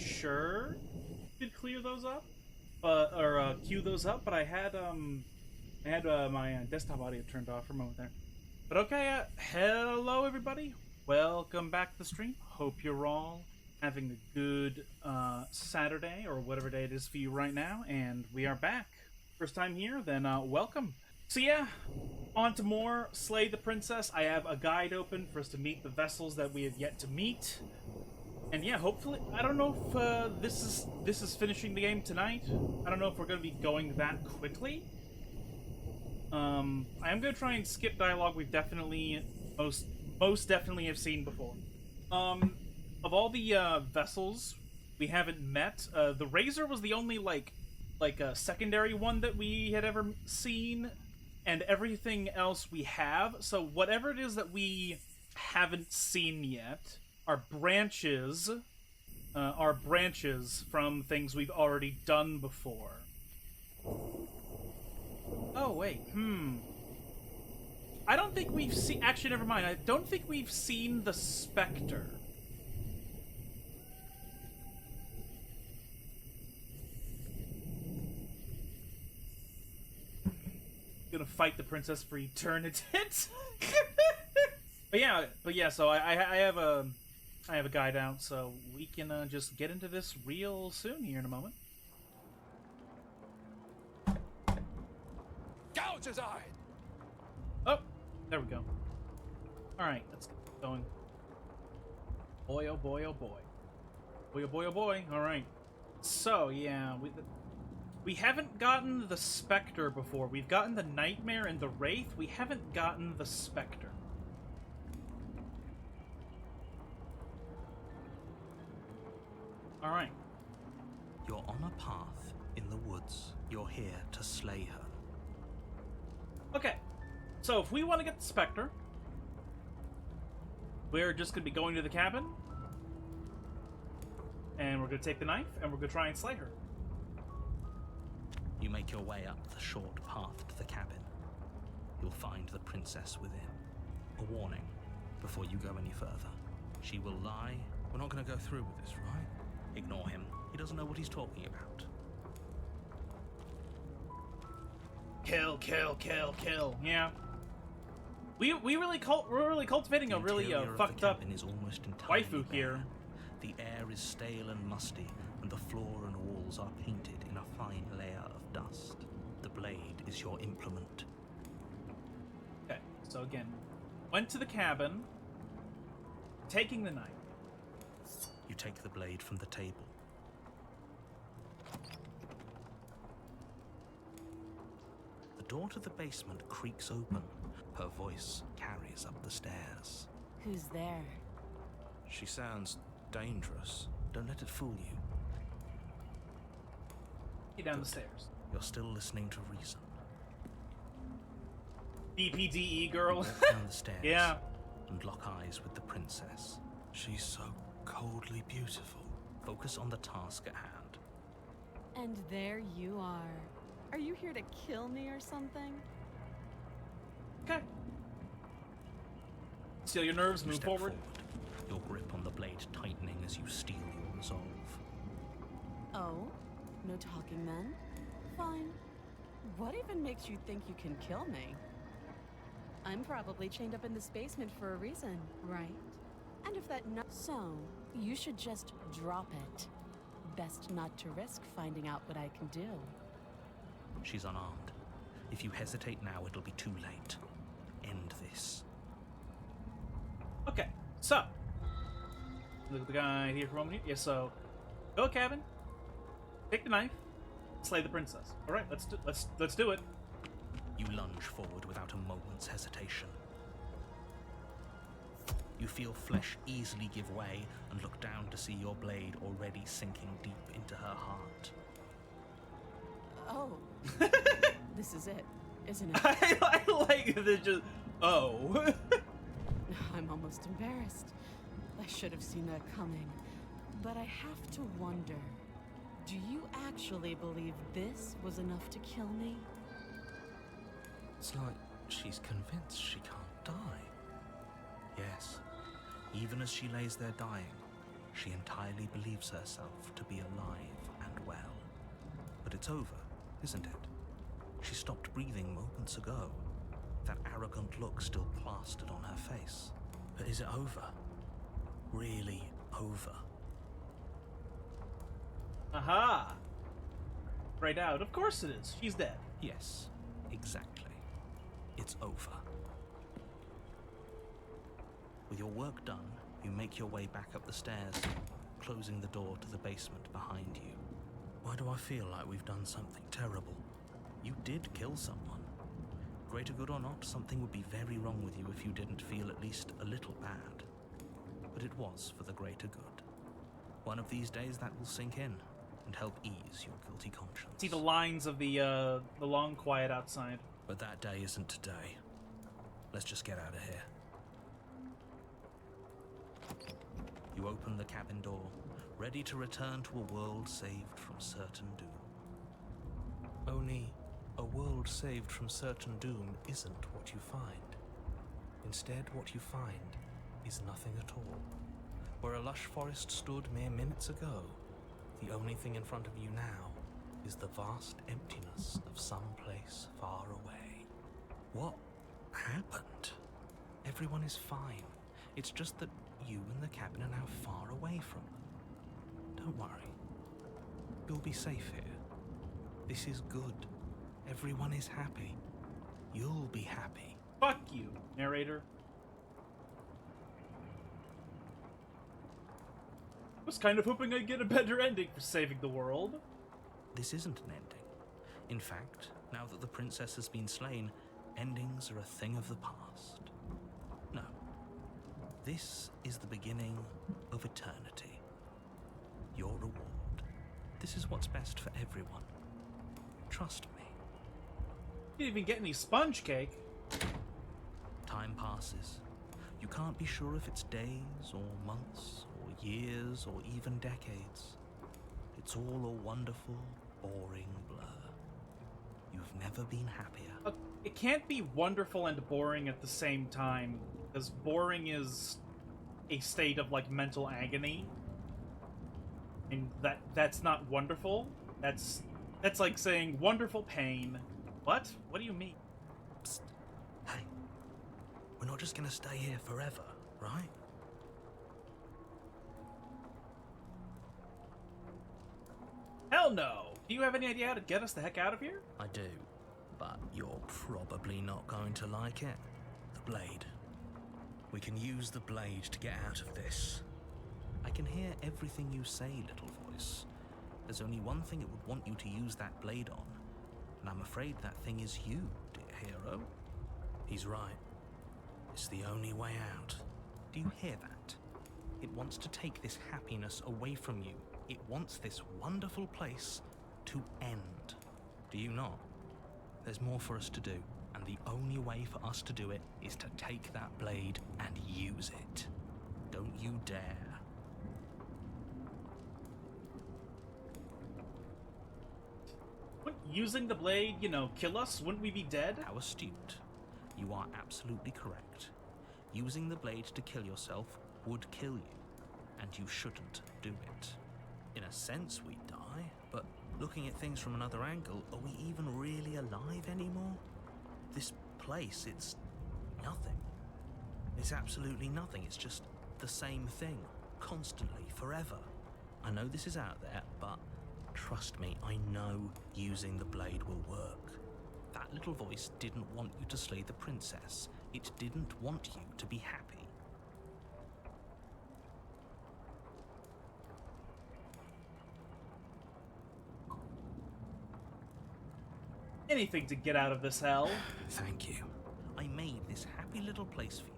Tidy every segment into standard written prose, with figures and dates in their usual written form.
sure you could clear those up, or queue those up, but I had my desktop audio turned off for a moment there. But okay, hello everybody. Welcome back to the stream. Hope you're all having a good Saturday or whatever day it is for you right now, and we are back. First time here, then welcome. So yeah, on to more Slay the Princess. I have a guide open for us to meet the vessels that we have yet to meet. And yeah, hopefully, I don't know if this is finishing the game tonight. I don't know if we're going to be going that quickly. I am going to try and skip dialogue we've definitely, most definitely have seen before. Of all the vessels we haven't met, the Razor was the only, like a secondary one that we had ever seen, and everything else we have. So whatever it is that we haven't seen yet are branches from things we've already done before. Oh, wait, I don't think we've seen... Actually, never mind. I don't think we've seen the Spectre. Gonna fight the princess for eternity. but yeah. So I have a guide out, so we can just get into this real soon here in a moment. Gouge his eye! Oh, there we go. All right, let's get going. Boy, oh boy, oh boy. Boy, oh boy, oh boy. All right. So yeah, we haven't gotten the Spectre before. We've gotten the Nightmare and the Wraith. We haven't gotten the Spectre. Alright. You're on a path in the woods. You're here to slay her. Okay. So if we want to get the Spectre, we're just going to be going to the cabin, and we're going to take the knife, and we're going to try and slay her. You make your way up the short path to the cabin. You'll find the princess within. A warning before you go any further. She will lie. We're not going to go through with this, right? Ignore him. He doesn't know what he's talking about. Kill, kill, kill, kill. Yeah. We're really cultivating a really fucked up is almost entirely waifu bare. here. The air is stale and musty, and the floor and walls are painted in a fine layer of dust. The blade is your implement. Okay, so again, went to the cabin, taking the knife. You take the blade from the table. The door to the basement creaks open. Her voice carries up the stairs. Who's there? She sounds dangerous. Don't let it fool you. Get down the stairs. You're still listening to reason. BPDE girl. Walk down the stairs. Yeah. And lock eyes with the princess. She's so coldly beautiful. Focus on the task at hand. And there you are. Are you here to kill me or something? Okay. Steal your nerves, You move step forward. Your grip on the blade tightening as you steel your resolve. Oh? No talking then? Fine. What even makes you think you can kill me? I'm probably chained up in this basement for a reason, right? And if that not so, you should just drop it. Best not to risk finding out what I can do. She's unarmed. If you hesitate now, it'll be too late. End this. Okay, so look at the guy here for a moment. Yeah, so go to cabin, take the knife, slay the princess. All right, let's do it. You lunge forward without a moment's hesitation. You feel flesh easily give way and look down to see your blade already sinking deep into her heart. Oh. This is it, isn't it? I like the just. Oh. I'm almost embarrassed. I should have seen that coming. But I have to wonder, do you actually believe this was enough to kill me? It's like she's convinced she can't die. Yes, even as she lays there dying, She entirely believes herself to be alive and well. But it's over, isn't it? She stopped breathing moments ago. That arrogant look still plastered on her face. But is it over? Really over? Aha! Right out. Of course it is. She's dead. Yes, exactly. It's over. With your work done, you make your way back up the stairs, closing the door to the basement behind you. Why do I feel like we've done something terrible? You did kill someone. Greater good or not, something would be very wrong with you if you didn't feel at least a little bad. But it was for the greater good. One of these days that will sink in and help ease your guilty conscience. See the lines of the long quiet outside. But that day isn't today. Let's just get out of here. You open the cabin door, ready to return to a world saved from certain doom. Only, a world saved from certain doom isn't what you find. Instead, what you find is nothing at all. Where a lush forest stood mere minutes ago, the only thing in front of you now is the vast emptiness of some place far away. What happened? Everyone is fine. It's just that you and the cabin are now far away from them. Don't worry. You'll be safe here. This is good. Everyone is happy. You'll be happy. Fuck you, narrator. I was kind of hoping I'd get a better ending for saving the world. This isn't an ending. In fact, now that the princess has been slain, endings are a thing of the past. No. This is the beginning of eternity. Your reward. This is what's best for everyone. Trust me. You didn't even get any sponge cake. Time passes. You can't be sure if it's days or months or years or even decades. It's all a wonderful, boring blur. You've never been happier. It can't be wonderful and boring at the same time, because boring is a state of, like, mental agony. And that's not wonderful. That's like saying wonderful pain. What? What do you mean? Psst. Hey, we're not just gonna stay here forever, right? Hell no! Do you have any idea how to get us the heck out of here? I do, but you're probably not going to like it. The blade. We can use the blade to get out of this. I can hear everything you say, little voice. There's only one thing it would want you to use that blade on, and I'm afraid that thing is you, dear hero. He's right. It's the only way out. Do you hear that? It wants to take this happiness away from you. It wants this wonderful place to end. Do you not? There's more for us to do, and the only way for us to do it is to take that blade and use it. Don't you dare. Wouldn't using the blade, kill us? Wouldn't we be dead? How astute. You are absolutely correct. Using the blade to kill yourself would kill you, and you shouldn't do it. In a sense, we die, but looking at things from another angle, are we even really alive anymore? This place, it's nothing. It's absolutely nothing. It's just the same thing, constantly, forever. I know this is out there, but trust me, I know using the blade will work. That little voice didn't want you to slay the princess. It didn't want you to be happy. Anything to get out of this hell. Thank you. I made this happy little place for you.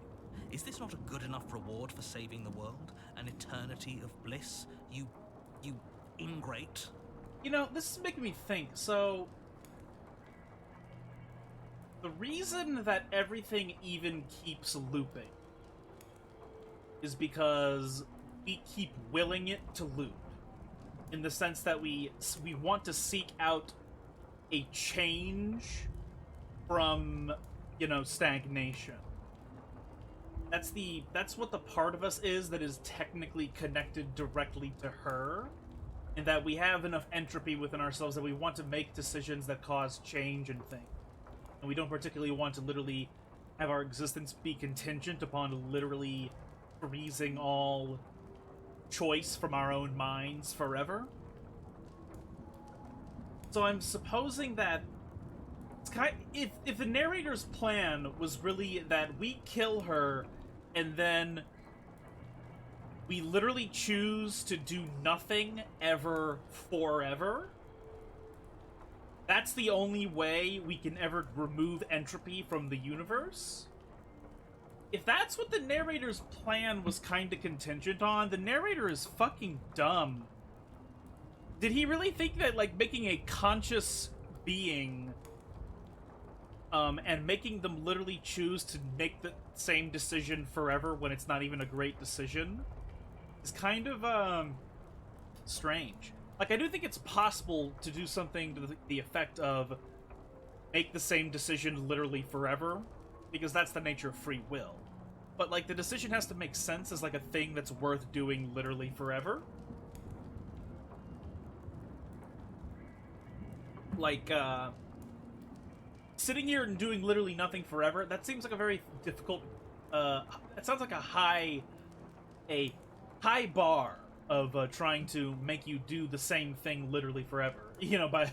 Is this not a good enough reward for saving the world? An eternity of bliss? You ingrate? This is making me think, so... The reason that everything even keeps looping is because we keep willing it to loop. In the sense that we want to seek out a change from, stagnation. that's what the part of us is that is technically connected directly to her, and that we have enough entropy within ourselves that we want to make decisions that cause change and things. And we don't particularly want to literally have our existence be contingent upon literally freezing all choice from our own minds forever. So I'm supposing that it's if the narrator's plan was really that we kill her and then we literally choose to do nothing ever forever, that's the only way we can ever remove entropy from the universe. If that's what the narrator's plan was kind of contingent on, the narrator is fucking dumb. Did he really think that, like, making a conscious being, and making them literally choose to make the same decision forever when it's not even a great decision is kind of, strange. Like, I do think it's possible to do something to the effect of make the same decision literally forever, because that's the nature of free will. But, like, the decision has to make sense as, like, a thing that's worth doing literally forever. Like, sitting here and doing literally nothing forever, that seems like a very difficult, it sounds like a high bar of, trying to make you do the same thing literally forever. You know, by,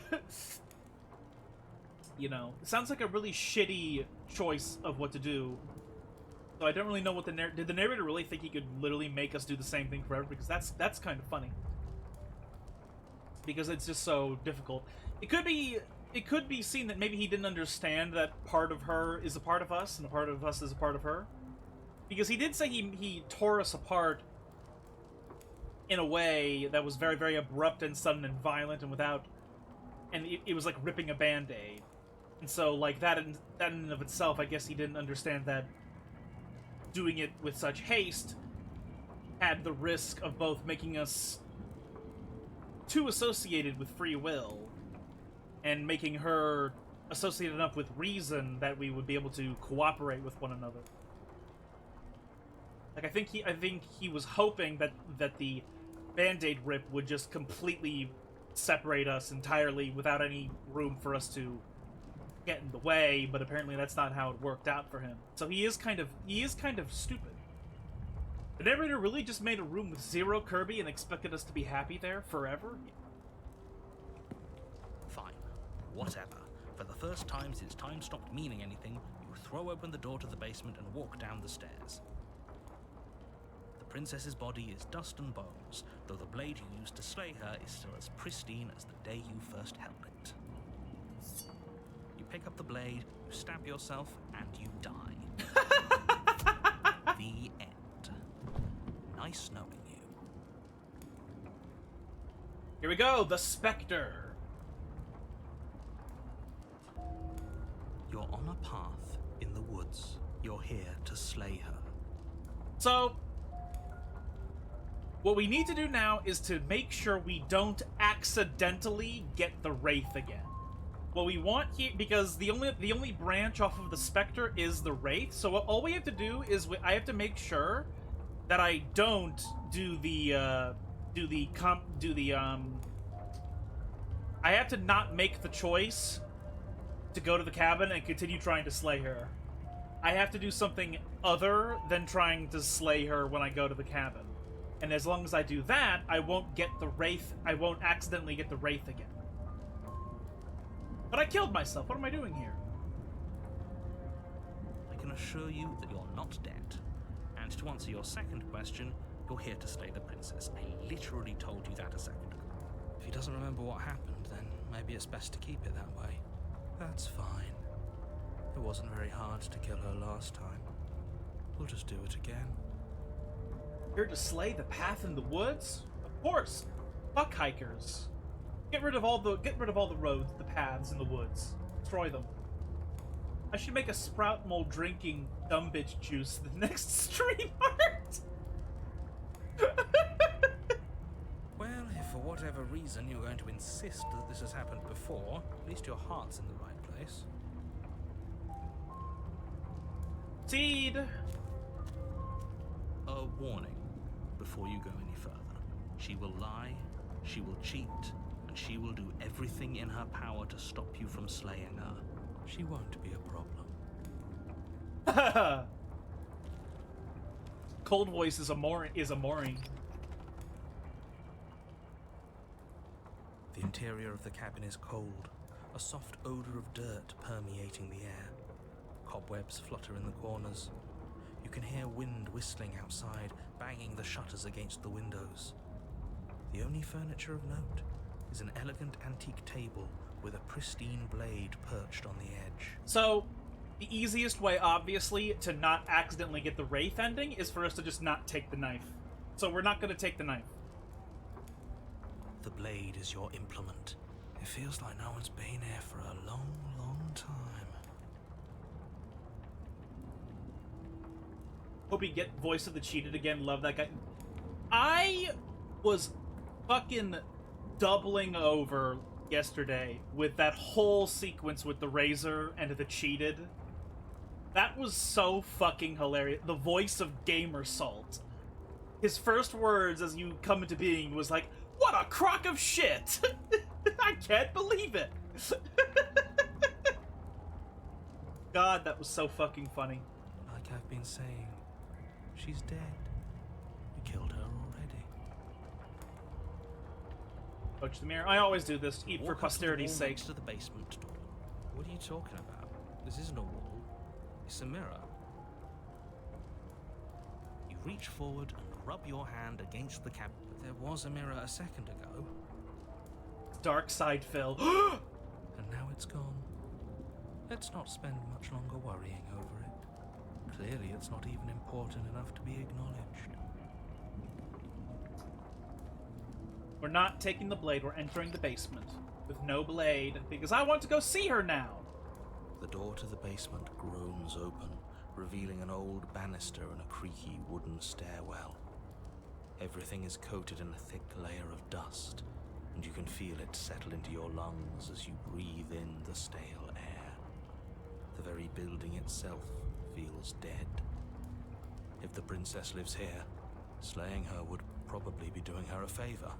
you know, it sounds like a really shitty choice of what to do. So I don't really know what did the narrator really think he could literally make us do the same thing forever? Because that's kind of funny. Because it's just so difficult. It could be seen that maybe he didn't understand that part of her is a part of us, and a part of us is a part of her. Because he did say he tore us apart in a way that was very, very abrupt and sudden and violent and without... And it was like ripping a Band-Aid. And so, like, that in and of itself, I guess he didn't understand that doing it with such haste had the risk of both making us too associated with free will and making her associated enough with reason that we would be able to cooperate with one another. Like, I think he was hoping that the Band-Aid rip would just completely separate us entirely without any room for us to get in the way, but apparently that's not how it worked out for him. So he is kind of stupid. The narrator really just made a room with zero Kirby and expected us to be happy there forever? Fine. Whatever. For the first time since time stopped meaning anything, you throw open the door to the basement and walk down the stairs. The princess's body is dust and bones, though the blade you used to slay her is still as pristine as the day you first held it. You pick up the blade, you stab yourself, and you die. The end. Nice knowing you. Here we go, the Spectre. You're on a path in the woods. You're here to slay her. So, what we need to do now is to make sure we don't accidentally get the Wraith again. What we want here, because the only branch off of the Spectre is the Wraith, so all we have to do is I have to make sure that I don't I have to not make the choice to go to the cabin and continue trying to slay her. I have to do something other than trying to slay her when I go to the cabin. And as long as I do that, I won't get the Wraith, I won't accidentally get the Wraith again. But I killed myself, what am I doing here? I can assure you that you're not dead. And to answer your second question, you're here to slay the princess. I literally told you that a second ago. If he doesn't remember what happened, then maybe it's best to keep it that way. That's fine. It wasn't very hard to kill her last time. We'll just do it again. Here to slay the path in the woods? Of course! Fuck hikers. Get rid of all the roads, the paths in the woods. Destroy them. I should make a sprout mold drinking dumb bitch juice the next stream art. Well, if for whatever reason you're going to insist that this has happened before, at least your heart's in the right place. Seed! warning before you go any further. She will lie, she will cheat, and she will do everything in her power to stop you from slaying her. She won't be a problem. Cold voice is a Mori. The interior of the cabin is cold, a soft odor of dirt permeating the air. Cobwebs flutter in the corners. You can hear wind whistling outside, banging the shutters against the windows. The only furniture of note is an elegant antique table with a pristine blade perched on the edge. So, the easiest way, obviously, to not accidentally get the Wraith ending is for us to just not take the knife. So we're not going to take the knife. The blade is your implement. It feels like no one's been here for a long, long time. Hope you get voice of the cheated again. Love that guy. I was fucking doubling over yesterday with that whole sequence with the razor and the cheated. That was so fucking hilarious. The voice of Gamer Salt. His first words as you come into being was like, "What a crock of shit!" I can't believe it. God, that was so fucking funny. Like I've been saying, she's dead. We killed her already. Coach the mirror. I always do this, for Walk posterity's up to the wall sake. next to the basement door. What are you talking about? This isn't a wall. It's a mirror. You reach forward and rub your hand against the cabinet. But there was a mirror a second ago. Dark side Phil. And now it's gone. Let's not spend much longer worrying over it. Clearly it's not even important enough to be acknowledged. We're not taking the blade, we're entering the basement. With no blade, because I want to go see her now! The door to the basement groans open, revealing an old banister and a creaky wooden stairwell. Everything is coated in a thick layer of dust, and you can feel it settle into your lungs as you breathe in the stale air. The very building itself feels dead. If the princess lives here, slaying her would probably be doing her a favor.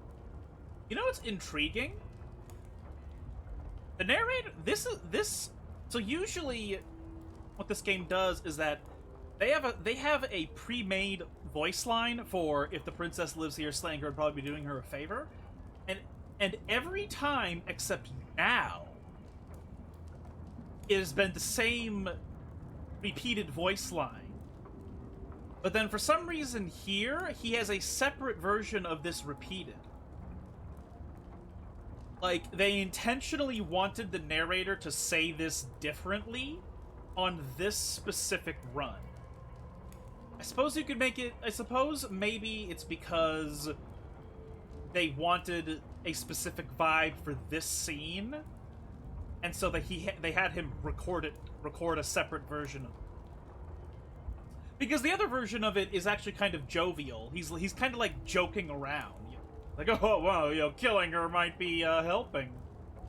You know what's intriguing? The narrator, so usually what this game does is that they have a pre-made voice line for if the princess lives here, slaying her would probably be doing her a favor. And every time except now, it has been the same repeated voice line. But then for some reason here, he has a separate version of this repeated. Like, they intentionally wanted the narrator to say this differently on this specific run. I suppose you could make it... I suppose maybe it's because they wanted a specific vibe for this scene, and so that they had him record a separate version of it. Because the other version of it is actually kind of jovial. He's kind of like joking around. Like, oh, well, you know, killing her might be helping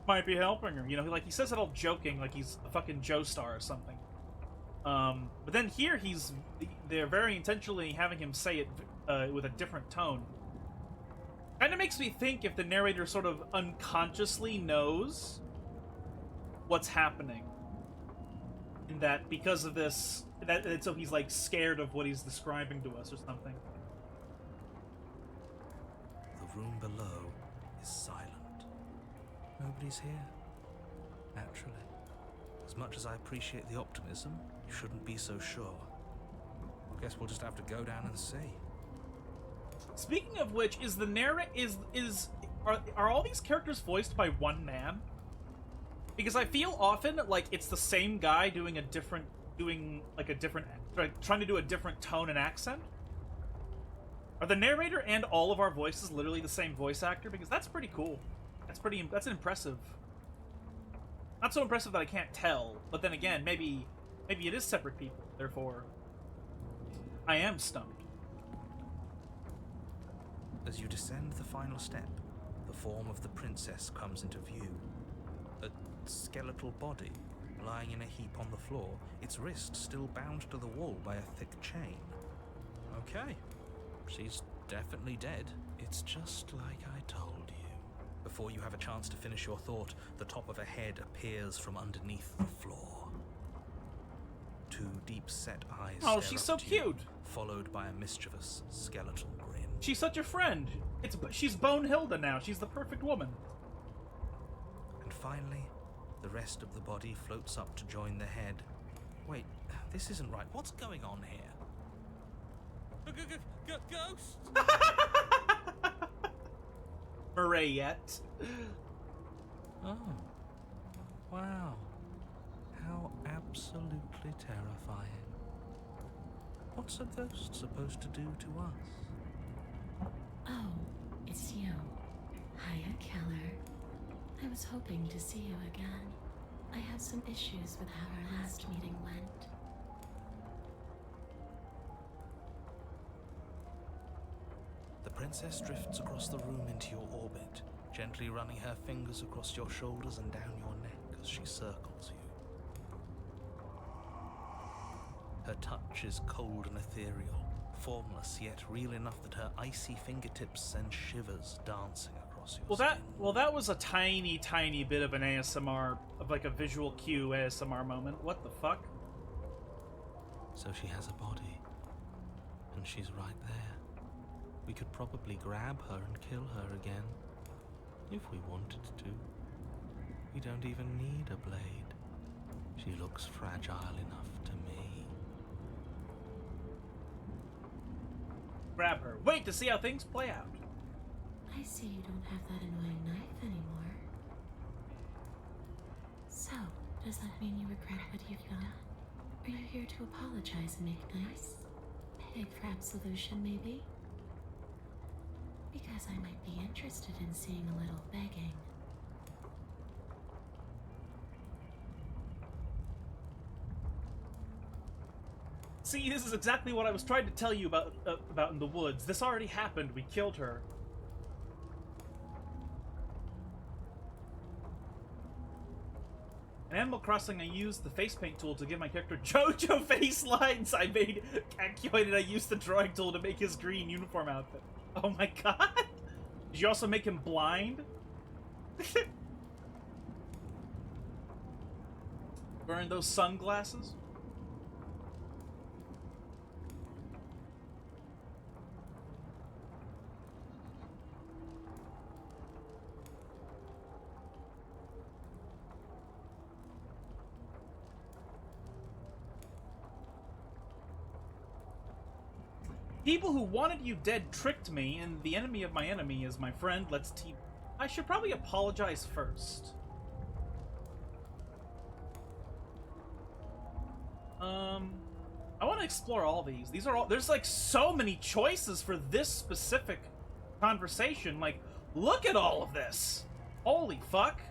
her. You know, like he says it all joking, like he's a fucking Joestar or something. But then here they're very intentionally having him say it with a different tone. Kind of makes me think if the narrator sort of unconsciously knows what's happening, in that because of this, so he's like scared of what he's describing to us or something. The room below is silent. Nobody's here. Naturally. As much as I appreciate the optimism, you shouldn't be so sure. Guess we'll just have to go down and see. Speaking of which, is the are all these characters voiced by one man? Because I feel often like it's the same guy trying to do a different tone and accent. Are the narrator and all of our voices literally the same voice actor? Because that's pretty cool. That's impressive. Not so impressive that I can't tell, but then again, maybe it is separate people. Therefore, I am stumped. As you descend the final step, the form of the princess comes into view. A skeletal body lying in a heap on the floor, its wrist still bound to the wall by a thick chain. Okay, She's definitely dead. It's just like I told you. Before you have a chance to finish your thought, the top of a head appears from underneath the floor. Two deep-set eyes Oh, stare she's up so at you, cute. followed by a mischievous skeletal grin. She's such a friend. She's Bone Hilda now. She's the perfect woman. And finally, the rest of the body floats up to join the head. Wait, this isn't right. What's going on here? Ghost! Mariette. Oh. Wow. How absolutely terrifying. What's a ghost supposed to do to us? Oh, it's you. Hiya, Keller. I was hoping to see you again. I have some issues with how our last meeting went. The princess drifts across the room into your orbit, gently running her fingers across your shoulders and down your neck as she circles you. Her touch is cold and ethereal, formless yet real enough that her icy fingertips send shivers dancing across your skin. That was a tiny, tiny bit of an ASMR, of like a visual cue ASMR moment. What the fuck? So she has a body, and she's right there. We could probably grab her and kill her again, if we wanted to. We don't even need a blade. She looks fragile enough to me. Grab her. Wait to see how things play out. I see you don't have that annoying knife anymore. So, does that mean you regret what you've done? Are you here to apologize and make nice? Big for absolution, maybe? Because I might be interested in seeing a little begging. See, this is exactly what I was trying to tell you about in the woods. This already happened. We killed her. In Animal Crossing, I used the face paint tool to give my character JoJo face lines. I used the drawing tool to make his green uniform outfit. Oh my god! Did you also make him blind? Wearing those sunglasses? People who wanted you dead tricked me, and the enemy of my enemy is my friend. I should probably apologize first. I want to explore all these. There's like so many choices for this specific conversation. Like, look at all of this. Holy fuck.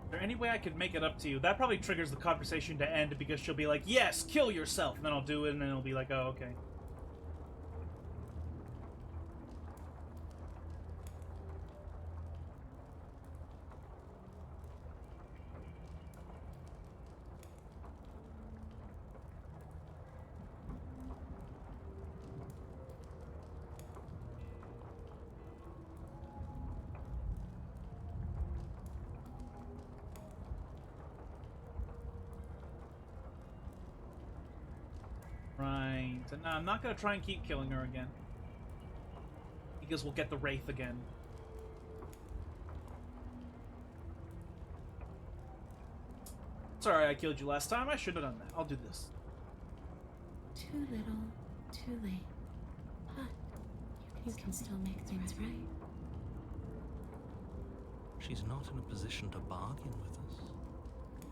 Is there any way I could make it up to you? That probably triggers the conversation to end because she'll be like, yes, kill yourself. And then I'll do it, and then it'll be like, oh, okay. Right. No, I'm not gonna try and keep killing her again. Because we'll get the Wraith again. Sorry I killed you last time. I should have done that. I'll do this. Too little, too late. But you can still make things right. She's not in a position to bargain with us.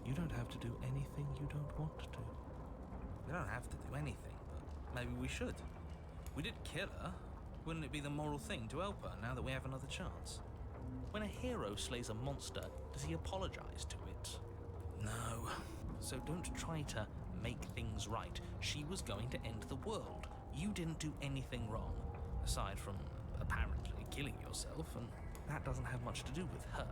You don't have to do anything you don't want to. We don't have to do anything, but maybe we should. We did kill her. Wouldn't it be the moral thing to help her now that we have another chance? When a hero slays a monster, does he apologize to it? No. So don't try to make things right. She was going to end the world. You didn't do anything wrong, aside from apparently killing yourself, and that doesn't have much to do with her.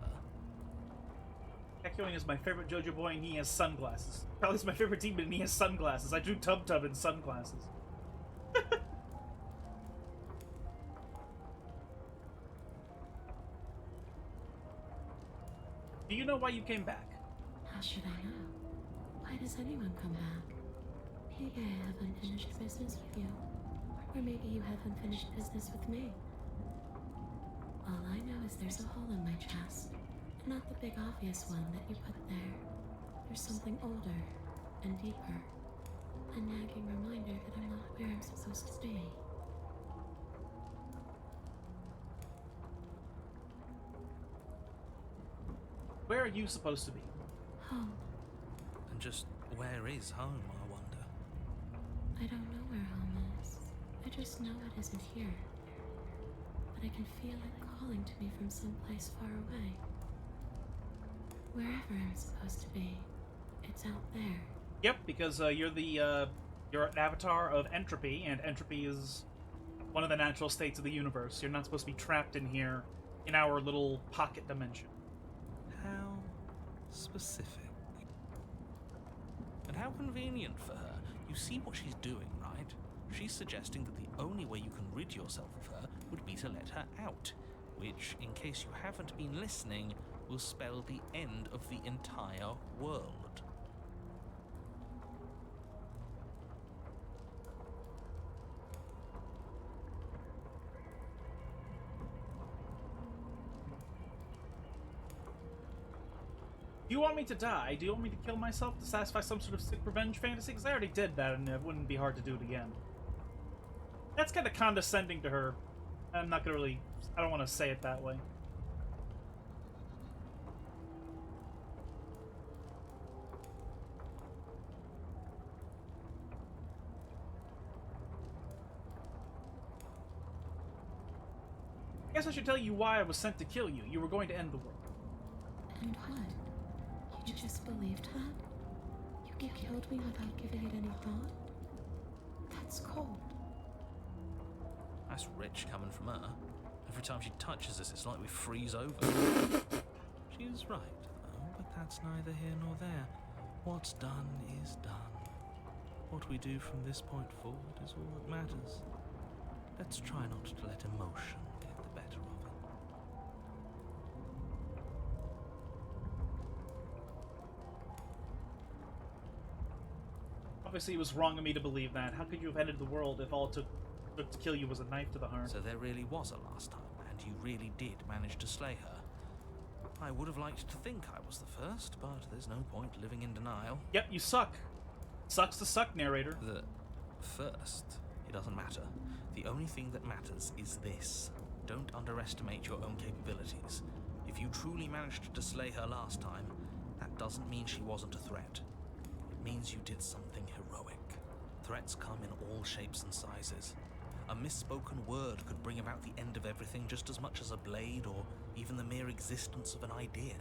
Cat killing is my favorite JoJo boy, and he has sunglasses. Charlie's my favorite demon, and he has sunglasses. I drew Tub Tub in sunglasses. Do you know why you came back? How should I know? Why does anyone come back? Maybe I have unfinished business with you. Or maybe you have unfinished business with me. All I know is there's a hole in my chest. Not the big obvious one that you put there. There's something older and deeper. A nagging reminder that I'm not where I'm supposed to be. Where are you supposed to be? Home. And just where is home, I wonder? I don't know where home is. I just know it isn't here. But I can feel it calling to me from someplace far away. Wherever I'm supposed to be, it's out there. Yep, because you're an avatar of entropy, and entropy is one of the natural states of the universe. You're not supposed to be trapped in here, in our little pocket dimension. How specific. And how convenient for her. You see what she's doing, right? She's suggesting that the only way you can rid yourself of her would be to let her out, which, in case you haven't been listening, will spell the end of the entire world. Do you want me to die? Do you want me to kill myself to satisfy some sort of sick revenge fantasy? Because I already did that, and it wouldn't be hard to do it again. That's kind of condescending to her. I'm not gonna really... I don't want to say it that way. I guess I should tell you why I was sent to kill you. You were going to end the world. And what? You just believed that? You killed me without giving it any thought? That's cold. That's rich coming from her. Every time she touches us, it's like we freeze over. She's right, though, but that's neither here nor there. What's done is done. What we do from this point forward is all that matters. Let's try not to let emotion get the better of it. Obviously, it was wrong of me to believe that. How could you have ended the world if all it took to kill you was a knife to the heart? So there really was a last time, and you really did manage to slay her. I would have liked to think I was the first, but there's no point living in denial. Yep, you suck. Sucks to suck, narrator. The first, it doesn't matter. The only thing that matters is this. Don't underestimate your own capabilities. If you truly managed to slay her last time, that doesn't mean she wasn't a threat. It means you did something heroic. Threats come in all shapes and sizes. A misspoken word could bring about the end of everything just as much as a blade or even the mere existence of an idea.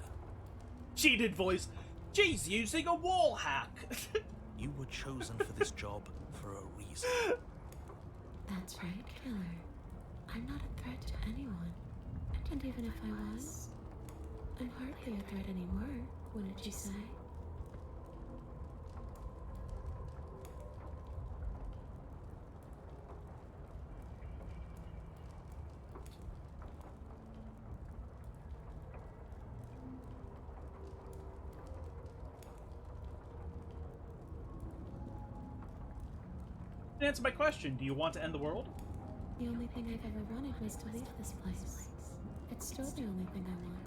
Cheated voice. She's using a wall hack. You were chosen for this job for a reason. That's right, killer. I'm not a threat to anyone. And even if I was, I'm hardly a threat anymore, wouldn't you say? Answer my question. Do you want to end the world? The only thing I've ever wanted was to leave this place. It's still the only thing I want.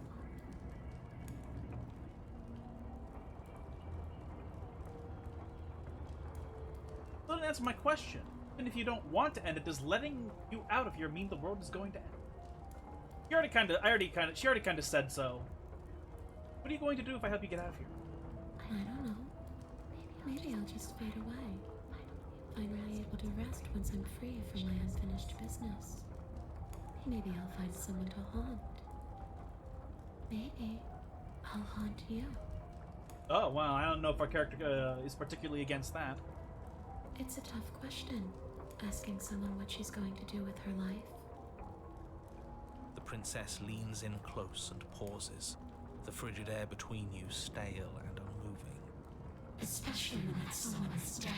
Don't answer my question. Even if you don't want to end it, does letting you out of here mean the world is going to end? She already kind of said so. What are you going to do if I help you get out of here? I don't know. Maybe I'll just fade away. Finally able to rest once I'm free from my unfinished business. Maybe I'll find someone to haunt. Maybe I'll haunt you. Oh, well, I don't know if our character is particularly against that. It's a tough question, asking someone what she's going to do with her life. princess leans in close and pauses, the frigid air between you stale and unmoving. Especially when that someone is dead.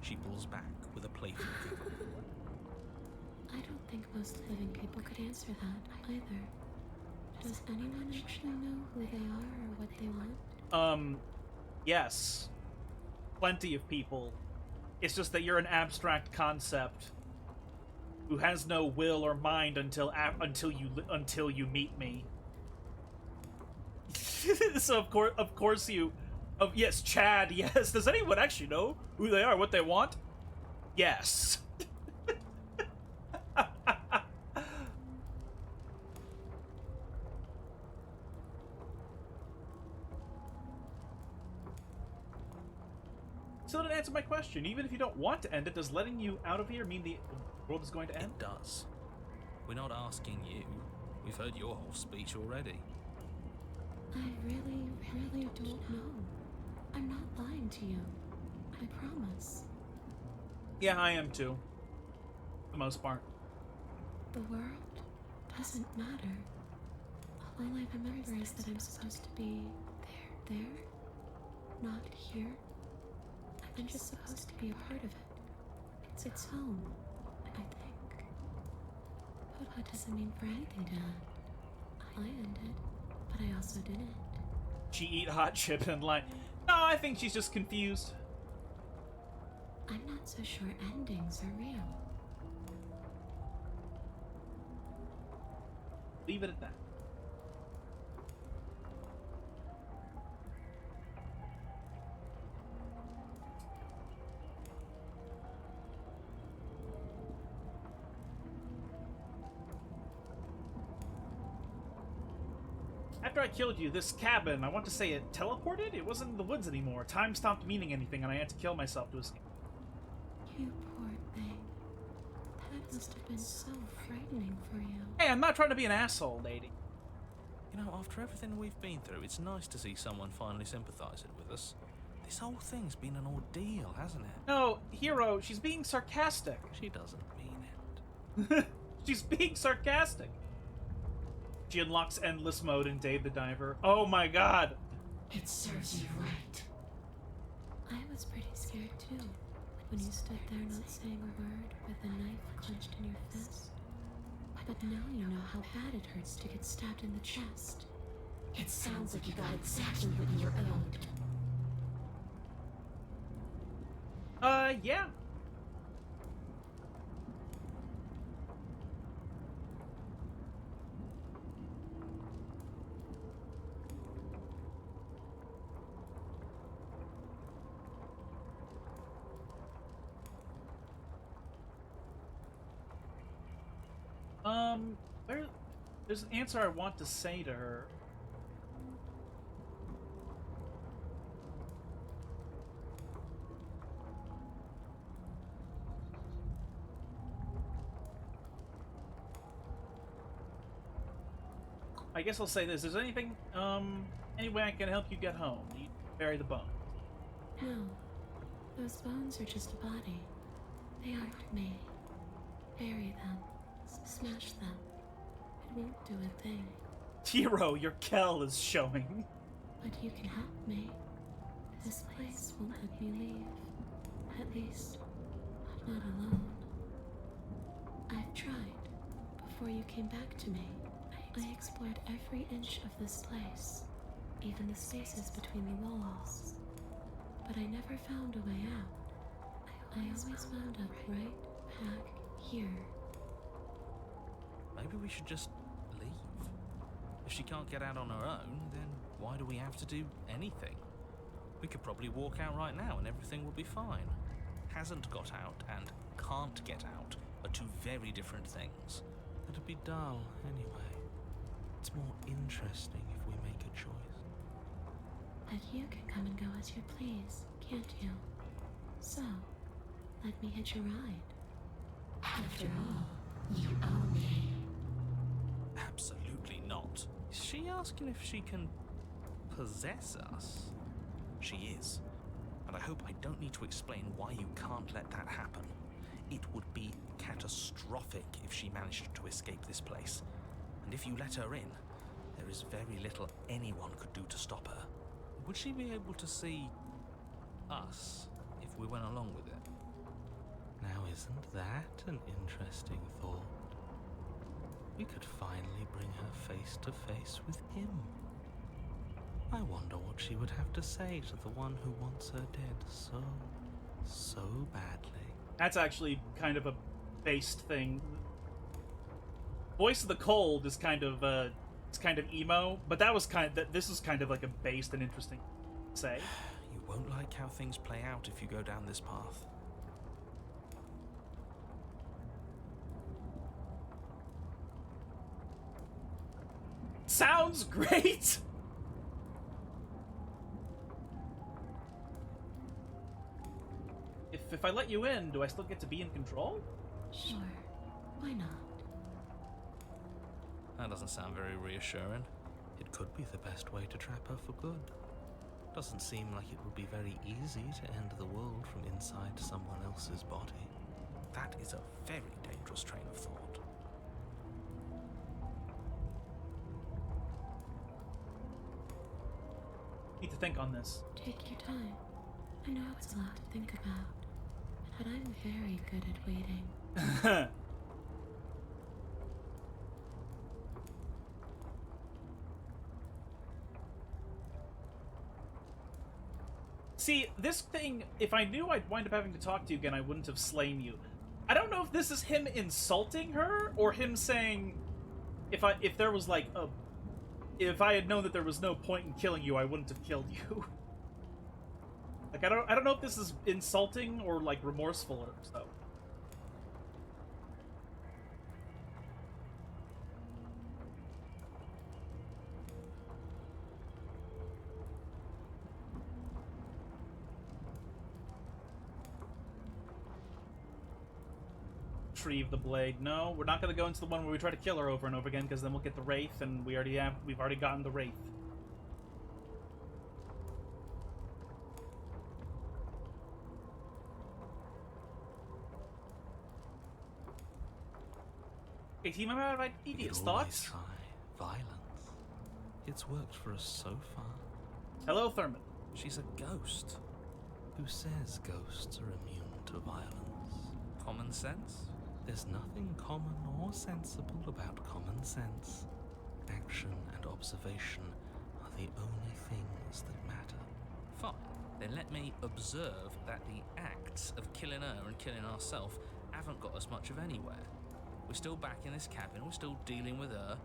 She pulls back with a playful giggle. I don't think most living people could answer that either. Does anyone actually know who they are or what they want? Yes. Plenty of people. It's just that you're an abstract concept who has no will or mind until you meet me. So of course you, yes, Chad. Yes. Does anyone actually know who they are, what they want? Yes. Still didn't answer my question. Even if you don't want to end it, does letting you out of here mean the world is going to end? It does. We're not asking you. We've heard your whole speech already. I really don't know. I'm not lying to you. I promise. Yeah, I am too. For the most part. The world doesn't matter. All I remember is that I'm supposed to be there, not here. I'm just supposed to be a part of it. It's its home, I think. But what does it mean for anything to end? I ended, but I also didn't. She eat hot chip and like, no, I think she's just confused. I'm not so sure endings are real. Leave it at that. After I killed you, this cabin, I want to say it teleported? It wasn't in the woods anymore. Time stopped meaning anything and I had to kill myself to escape. You poor thing. That must have been so frightening for you. Hey, I'm not trying to be an asshole, lady. You know, after everything we've been through, it's nice to see someone finally sympathizing with us. This whole thing's been an ordeal, hasn't it? No, Hero, she's being sarcastic. She doesn't mean it. She's being sarcastic. She unlocks endless mode in Dave the Diver. Oh my god. It serves you right. I was pretty scared too, when you stood there not saying a word with a knife clenched in your fist. But now you know how bad it hurts to get stabbed in the chest. It sounds like you got exactly what you were owed. Yeah. There's an answer I want to say to her. I guess I'll say this. Is there anything, any way I can help you get home? You bury the bone. No. Those bones are just a body. They aren't me. Bury them. Smash them. It won't do a thing. Hero, your Kel is showing. But you can help me. This place won't let me leave. At least, not alone. I've tried. Before you came back to me, I explored every inch of this place, even the spaces between the walls. But I never found a way out. I always wound up right back here. Maybe we should just leave. If she can't get out on her own, then why do we have to do anything? We could probably walk out right now and everything will be fine. Hasn't got out and can't get out are two very different things. That'd be dull anyway. It's more interesting if we make a choice. But you can come and go as you please, can't you? So, let me hitch a ride. After all, you owe me. Absolutely not. Is she asking if she can possess us? She is. And I hope I don't need to explain why you can't let that happen. It would be catastrophic if she managed to escape this place. And if you let her in, there is very little anyone could do to stop her. Would she be able to see us if we went along with it? Now, isn't that an interesting thought? We could finally bring her face to face with him. I wonder what she would have to say to the one who wants her dead so badly. That's actually kind of a based thing. Voice of the Cold is kind of it's kind of emo, but this is kind of like a based and interesting say. You won't like how things play out if you go down this path. Sounds great. If I let you in, do I still get to be in control? Sure. Why not? That doesn't sound very reassuring. It could be the best way to trap her for good. Doesn't seem like it would be very easy to end the world from inside someone else's body. That is a very dangerous train of thought. Need to think on this. Take your time. I know it's a lot to think about, but I'm very good at waiting. See, this thing, if I knew I'd wind up having to talk to you again, I wouldn't have slain you. I don't know if this is him insulting her, or him saying, if I had known that there was no point in killing you, I wouldn't have killed you. Like, I don't know if this is insulting or, like, remorseful or so. Retrieve the blade. No, we're not going to go into the one where we try to kill her over and over again, because then we'll get the Wraith, and we've already gotten the Wraith. Okay, team, I'm out of idiots. Thoughts? Try violence. It's worked for us so far. Hello, Thurman. She's a ghost. Who says ghosts are immune to violence? Common sense? There's nothing common or sensible about common sense. Action and observation are the only things that matter. Fine. Then let me observe that the acts of killing her and killing ourselves haven't got us much of anywhere. We're still back in this cabin, we're still dealing with her,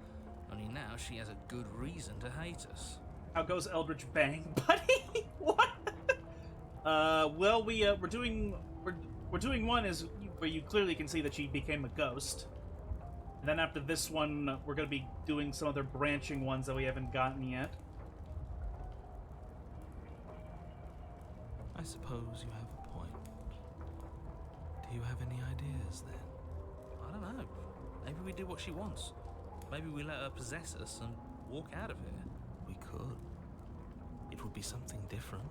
only now she has a good reason to hate us. How goes Eldritch Bang, buddy? What? Well, we're doing one is where you clearly can see that she became a ghost. And then after this one, we're going to be doing some other branching ones that we haven't gotten yet. I suppose you have a point. Do you have any ideas then? I don't know. Maybe we do what she wants. Maybe we let her possess us and walk out of here. We could. It would be something different.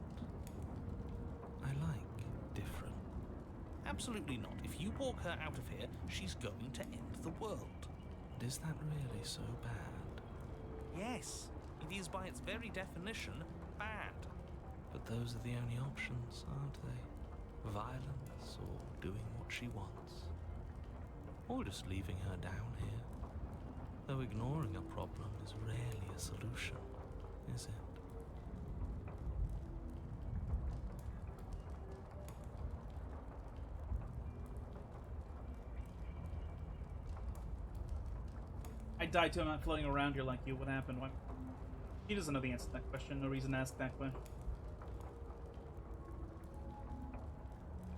I like different. Absolutely not. If you walk her out of here, she's going to end the world. And is that really so bad? Yes. It is by its very definition bad. But those are the only options, aren't they? Violence or doing what she wants. Or just leaving her down here. Though ignoring a problem is rarely a solution, is it? I died too, I'm not floating around here like you. What happened? What? He doesn't know the answer to that question. No reason to ask that question.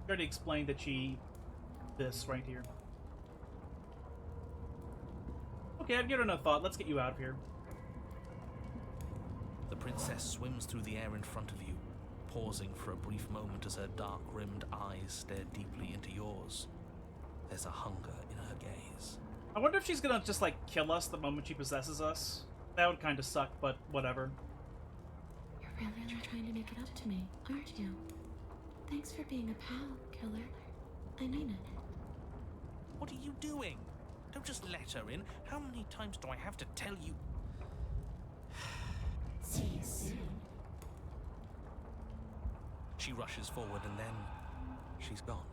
I already explained that she... this right here. Okay, I've given it a thought. Let's get you out of here. The princess swims through the air in front of you, pausing for a brief moment as her dark-rimmed eyes stare deeply into yours. There's a hunger in her gaze. I wonder if she's gonna just, like, kill us the moment she possesses us. That would kind of suck, but whatever. You're really trying to make it up to me, aren't you? Thanks for being a pal, killer. I mean it. What are you doing? Don't just let her in. How many times do I have to tell you? See you soon. She rushes forward and then she's gone.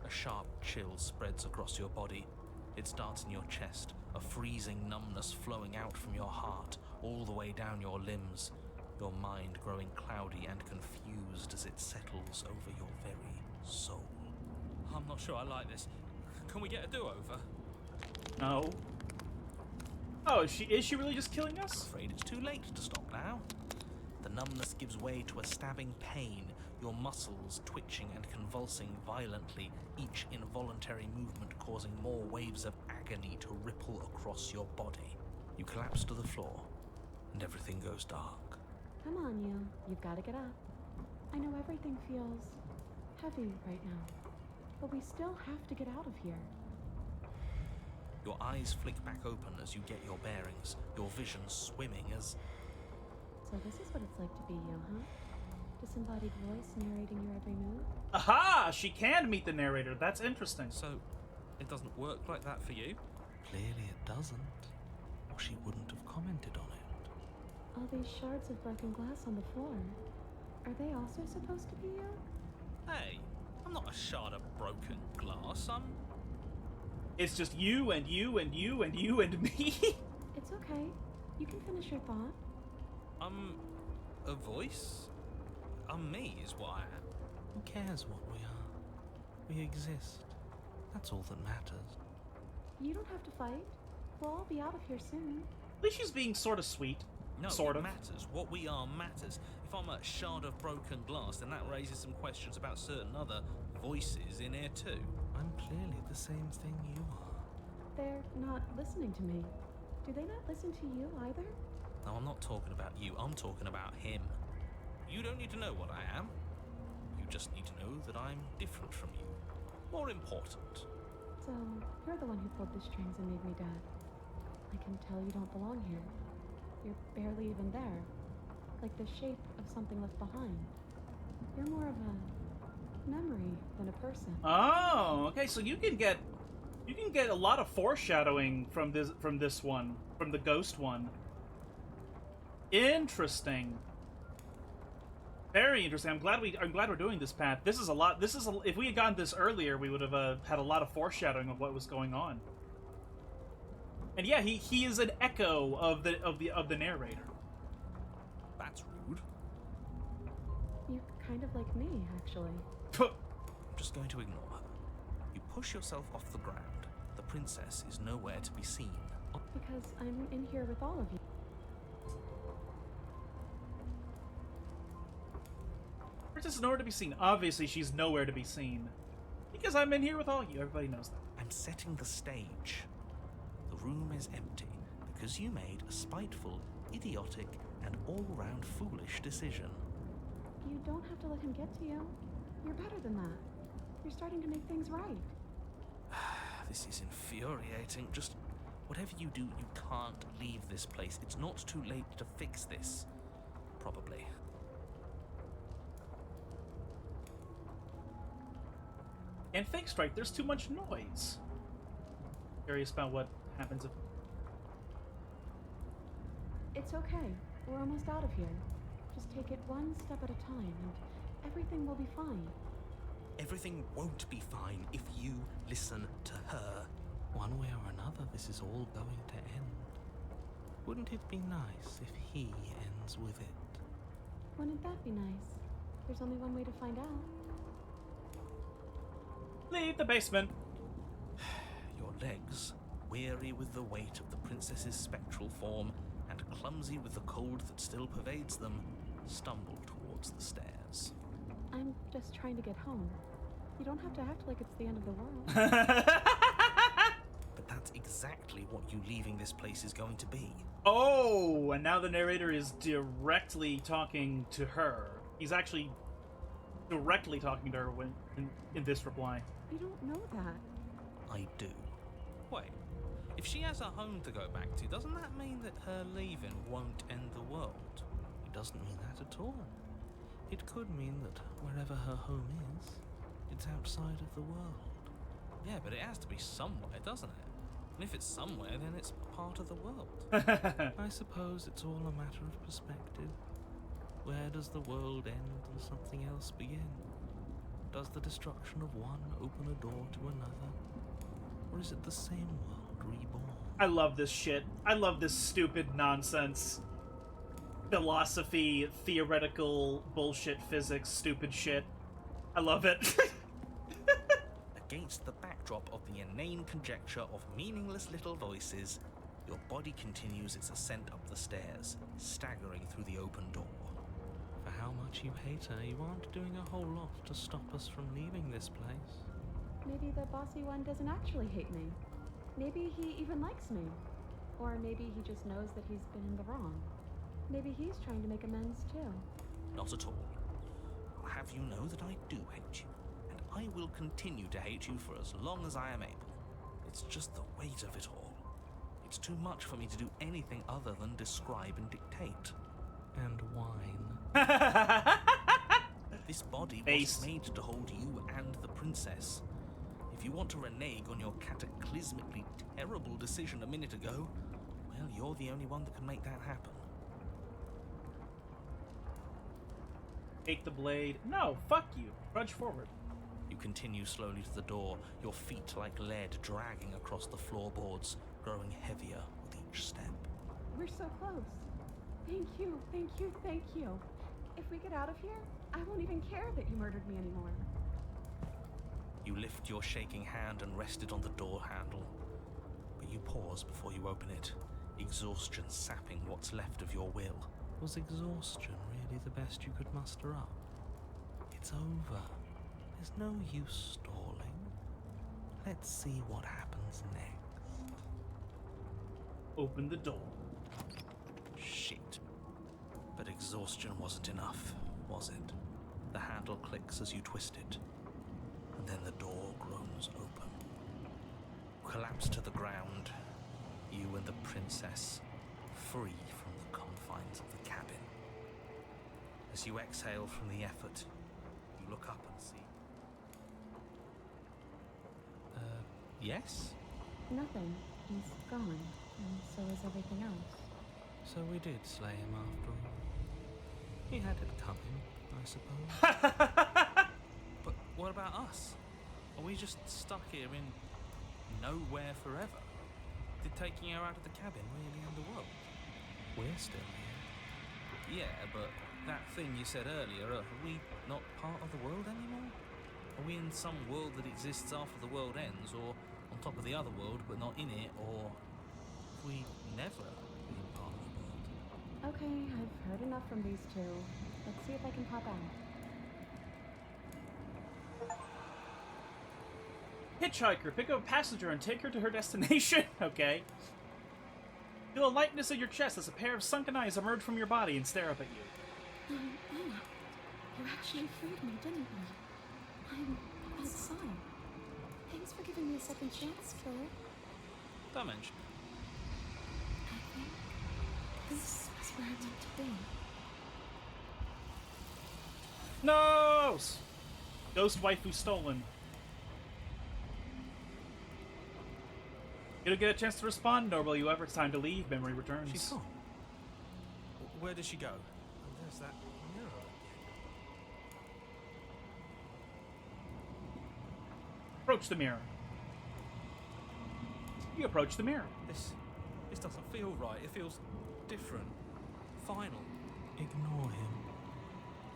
A sharp chill spreads across your body. It starts in your chest, a freezing numbness flowing out from your heart, all the way down your limbs, your mind growing cloudy and confused as it settles over your very soul. I'm not sure I like this. Can we get a do-over? No. Oh, is she really just killing I'm us? afraid it's too late to stop now. The numbness gives way to a stabbing pain, your muscles twitching and convulsing violently, each involuntary movement causing more waves of agony to ripple across your body. You collapse to the floor, and everything goes dark. Come on, you. You've got to get up. I know everything feels heavy right now, but we still have to get out of here. Your eyes flick back open as you get your bearings, your vision swimming as... So this is what it's like to be you, huh? Disembodied voice narrating your every move? Aha! She can meet the narrator. That's interesting. So, it doesn't work like that for you? Clearly it doesn't, or she wouldn't have commented on it. All these shards of broken glass on the floor. Are they also supposed to be you? Hey, I'm not a shard of broken glass, I'm... It's just you and you and you and you and me. It's okay. You can finish your thought. I'm a voice? I'm me is what I am. Who cares what we are? We exist. That's all that matters. You don't have to fight. We'll all be out of here soon. At least she's being sort of sweet. No, Sort it of. matters. What we are matters. If I'm a shard of broken glass, then that raises some questions about certain other voices in here too. I'm clearly the same thing you are. They're not listening to me. Do they not listen to you either? No, I'm not talking about you. I'm talking about him. You don't need to know what I am. You just need to know that I'm different from you. More important. So, you're the one who pulled the strings and made me dead. I can tell you don't belong here. You're barely even there. Like the shape of something left behind. You're more of a memory than a person. Oh, okay. So you can get a lot of foreshadowing from this one, from the ghost one. Interesting. Very interesting. I'm glad we're doing this, Pat. This is a lot. If we had gotten this earlier, we would have had a lot of foreshadowing of what was going on. And yeah, he is an echo of the narrator. That's rude. You're kind of like me, actually. I'm just going to ignore her. You push yourself off the ground. The princess is nowhere to be seen. Because I'm in here with all of you. Princess is nowhere to be seen. Obviously, she's nowhere to be seen. Because I'm in here with all you. Everybody knows that. I'm setting the stage. The room is empty because you made a spiteful, idiotic, and all-round foolish decision. You don't have to let him get to you. You're better than that. You're starting to make things right. This is infuriating. Just whatever you do, you can't leave this place. It's not too late to fix this. Probably. And think straight, there's too much noise. Curious about what happens if... It's okay. We're almost out of here. Just take it one step at a time, and everything will be fine. Everything won't be fine if you listen to her. One way or another, this is all going to end. Wouldn't it be nice if he ends with it? Wouldn't that be nice? There's only one way to find out. Leave the basement. Your legs, weary with the weight of the princess's spectral form and clumsy with the cold that still pervades them, stumble towards the stairs. I'm just trying to get home. You don't have to act like it's the end of the world. But that's exactly what you leaving this place is going to be. Oh, and now the narrator is directly talking to her. He's actually directly talking to her in this reply. You don't know that. I do. Wait, if she has a home to go back to, doesn't that mean that her leaving won't end the world? It doesn't mean that at all. It could mean that wherever her home is, it's outside of the world. Yeah, but it has to be somewhere, doesn't it? And if it's somewhere, then it's part of the world. I suppose it's all a matter of perspective. Where does the world end and something else begin? Does the destruction of one open a door to another? Or is it the same world reborn? I love this shit. I love this stupid nonsense. Philosophy, theoretical bullshit, physics, stupid shit. I love it. Against the backdrop of the inane conjecture of meaningless little voices, your body continues its ascent up the stairs, staggering through the open door. For how much you hate her, you aren't doing a whole lot to stop us from leaving this place. Maybe the bossy one doesn't actually hate me. Maybe he even likes me. Or maybe he just knows that he's been in the wrong. Maybe he's trying to make amends too. Not at all. I'll have you know that I do hate you, and I will continue to hate you for as long as I am able. It's just the weight of it all. It's too much for me to do anything other than describe and dictate. And whine. This body Face. wasn't made to hold you and the princess. If you want to renege on your cataclysmically terrible decision a minute ago, well, you're the only one that can make that happen. Take the blade. No, fuck you. Trudge forward. You continue slowly to the door, your feet like lead dragging across the floorboards, growing heavier with each step. We're so close. Thank you, thank you, thank you. If we get out of here, I won't even care that you murdered me anymore. You lift your shaking hand and rest it on the door handle, but you pause before you open it, exhaustion sapping what's left of your will. Was exhaustion really the best you could muster up? It's over. There's no use stalling. Let's see what happens next. Open the door. Shit. But exhaustion wasn't enough, was it? The handle clicks as you twist it, and then the door groans open. Collapse to the ground, you and the princess, free from the confines of the cabin. As you exhale from the effort, you look up and see... Yes? Nothing. He's gone, and so is everything else. So we did slay him after all. He had it coming, I suppose. But what about us? Are we just stuck here in nowhere forever? Did taking her out of the cabin really end the world? We're still here. Yeah, but that thing you said earlier, are we not part of the world anymore? Are we in some world that exists after the world ends, or on top of the other world but not in it, or have we never been part of the world? Okay, I've heard enough from these two. Let's see if I can pop out. Hitchhiker, pick up a passenger and take her to her destination. Okay. Feel a lightness in your chest as a pair of sunken eyes emerge from your body and stare up at you. Oh, you actually freed me, didn't you? I'm outside. Thanks for giving me a second chance, killer. Dimension. I think this is where I meant to be. No! Ghost waifu stolen. You don't get a chance to respond, nor will you ever. It's time to leave. Memory returns. She's gone. Where did she go? And there's that mirror Approach the mirror. You approach the mirror. again. This doesn't feel right. It feels different. Final. Ignore him.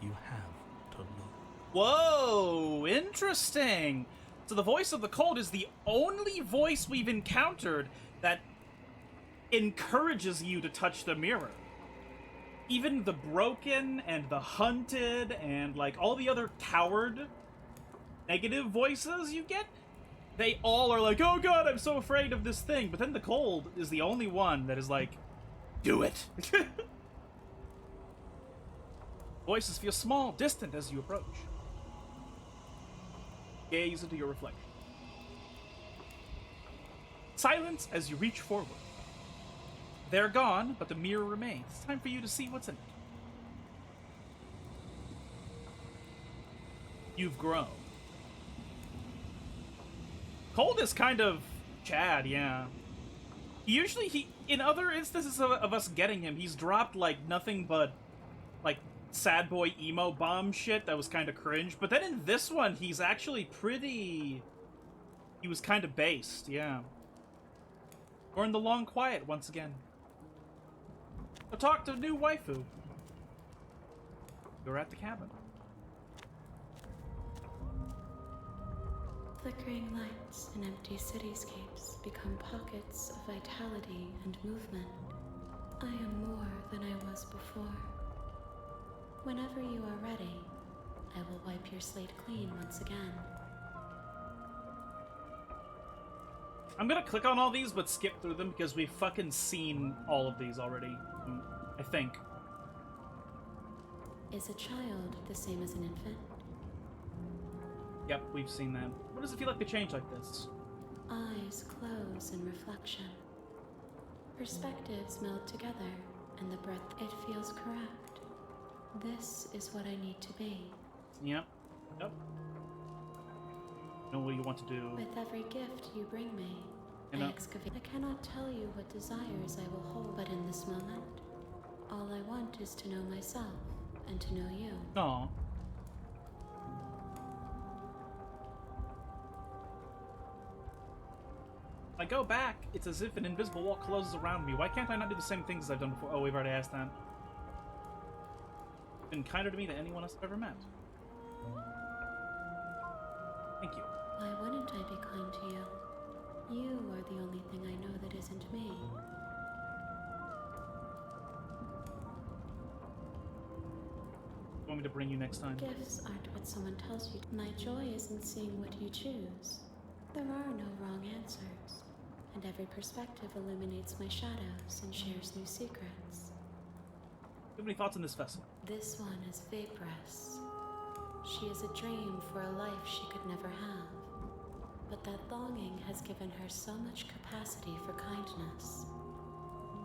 You have to look. Whoa, interesting. So the voice of the cold is the only voice we've encountered that encourages you to touch the mirror. Even the broken and the hunted and like all the other coward negative voices you get, they all are like, oh god, I'm so afraid of this thing. But then the cold is the only one that is like, do it. Voices feel small, distant as you approach. Gaze into your reflection. Silence as you reach forward. They're gone, but the mirror remains. It's time for you to see what's in it. You've grown. Cold is kind of Chad, yeah. Usually in other instances of us getting him, he's dropped like nothing but like sad boy emo bomb shit that was kind of cringe. But then in this one, he's actually pretty. He was kind of based, yeah. We're in the long quiet once again. I'll talk to a new waifu. You're at the cabin. Flickering lights and empty cityscapes become pockets of vitality and movement. I am more than I was before. Whenever you are ready, I will wipe your slate clean once again. I'm gonna click on all these, but skip through them because we've fucking seen all of these already. I think. Is a child the same as an infant? Yep, we've seen that. What does it feel like to change like this? Eyes close in reflection. Perspectives meld together, and the breath, it feels correct. This is what I need to be. Yep. Yep. Know what you want to do. With every gift you bring me, I excavate. I cannot tell you what desires I will hold, but in this moment, all I want is to know myself and to know you. Aww. I go back, it's as if an invisible wall closes around me. Why can't I not do the same things as I've done before? Oh, we've already asked that. Been kinder to me than anyone else I've ever met. Thank you. Why wouldn't I be kind to you? You are the only thing I know that isn't me. Want me to bring you next time? Gifts aren't what someone tells you. My joy is in seeing what you choose. There are no wrong answers, and every perspective illuminates my shadows and shares new secrets. Do you have any thoughts on this vessel? This one is vaporous. She is a dream for a life she could never have. But that longing has given her so much capacity for kindness.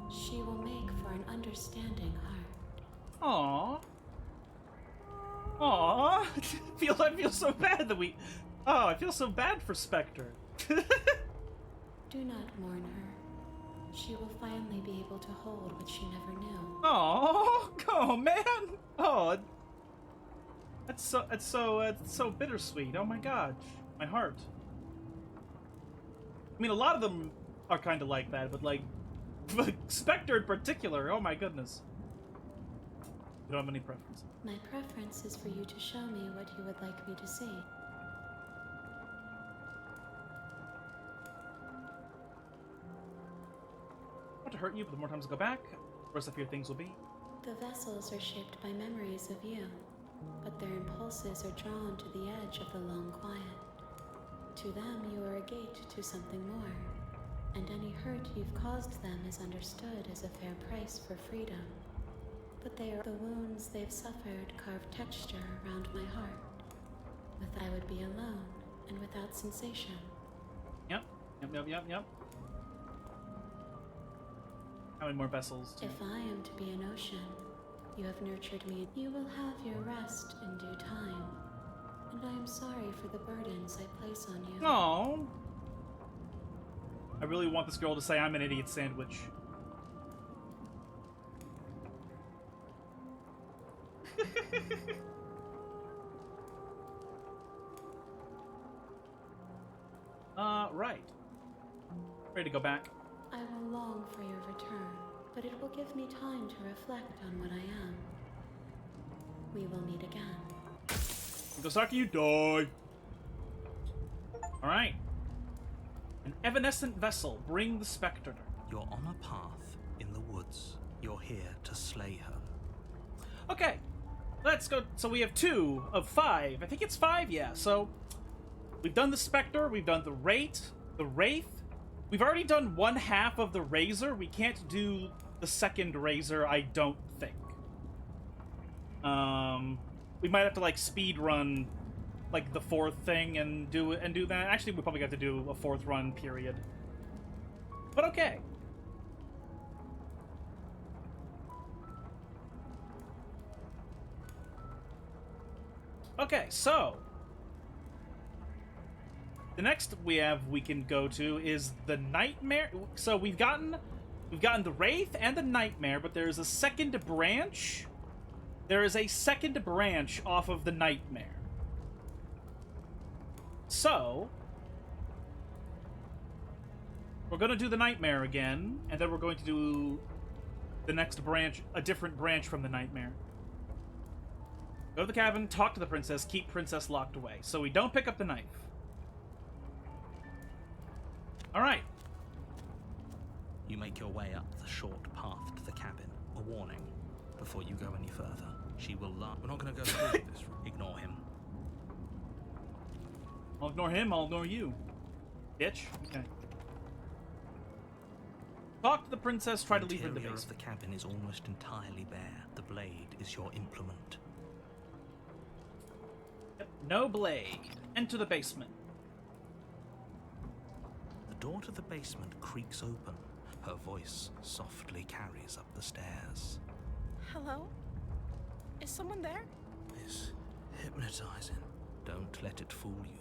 She will make for an understanding heart. Aww. Aww. I feel so bad that we... Oh, I feel so bad for Spectre. Do not mourn her. She will finally be able to hold what she never knew. Oh man. Oh, that's so bittersweet. Oh my god, my heart. I mean, a lot of them are kind of like that, but like Spectre in particular. Oh my goodness. You don't have any preference. My preference is for you to show me what you would like me to see. Not to hurt you, but the more times I go back, the worse I fear things will be. The vessels are shaped by memories of you, but their impulses are drawn to the edge of the long quiet. To them, you are a gate to something more, and any hurt you've caused them is understood as a fair price for freedom. But they are the wounds they've suffered carve texture around my heart. I would be alone and without sensation. Yep. How many more vessels? If I am to be an ocean, you have nurtured me. You will have your rest in due time. And I am sorry for the burdens I place on you. Oh. I really want this girl to say I'm an idiot sandwich. Right. Ready to go back. I will long for your return, but it will give me time to reflect on what I am. We will meet again. Gosaki, you die. Alright. An evanescent vessel. Bring the Spectre. You're on a path in the woods. You're here to slay her. Okay. Let's go. So we have 2 of 5. I think it's 5, yeah. So we've done the Spectre. We've done the Wraith. We've already done 1/2 of the Razor. We can't do the second Razor, I don't think. We might have to like speed run like the 4th thing and do that. Actually, we probably have to do a 4th run period. But okay. Okay, so The next we can go to is the Nightmare. So we've gotten the Wraith and the Nightmare, but there is a second branch. There is a second branch off of the Nightmare. So we're going to do the Nightmare again, and then we're going to do the next branch, a different branch from the Nightmare. Go to the cabin, talk to the princess, keep princess locked away. So we don't pick up the knife. Alright. You make your way up the short path to the cabin. A warning before you go any further. She will lie. We're not going to go through with this. Ignore him. I'll ignore him, I'll ignore you. Bitch. Okay. Talk to the princess, try to leave her in the interior basement. of the cabin is almost entirely bare. The blade is your implement. Yep. No blade. Enter the basement. The door to the basement creaks open. Her voice softly carries up the stairs. Hello? Is someone there? It's hypnotizing. Don't let it fool you.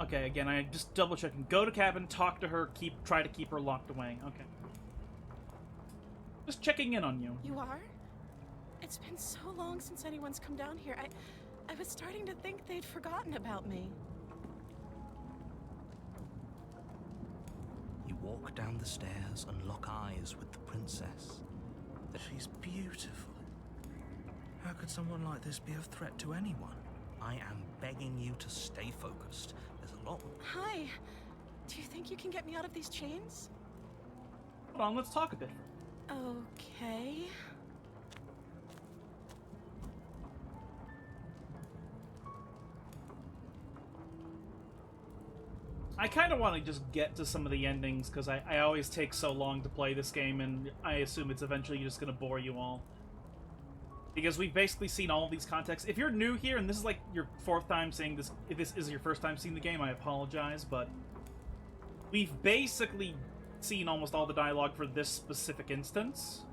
Okay, again, I just double checking. Go to cabin, talk to her, try to keep her locked away. Okay. Just checking in on you. You are? It's been so long since anyone's come down here. I was starting to think they'd forgotten about me. You walk down the stairs and lock eyes with the princess. She's beautiful. How could someone like this be of threat to anyone? I am begging you to stay focused. There's a lot. Hi. Do you think you can get me out of these chains? Hold on, let's talk a bit. Okay. I kind of want to just get to some of the endings, because I always take so long to play this game, and I assume it's eventually just going to bore you all. Because we've basically seen all of these contexts. If you're new here, and this is like your fourth time seeing this, if this is your first time seeing the game, I apologize, but we've basically seen almost all the dialogue for this specific instance.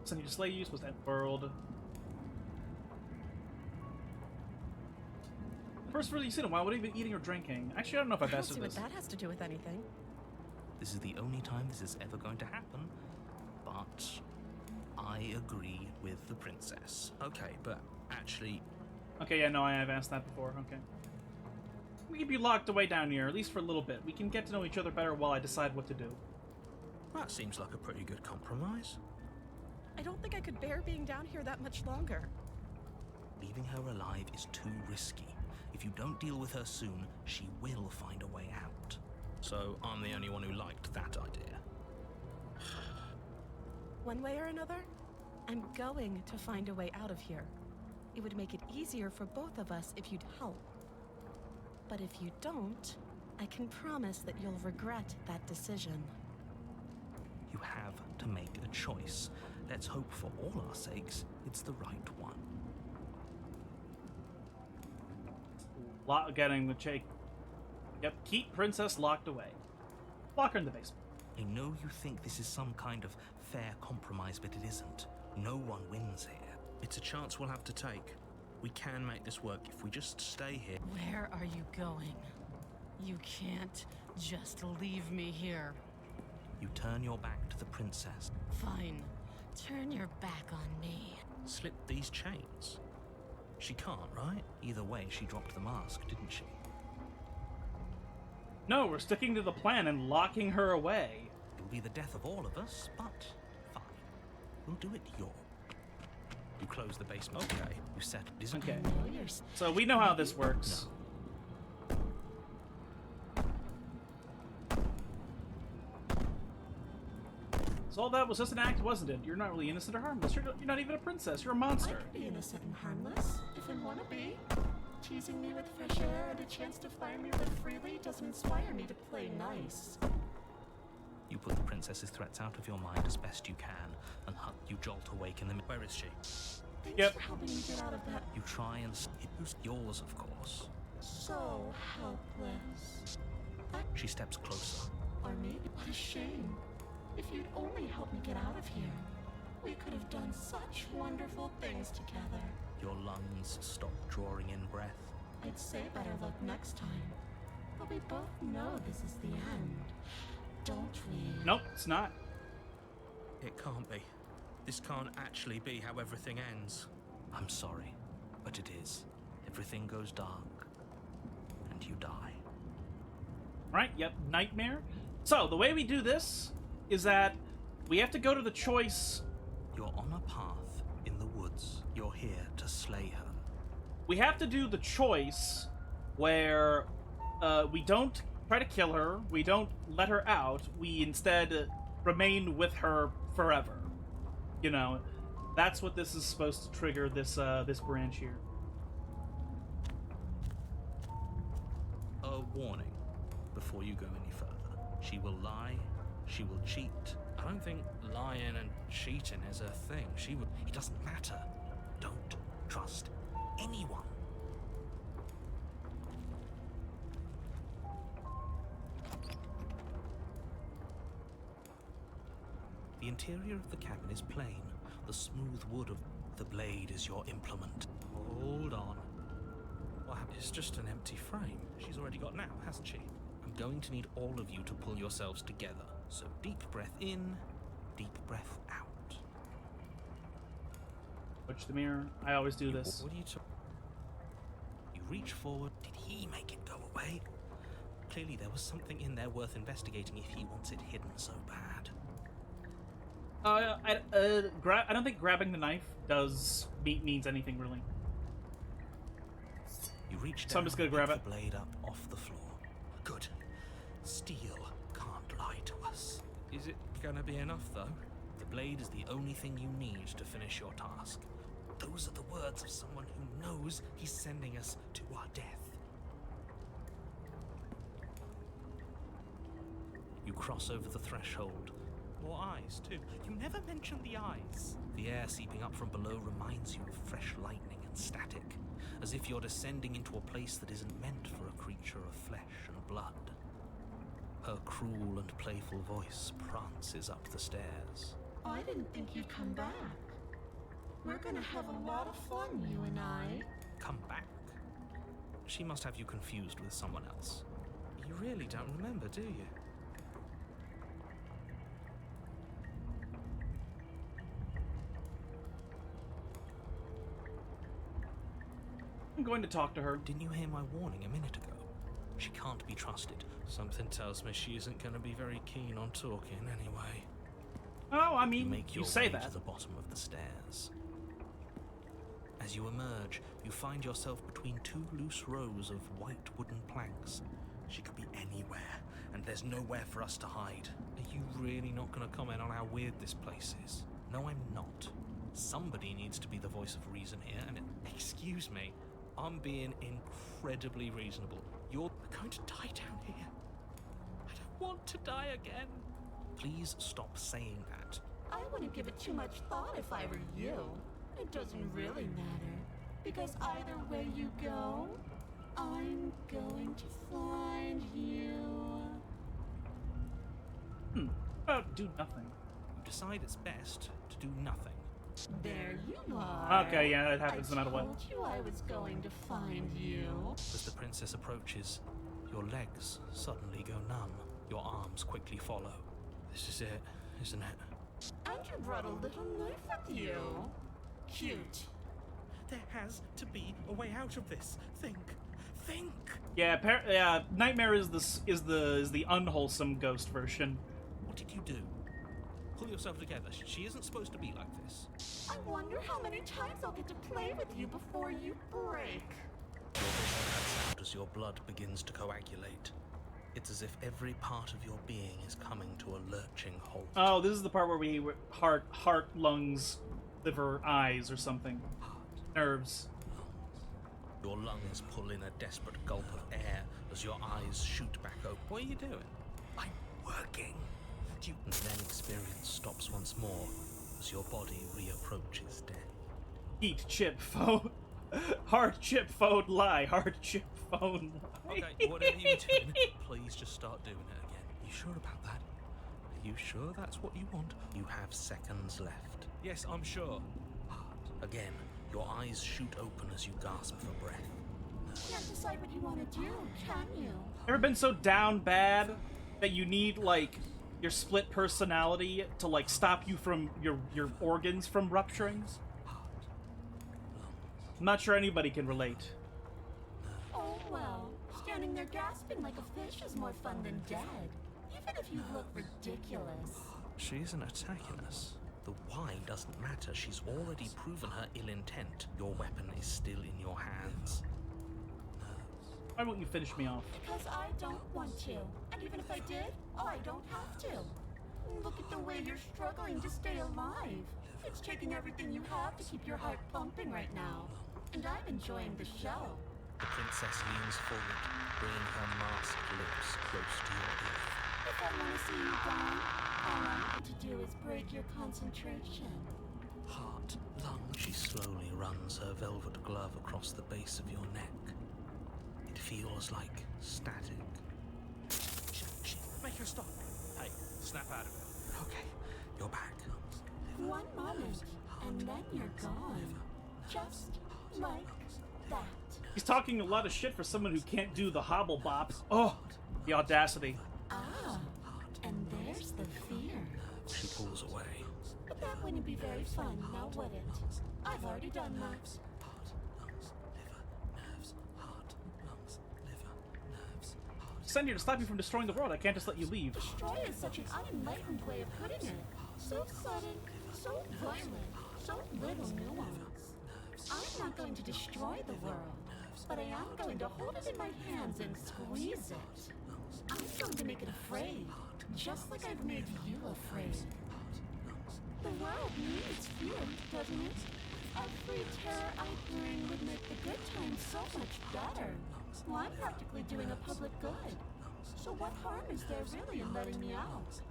Send you to slay you, supposed to end world. First really seen in a while. What have you been eating or drinking? Actually, I don't know if I've I don't asked see this. what that has to do with anything. This is the only time this is ever going to happen, but I agree with the princess. Okay, but actually... Okay, yeah, no, I have asked that before. Okay. We can be locked away down here, at least for a little bit. We can get to know each other better while I decide what to do. That seems like a pretty good compromise. I don't think I could bear being down here that much longer. Leaving her alive is too risky. If you don't deal with her soon, she will find a way out. So I'm the only one who liked that idea. One way or another, I'm going to find a way out of here. It would make it easier for both of us if you'd help. But if you don't, I can promise that you'll regret that decision. You have to make a choice. Let's hope for all our sakes it's the right one. Getting the check. Yep, keep princess locked away. Lock her in the basement. I know you think this is some kind of fair compromise, but it isn't. No one wins here. It's a chance we'll have to take. We can make this work if we just stay here. Where are you going? You can't just leave me here. You turn your back to the princess. Fine. Turn your back on me. Slip these chains. She can't, right? Either way, she dropped the mask, didn't she? No, we're sticking to the plan and locking her away. It'll be the death of all of us, but fine. We'll do it your. You close the basement. Okay. You settle. Isn't Okay. Lawyers. So we know how this works. So all that was just an act, wasn't it? You're not really innocent or harmless. You're not even a princess. You're a I monster. could be innocent and harmless if I want to be. Teasing me with fresh air and a chance to fire me live freely doesn't inspire me to play nice. You put the princess's threats out of your mind as best you can, and you jolt awake in the. Where is she? Thanks Yep. for helping me get out of that You try and. It was yours, of course. so helpless. She steps closer. Or maybe what a shame. If you'd only help me get out of here. We could have done such wonderful things together. Your lungs stop drawing in breath. I'd say better luck next time. But we both know this is the end, don't we? Nope, it's not. It can't be. This can't actually be how everything ends. I'm sorry, but it is. Everything goes dark, and you die. Right, yep, nightmare. So, the way we do this is that we have to go to the choice. You're on a path in the woods. You're here to slay her. We have to do the choice where we don't try to kill her, we don't let her out, we instead remain with her forever. You know, that's what this is supposed to trigger, this this branch here. A warning before you go any further. She will lie, she will cheat. I don't think lying and cheating is a thing. It doesn't matter. Don't trust anyone. The interior of the cabin is plain. The smooth wood of the blade is your implement. Hold on. Well, it's just an empty frame. She's already got now, hasn't she? I'm going to need all of you to pull yourselves together. So deep breath in, deep breath out. Watch the mirror. I always do this. What are you You reach forward. Did he make it go away? Clearly there was something in there worth investigating if he wants it hidden so bad. I don't think grabbing the knife means anything really. You reach down, So I'm just gonna grab pick it. the blade up off the floor. Good. Steel can't lie to us. Is it gonna be enough, though? The blade is the only thing you need to finish your task. Those are the words of someone who knows he's sending us to our death. You cross over the threshold. More eyes, too. You never mention the eyes. The air seeping up from below reminds you of fresh lightning and static, as if you're descending into a place that isn't meant for a creature of flesh and blood. Her cruel and playful voice prances up the stairs. I didn't think you'd come back. We're gonna have a lot of fun, you and I. Come back? She must have you confused with someone else. You really don't remember, do you? I'm going to talk to her. Didn't you hear my warning a minute ago? She can't be trusted. Something tells me she isn't going to be very keen on talking anyway. Oh, I You mean, make you your say way that. to the bottom of the stairs. As you emerge, you find yourself between two loose rows of white wooden planks. She could be anywhere, and there's nowhere for us to hide. Are you really not going to comment on how weird this place is? No, I'm not. Somebody needs to be the voice of reason here, and excuse me, I'm being incredibly reasonable. You're going to die down here. I don't want to die again. Please stop saying that. I wouldn't give it too much thought if I were you. It doesn't really matter, because either way you go, I'm going to find you. About do nothing. You decide it's best to do nothing. There you are. Okay, yeah, that happens no matter what. I told you I was going to find you. As the princess approaches, your legs suddenly go numb. Your arms quickly follow. This is it, isn't it? And you brought a little knife with you. Cute. There has to be a way out of this. Think. Yeah, Nightmare is the unwholesome ghost version. What did you do? Pull yourself together. She isn't supposed to be like this. I wonder how many times I'll get to play with you before you break. Your vision cuts out as your blood begins to coagulate. It's as if every part of your being is coming to a lurching halt. Oh, this is the part where we heart, lungs, liver, eyes, or something. Nerves. Your lungs pull in a desperate gulp of air as your eyes shoot back open. What are you doing? I'm working. And then experience stops once more as your body reapproaches death. Heat, chip, phone. Hard chip, phone, lie. Hard chip, phone, lie. Okay, whatever you're doing, please just start doing it again. You sure about that? Are you sure that's what you want? You have seconds left. Yes, I'm sure. Again, your eyes shoot open as you gasp for breath. Can't decide what you want to do, can you? Ever been so down bad that you need, like, your split personality to, like, stop you from your organs from rupturing? I'm not sure anybody can relate. Oh, well, standing there gasping like a fish is more fun than dead. Even if you look ridiculous. She isn't attacking us. The why doesn't matter. She's already proven her ill intent. Your weapon is still in your hands. Why won't you finish me off? Because I don't want to. And even if I did, I don't have to. Look at the way you're struggling to stay alive. It's taking everything you have to keep your heart pumping right now. And I'm enjoying the show. The princess leans forward, bringing her masked lips close to your ear. If I want to see you die, all I need to do is break your concentration. Heart, lung. She slowly runs her velvet glove across the base of your neck. It feels like static. Shit, make her stop. Hey, snap out of it. Okay, you're back. One moment, and then you're gone. Just like that. He's talking a lot of shit for someone who can't do the hobble bop. Oh, the audacity. Ah, and there's the fear. She pulls away. But that wouldn't be very fun, now would it? I've already done that. Send you to stop you from destroying the world. I can't just let you leave. Destroy is such an unenlightened way of putting it. So sudden, so violent, so little nuance. I'm not going to destroy the world, but I am going to hold it in my hands and squeeze it. I'm going to make it afraid, just like I've made you afraid. The world needs fear, doesn't it? Every terror I bring would make the good times so much better. Well, I'm practically doing a public good. So what harm is there really in letting me out?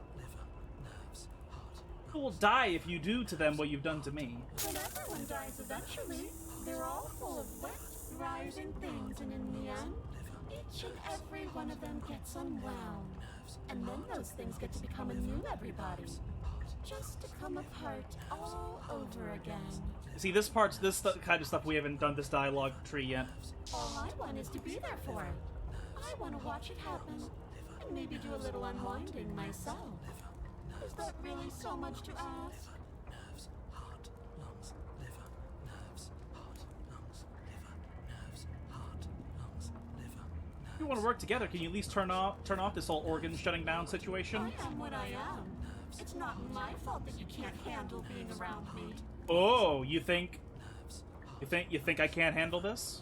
People will die if you do to them what you've done to me. But everyone dies eventually. They're all full of wet, rising things, and in the end, each and every one of them gets unwound. And then those things get to become a new everybody. Just to come apart all over again. See, this part's kind of stuff we haven't done this dialogue tree yet. All I want is to be there for it. I want to watch it happen, and maybe do a little unwinding myself. Is that really so much to ask? If we want to work together, can you at least turn off this whole organ shutting down situation? I am what I am. It's not my fault that you can't handle being around me. Oh, you think I can't handle this?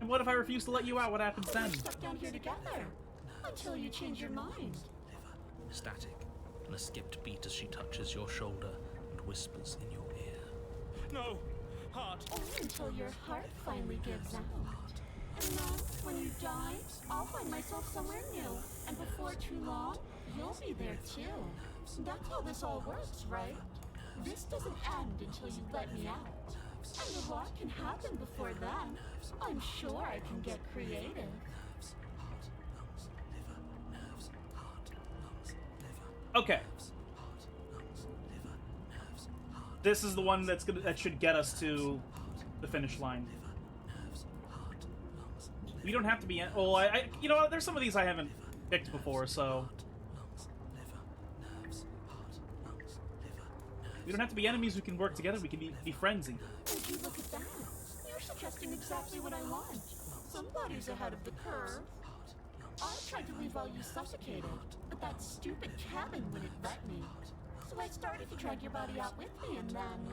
And what if I refuse to let you out? What happens then? We're stuck down here together until you change your mind. Static, and a skipped beat as she touches your shoulder and whispers in your ear. No! Heart! Only until your heart finally gives out. And then, when you die, I'll find myself somewhere new. And before too long, you'll be there too. That's how this all works, right? This doesn't end until you let me out. And a lot can happen before then. I'm sure I can get creative. Okay. This is the one that should get us to the finish line. We don't have to be. Well, you know, there's some of these I haven't picked before, so we don't have to be enemies. We can work together. We can be friendsy. Would you look at that? You're suggesting exactly what I want. Somebody's ahead of the curve. I tried to leave while you suffocated, but that stupid cabin wouldn't let me. So I started to drag your body out with me, and then...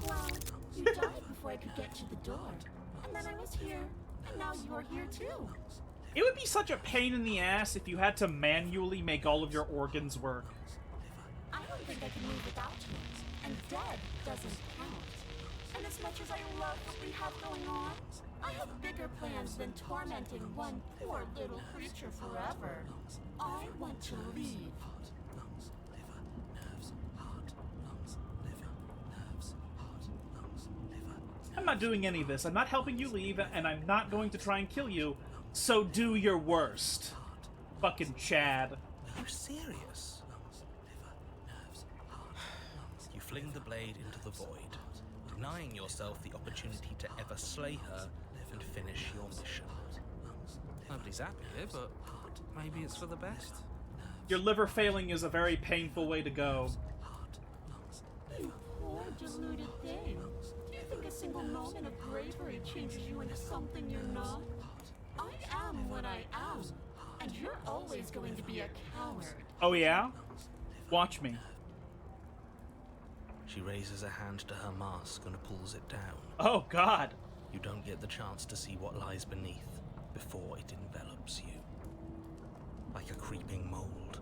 Well, you died before I could get to the door. And then I was here, and now you're here too. It would be such a pain in the ass if you had to manually make all of your organs work. I don't think I can move without you, and dead doesn't count. And as much as I love what we have going on, I have bigger plans than tormenting one poor little creature forever. I want to leave. I'm not doing any of this. I'm not helping you leave, and I'm not going to try and kill you, so do your worst. Fucking Chad. you serious? You fling the blade into the void, denying yourself the opportunity to ever slay her and finish your mission. Nobody's happy here, but maybe it's for the best. Your liver failing is a very painful way to go. You poor deluded thing. Do you think a single moment of bravery changes you into something you're not? I am what I am, and you're always going to be a coward. Oh yeah? Watch me. She raises a hand to her mask and pulls it down. Oh god. You don't get the chance to see what lies beneath before it envelops you. Like a creeping mold,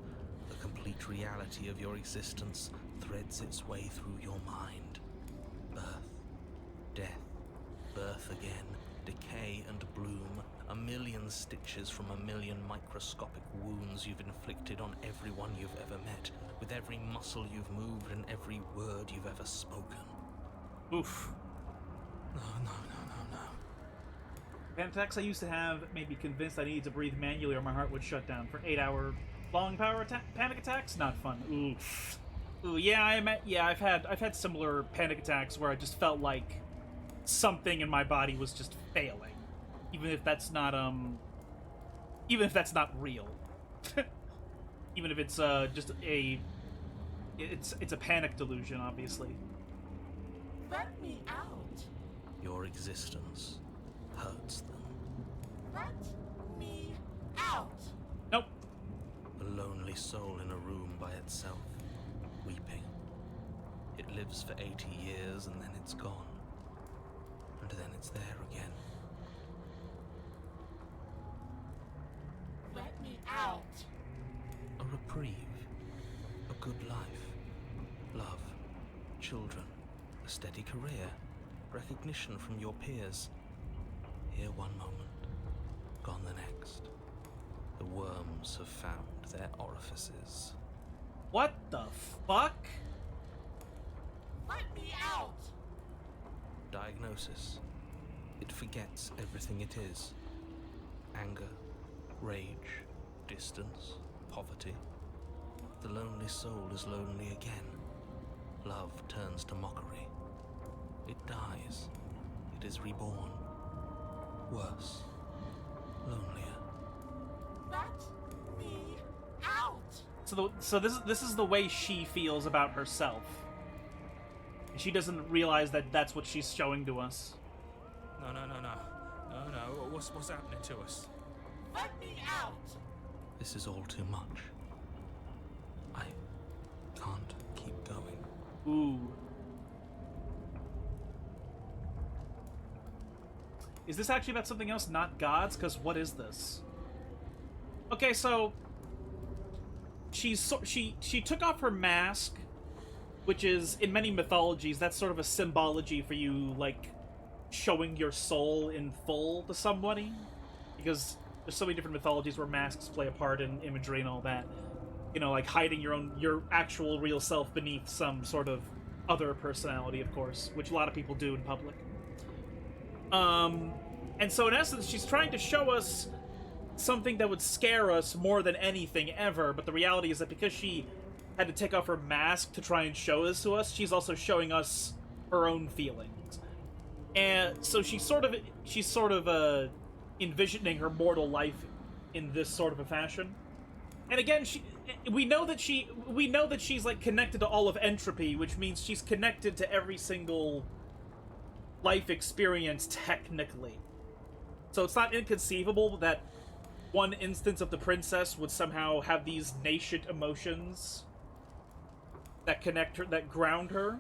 the complete reality of your existence threads its way through your mind. Birth, death, birth again, decay and bloom, a million stitches from a million microscopic wounds you've inflicted on everyone you've ever met, with every muscle you've moved and every word you've ever spoken. Oof. No. Panic attacks I used to have made me convinced I needed to breathe manually or my heart would shut down. For 8-hour long panic attacks, not fun. Ooh, yeah, I've had similar panic attacks where I just felt like something in my body was just failing, even if that's not real. Even if it's just it's a panic delusion, obviously. Let me out. Your existence hurts them. Let me out. Nope. A lonely soul in a room by itself, weeping. It lives for 80 years and then it's gone. And then it's there again. Let me out. A reprieve. A good life. Love. Children. A steady career. Recognition from your peers. Here one moment, gone the next. The worms have found their orifices. What the fuck? Let me out. Diagnosis. It forgets everything it is. Anger, rage, distance, poverty. The lonely soul is lonely again. Love turns to mockery. It dies. It is reborn. Worse. Lonelier. Let me out. So this is the way she feels about herself. She doesn't realize that that's what she's showing to us. No. What's happening to us? Let me out. This is all too much. I can't keep going. Ooh. Is this actually about something else, not gods? Because what is this? Okay, so she took off her mask, which is in many mythologies that's sort of a symbology for you, like showing your soul in full to somebody, because there's so many different mythologies where masks play a part in imagery and all that. You know, like hiding your actual real self beneath some sort of other personality, of course, which a lot of people do in public. And so in essence, she's trying to show us something that would scare us more than anything ever, but the reality is that because she had to take off her mask to try and show this to us, she's also showing us her own feelings. And so she's sort of envisioning her mortal life in this sort of a fashion. And again, we know that she's like connected to all of entropy, which means she's connected to every single life experience technically. So it's not inconceivable that one instance of the princess would somehow have these nascent emotions that connect her, that ground her.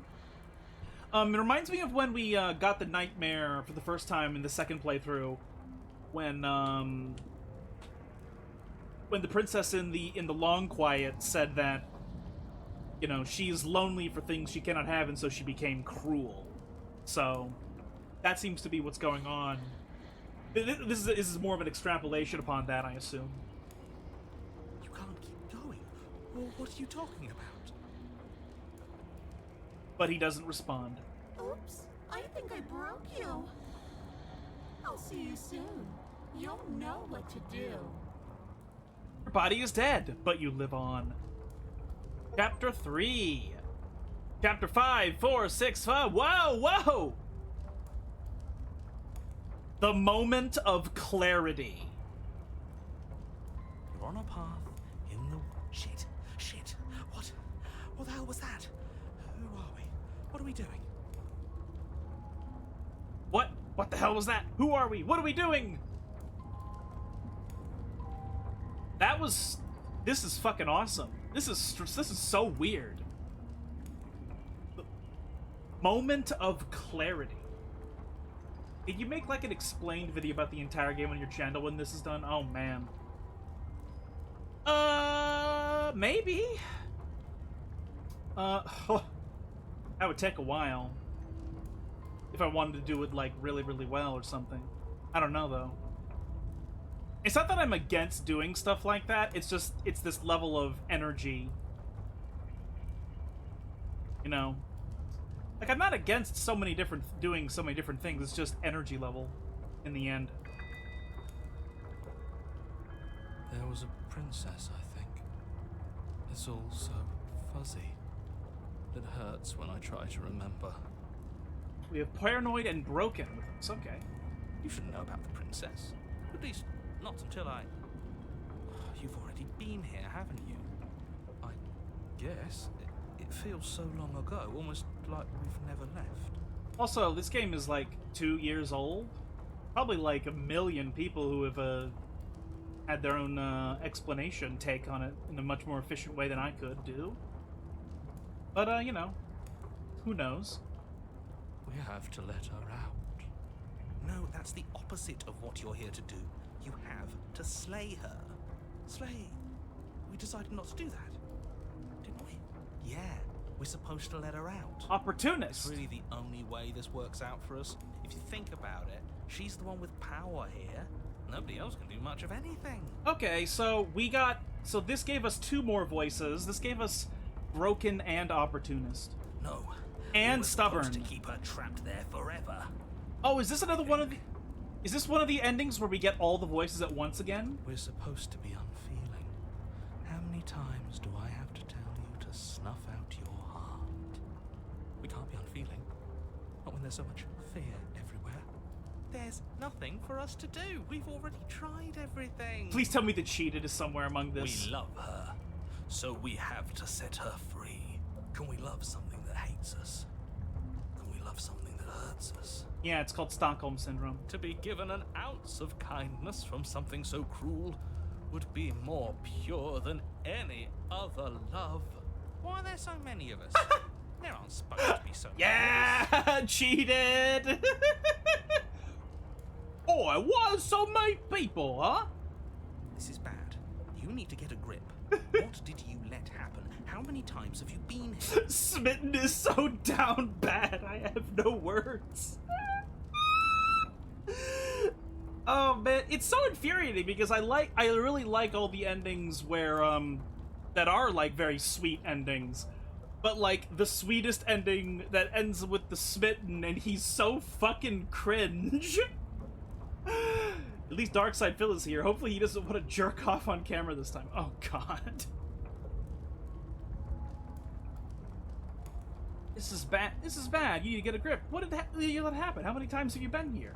It reminds me of when we got the nightmare for the first time in the second playthrough, when the princess in the Long Quiet said that, you know, she's lonely for things she cannot have, and so she became cruel. So that seems to be what's going on. This is more of an extrapolation upon that, I assume. You can't keep going. Well, what are you talking about? But he doesn't respond. Oops, I think I broke you. I'll see you soon. You'll know what to do. Your body is dead, but you live on. Chapter 3. Chapter 5, 4, 6, 5. Whoa, whoa! The moment of clarity. You're on a path in the... Shit. Shit. What? What the hell was that? Who are we? What are we doing? What? What the hell was that? Who are we? What are we doing? That was... This is fucking awesome. This is so weird. Moment of clarity. Can you make like an explained video about the entire game on your channel when this is done? Oh man. Maybe. That would take a while. If I wanted to do it like really, really well or something. I don't know though. It's not that I'm against doing stuff like that. It's just, it's this level of energy. You know? Like, I'm not against doing so many different things. It's just energy level in the end. There was a princess, I think. It's all so fuzzy. It hurts when I try to remember. We have Paranoid and Broken with us. Okay. You should know about the princess. At least, not until I... You've already been here, haven't you? I guess. It feels so long ago, almost like we've never left. Also, this game is like 2 years old. Probably like a million people who have had their own explanation take on it in a much more efficient way than I could do. But, you know, who knows? We have to let her out. No, that's the opposite of what you're here to do. You have to slay her. Slay? We decided not to do that, didn't we? Yeah, we're supposed to let her out. Opportunist! It's really the only way this works out for us. If you think about it, she's the one with power here. Nobody else can do much of anything. Okay, so so this gave us 2 more voices. This gave us Broken and Opportunist. No. And we were Stubborn. supposed to keep her trapped there forever. Oh, is this another one of the... Is this one of the endings where we get all the voices at once again? We're supposed to be unfeeling. How many times do I have to tell you to snuff out your heart? We can't be unfeeling. Not when there's so much fear everywhere. There's nothing for us to do. We've already tried everything. Please tell me the cheated is somewhere among this. We love her, so we have to set her free. Can we love something that hates us? Can we love something that hurts us? Yeah, it's called Stockholm Syndrome. To be given an ounce of kindness from something so cruel would be more pure than any other love. Why are there so many of us? There aren't supposed to be so many of us. Yeah, cheated! Oh, why so many people, huh? This is bad. You need to get a grip. What did you let happen? How many times have you been here? Smitten is so down bad, I have no words. Oh man, it's so infuriating because I really like all the endings where that are like very sweet endings. But like the sweetest ending that ends with the smitten and he's so fucking cringe. At least Darkside Phil is here. Hopefully he doesn't want to jerk off on camera this time. Oh god. This is bad. This is bad. You need to get a grip. What did you let happen? How many times have you been here?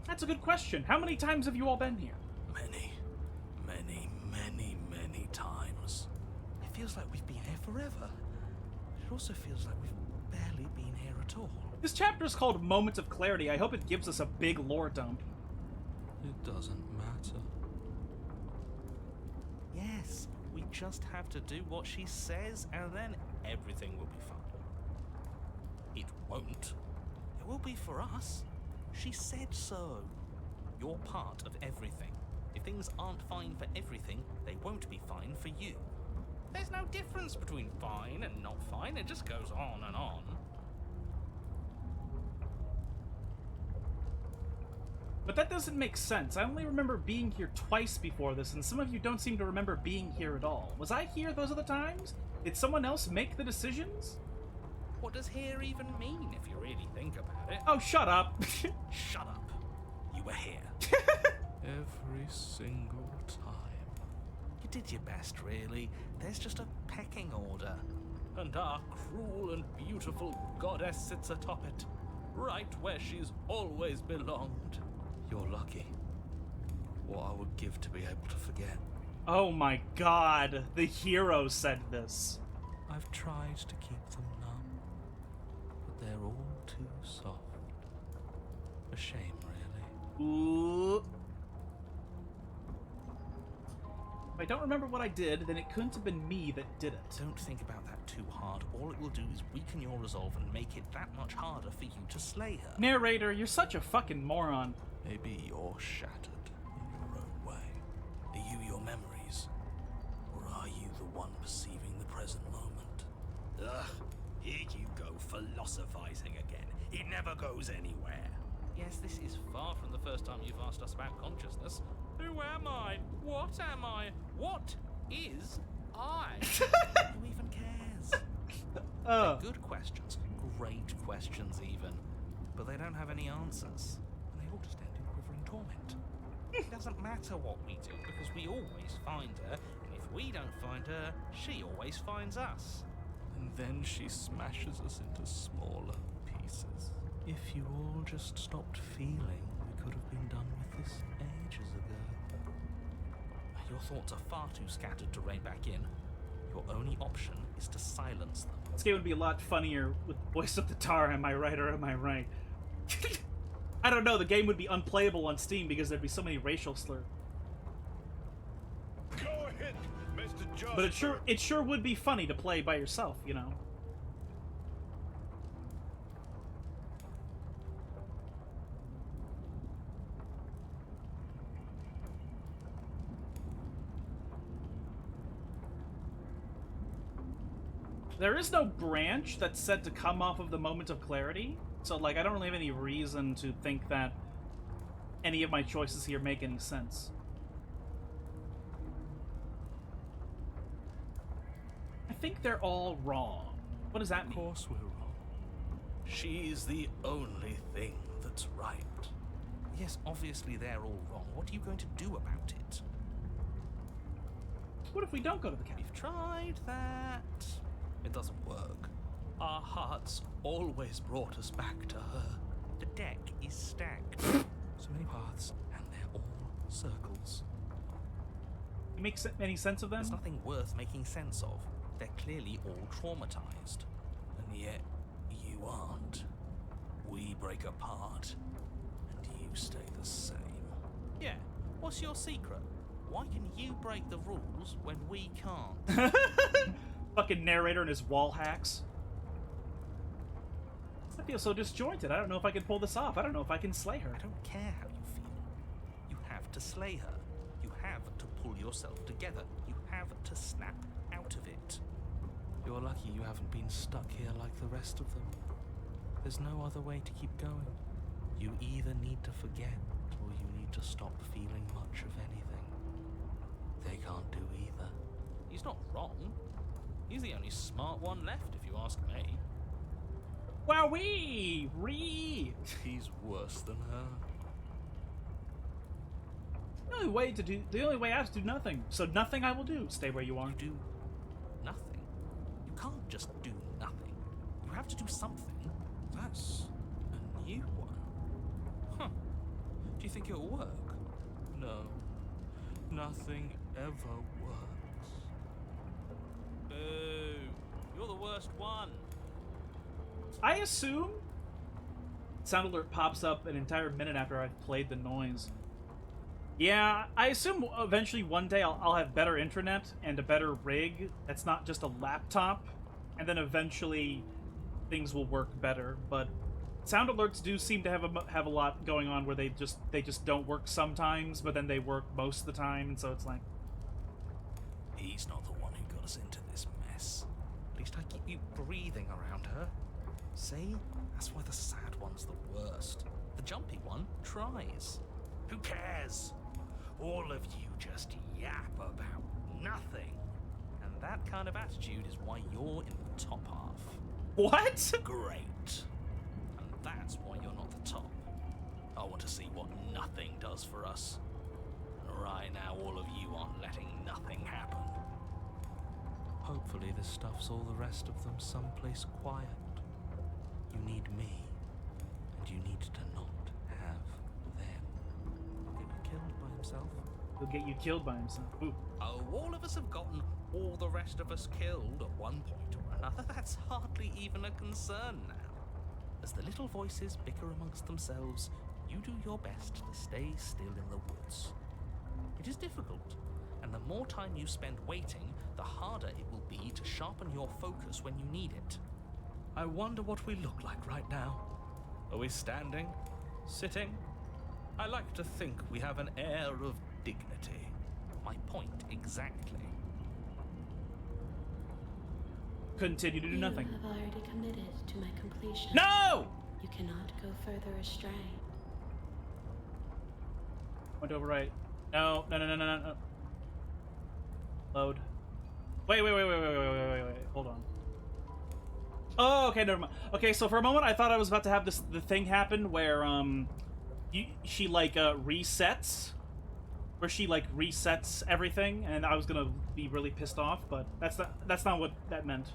That's a good question. How many times have you all been here? Many, many, many, many times. It feels like we've been here forever. It also feels like we've barely been here at all. This chapter is called Moments of Clarity. I hope it gives us a big lore dump. It doesn't matter. Yes, we just have to do what she says and then everything will be fine. It won't. It will be for us. She said so. You're part of everything. If things aren't fine for everything, they won't be fine for you. There's no difference between fine and not fine. It just goes on and on. But that doesn't make sense. I only remember being here twice before this, and some of you don't seem to remember being here at all. Was I here those other times? Did someone else make the decisions? What does here even mean if you really think about it? Oh, shut up. Shut up. were here. Every single time. You did your best, really. There's just a pecking order. And our cruel and beautiful goddess sits atop it, right where she's always belonged. You're lucky. What I would give to be able to forget. Oh my god, the hero said this. I've tried to keep them numb, but they're all too soft. A shame, really. Ooh. If I don't remember what I did, then it couldn't have been me that did it. Don't think about that too hard. All it will do is weaken your resolve and make it that much harder for you to slay her. Narrator, you're such a fucking moron. Maybe you're shattered in your own way. Are you your memories? Or are you the one perceiving the present moment? Ugh, here you go philosophizing again. It never goes anywhere. Yes, this is far from the first time you've asked us about consciousness. Who am I? What am I? What is I? Who even cares? They're good questions. Great questions, even. But they don't have any answers. And they all just end in quivering torment. It doesn't matter what we do, because we always find her. And if we don't find her, she always finds us. And then she smashes us into smaller pieces. If you all just stopped feeling, we could have been done with this ages ago. Your thoughts are far too scattered to rein back in. Your only option is to silence them. This game would be a lot funnier with the voice of the tar, am I right or am I right? I don't know, the game would be unplayable on Steam because there'd be so many racial slurs. Go ahead, Mr. Jasper. But it sure would be funny to play by yourself, you know. There is no branch that's said to come off of the moment of clarity, so like I don't really have any reason to think that any of my choices here make any sense. I think they're all wrong. What does that mean? Of course we're wrong. She's the only thing that's right. Yes, obviously they're all wrong. What are you going to do about it? What if we don't go to the cabin? We've tried that. It doesn't work. Our hearts always brought us back to her. The deck is stacked. So many paths, and they're all circles. You make any sense of them? There's nothing worth making sense of. They're clearly all traumatized. And yet, you aren't. We break apart, and you stay the same. Yeah, what's your secret? Why can you break the rules when we can't? Fucking narrator and his wall hacks. I feel so disjointed. I don't know if I can pull this off. I don't know if I can slay her. I don't care how you feel. You have to slay her. You have to pull yourself together. You have to snap out of it. You're lucky you haven't been stuck here like the rest of them. There's no other way to keep going. You either need to forget, or you need to stop feeling much of anything. They can't do either. He's not wrong. He's the only smart one left, if you ask me. Wowee! Ree! He's worse than her. The only way out is to do nothing. So nothing I will do. Stay where you are. You do nothing. You can't just do nothing. You have to do something. That's a new one. Huh. Do you think it'll work? No. Nothing ever works. Boo! You're the worst one. I assume sound alert pops up an entire minute after I've played the noise. Yeah, I assume eventually one day I'll have better internet and a better rig that's not just a laptop, and then eventually things will work better. But sound alerts do seem to have a lot going on where they just don't work sometimes, but then they work most of the time, and so it's like, He's not the one who got us into this mess. At least I keep you breathing around her. See? That's why the sad one's the worst. The jumpy one tries. Who cares? All of you just yap about nothing. And that kind of attitude is why you're in the top half. what? Great. And that's why you're not the top. I want to see what nothing does for us. And right now, all of you aren't letting nothing happen. Hopefully this stuffs all the rest of them someplace quiet. You need me, and you need to not have them. He'll get you killed by himself. He'll get you killed by himself. Ooh. Oh, all of us have gotten all the rest of us killed at one point or another. That's hardly even a concern now. As the little voices bicker amongst themselves, you do your best to stay still in the woods. It is difficult, and the more time you spend waiting, the harder it will be to sharpen your focus when you need it. I wonder what we look like right now. Are we standing? Sitting? I like to think we have an air of dignity. My point exactly. Continue to do nothing. You have already committed to my completion. No! You cannot go further astray. Went over right. No. Load. Wait. Hold on. Oh, okay, never mind. Okay, so for a moment I thought I was about to have the thing happen where she like resets, where she like resets everything, and I was gonna be really pissed off, but that's not what that meant.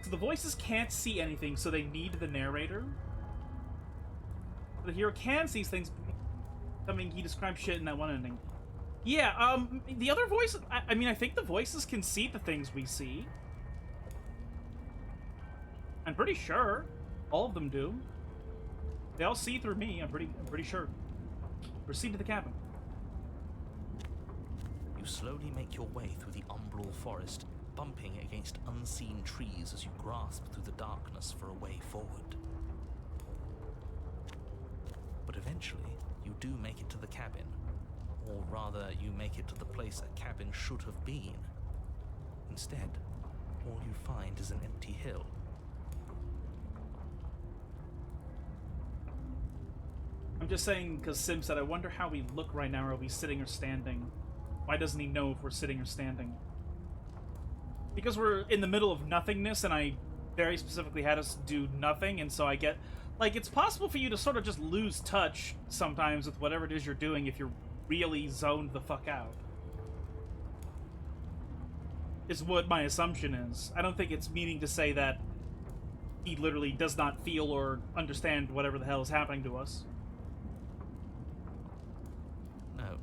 So the voices can't see anything, so they need the narrator. The hero can see things. I mean, he described shit in that one ending. Yeah, the other voices, I mean, I think the voices can see the things we see. I'm pretty sure. All of them do. They all see through me, I'm pretty sure. Proceed to the cabin. You slowly make your way through the umbral forest, bumping against unseen trees as you grasp through the darkness for a way forward. But eventually, you do make it to the cabin. Or rather, you make it to the place a cabin should have been. Instead, all you find is an empty hill. I'm just saying, because Sim said, I wonder how we look right now. Are we sitting or standing? Why doesn't he know if we're sitting or standing? Because we're in the middle of nothingness, and I very specifically had us do nothing, and so I get... Like, it's possible for you to sort of just lose touch sometimes with whatever it is you're doing if you're really zoned the fuck out. Is what my assumption is. I don't think it's meaning to say that he literally does not feel or understand whatever the hell is happening to us.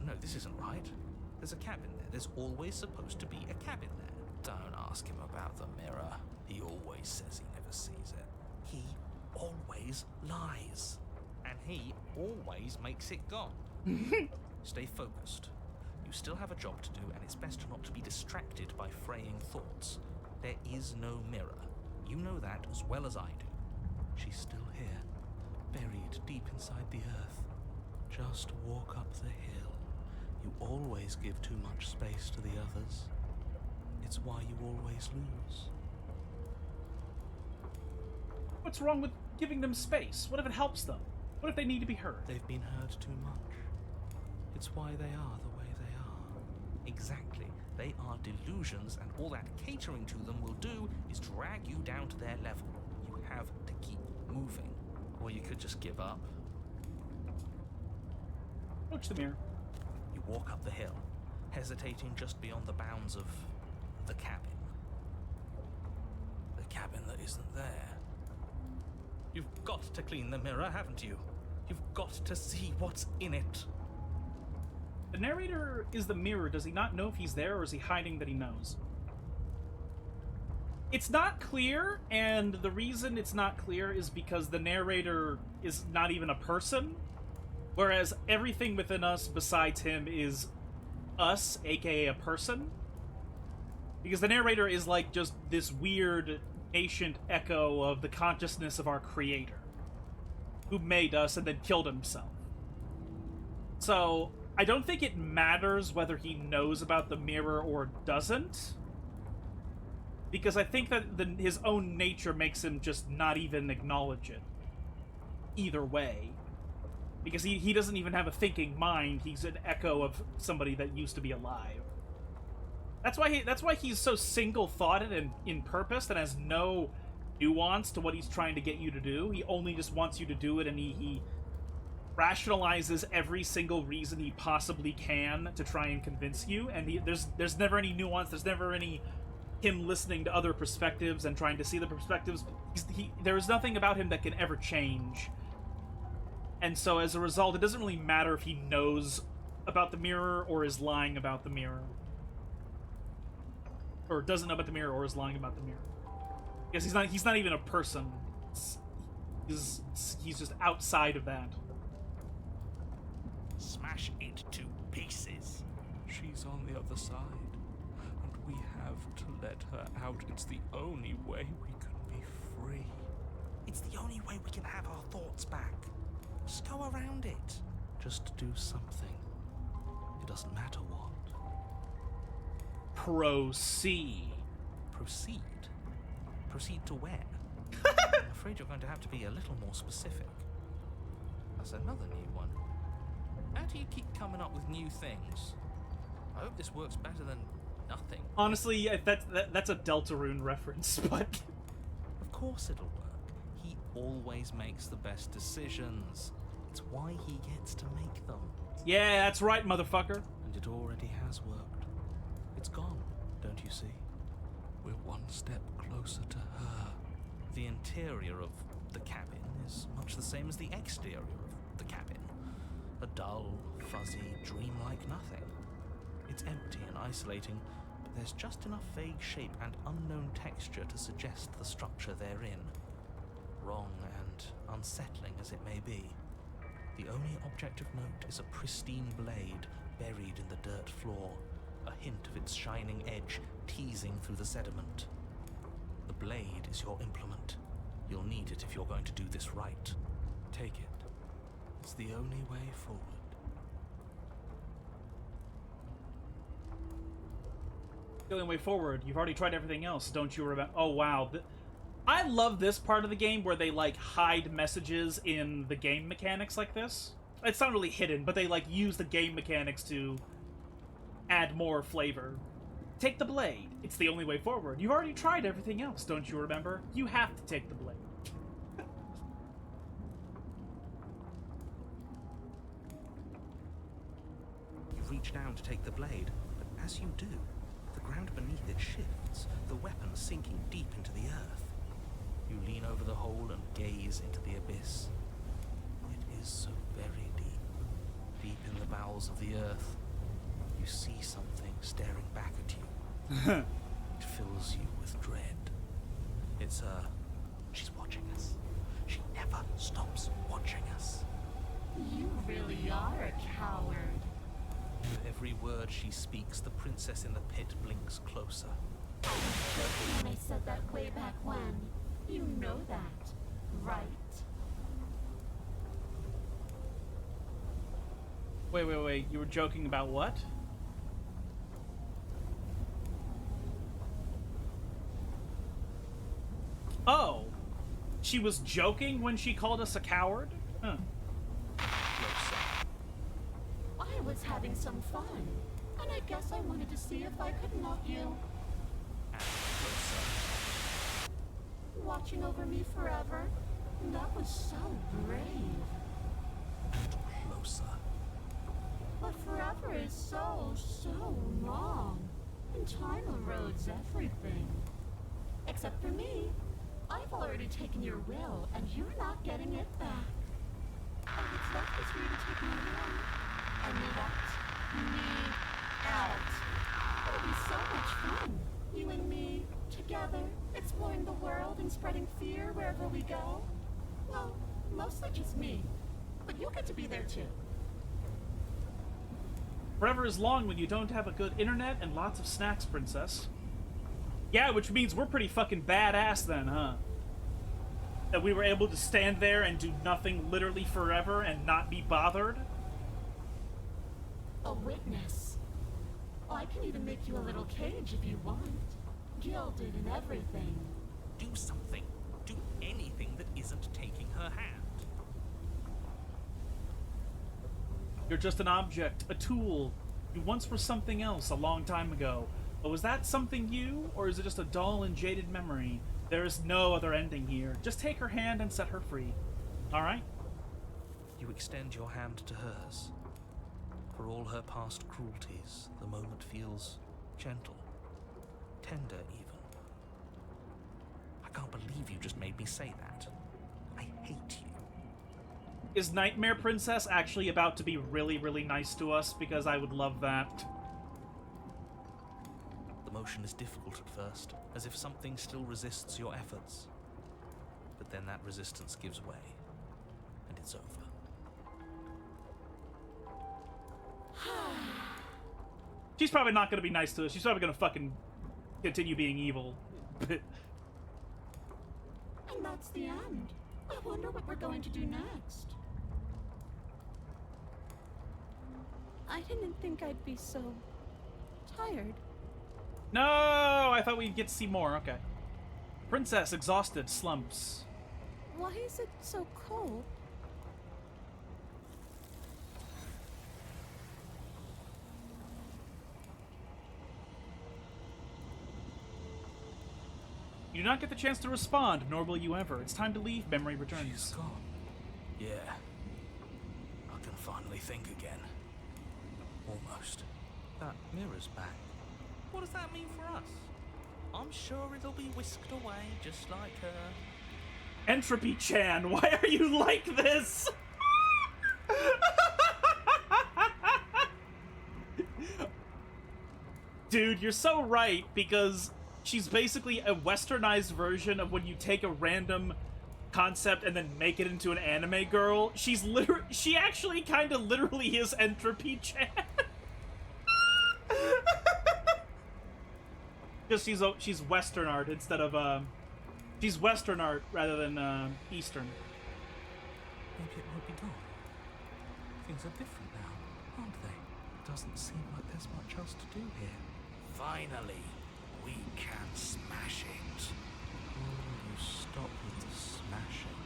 No, this isn't right. There's a cabin there. There's always supposed to be a cabin there. Don't ask him about the mirror. He always says he never sees it. He always lies. And he always makes it gone. Stay focused. You still have a job to do, and it's best not to be distracted by fraying thoughts. There is no mirror. You know that as well as I do. She's still here, buried deep inside the earth. Just walk up the hill. You always give too much space to the others. It's why you always lose. What's wrong with giving them space? What if it helps them? What if they need to be heard? They've been heard too much. It's why they are the way they are. Exactly. They are delusions, and all that catering to them will do is drag you down to their level. You have to keep moving. Or you could just give up. Approach the mirror. You walk up the hill, hesitating just beyond the bounds of the cabin. The cabin that isn't there. You've got to clean the mirror, haven't you? You've got to see what's in it. The narrator is the mirror. Does he not know if he's there, or is he hiding that he knows? It's not clear, and the reason it's not clear is because the narrator is not even a person, whereas everything within us besides him is us, aka a person. Because the narrator is like just this weird, ancient echo of the consciousness of our creator, who made us and then killed himself. So I don't think it matters whether he knows about the mirror or doesn't, because I think that his own nature makes him just not even acknowledge it either way, because he doesn't even have a thinking mind. He's an echo of somebody that used to be alive. That's why he's so single-thoughted and in purpose and has no nuance to what he's trying to get you to do. He only just wants you to do it, and he rationalizes every single reason he possibly can to try and convince you. And there's never any nuance. There's never any him listening to other perspectives and trying to see the perspectives. There is nothing about him that can ever change. And so as a result, it doesn't really matter if he knows about the mirror or is lying about the mirror. Or doesn't know about the mirror or is lying about the mirror. Because he's not even a person. He's just outside of that. Smash it to pieces. She's on the other side, and we have to let her out. It's the only way we can be free. It's the only way we can have our thoughts back. Just go around it. Just do something. It doesn't matter what. Proceed. Proceed? Proceed to where? I'm afraid you're going to have to be a little more specific. That's another new one. How do you keep coming up with new things? I hope this works better than nothing. Honestly, that's a Deltarune reference, but... Of course it'll work. He always makes the best decisions. It's why he gets to make them. Yeah, that's right, motherfucker. And it already has worked. It's gone, don't you see? We're one step closer to her. The interior of the cabin is much the same as the exterior of the cabin. A dull, fuzzy, dreamlike nothing. It's empty and isolating, but there's just enough vague shape and unknown texture to suggest the structure therein. Wrong and unsettling as it may be, the only object of note is a pristine blade buried in the dirt floor, a hint of its shining edge teasing through the sediment. The blade is your implement. You'll need it if you're going to do this right. Take it. It's the only way forward. The only way forward. You've already tried everything else, don't you remember? Oh, wow. I love this part of the game where they, like, hide messages in the game mechanics like this. It's not really hidden, but they, like, use the game mechanics to add more flavor. Take the blade. It's the only way forward. You've already tried everything else, don't you remember? You have to take the blade. You reach down to take the blade, but as you do, the ground beneath it shifts, the weapon sinking deep into the earth. You lean over the hole and gaze into the abyss. It is so very deep, deep in the bowels of the earth. You see something staring back at you. It fills you with dread. It's her. She's watching us. She never stops watching us. You really are a coward. With every word she speaks, the princess in the pit blinks closer. I was joking when I said that way back when. You know that, right? Wait. You were joking about what? Oh. She was joking when she called us a coward? Huh. Closer. I was having some fun, and I guess I wanted to see if I could knock you. And closer. Watching over me forever? That was so brave. And closer. But forever is so long. And time erodes everything. Except for me. I've already taken your will, and you're not getting it back. All that's left is for you to take me in. And let me out. It'll be so much fun. You and me, together, exploring the world and spreading fear wherever we go. Well, mostly just me. But you'll get to be there too. Forever is long when you don't have a good internet and lots of snacks, princess. Yeah, which means we're pretty fucking badass then, huh? That we were able to stand there and do nothing literally forever and not be bothered? A witness. I can even make you a little cage if you want. Gilded and everything. Do something. Do anything that isn't taking her hand. You're just an object, a tool. You once were something else a long time ago. But was that something you, or is it just a dull and jaded memory There is no other ending here. Just take her hand and set her free. Alright? You extend your hand to hers. For all her past cruelties, the moment feels gentle, tender even. I can't believe you just made me say that. I hate you. Is Nightmare Princess actually about to be really, really nice to us? Because I would love that. The motion is difficult at first, as if something still resists your efforts. But then that resistance gives way, and it's over. She's probably not going to be nice to us. She's probably going to fucking continue being evil. And that's the end. I wonder what we're going to do next. I didn't think I'd be so tired. No, I thought we'd get to see more. Okay. Princess, exhausted, slumps. Why is it so cold? You do not get the chance to respond, nor will you ever. It's time to leave. Memory returns. She's gone. Yeah. I can finally think again. Almost. That mirror's back. What does that mean for us? I'm sure it'll be whisked away just like her. Entropy Chan, why are you like this? Dude, you're so right, because she's basically a westernized version of when you take a random concept and then make it into an anime girl. She actually kind of literally is Entropy Chan. Just she's Western art instead of she's Western art rather than Eastern. Maybe it won't be gone. Things are different now, aren't they? Doesn't seem like there's much else to do here. Finally, we can smash it. Oh, you stop with the smashing.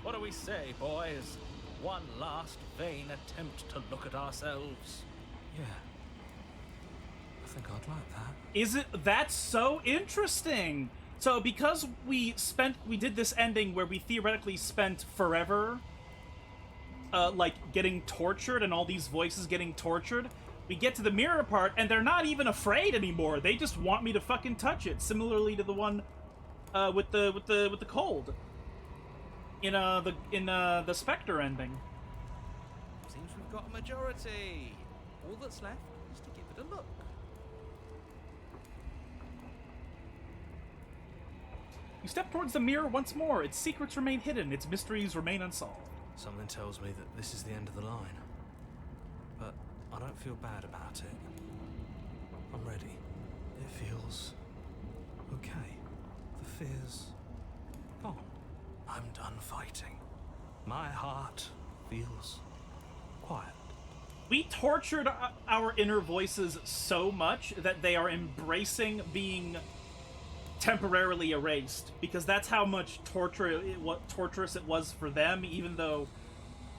What do we say, boys? One last vain attempt to look at ourselves. Yeah. I think I'd like that. Is it? That's so interesting. So because we did this ending where we theoretically spent forever, like getting tortured and all these voices getting tortured. We get to the mirror part and they're not even afraid anymore. They just want me to fucking touch it. Similarly to the one with the cold in the Spectre ending. Seems we've got a majority. All that's left is to give it a look. You step towards the mirror once more. Its secrets remain hidden. Its mysteries remain unsolved. Something tells me that this is the end of the line. But I don't feel bad about it. I'm ready. It feels okay. The fear's gone. I'm done fighting. My heart feels quiet. We tortured our inner voices so much that they are embracing being temporarily erased, because that's how much torturous it was for them, even though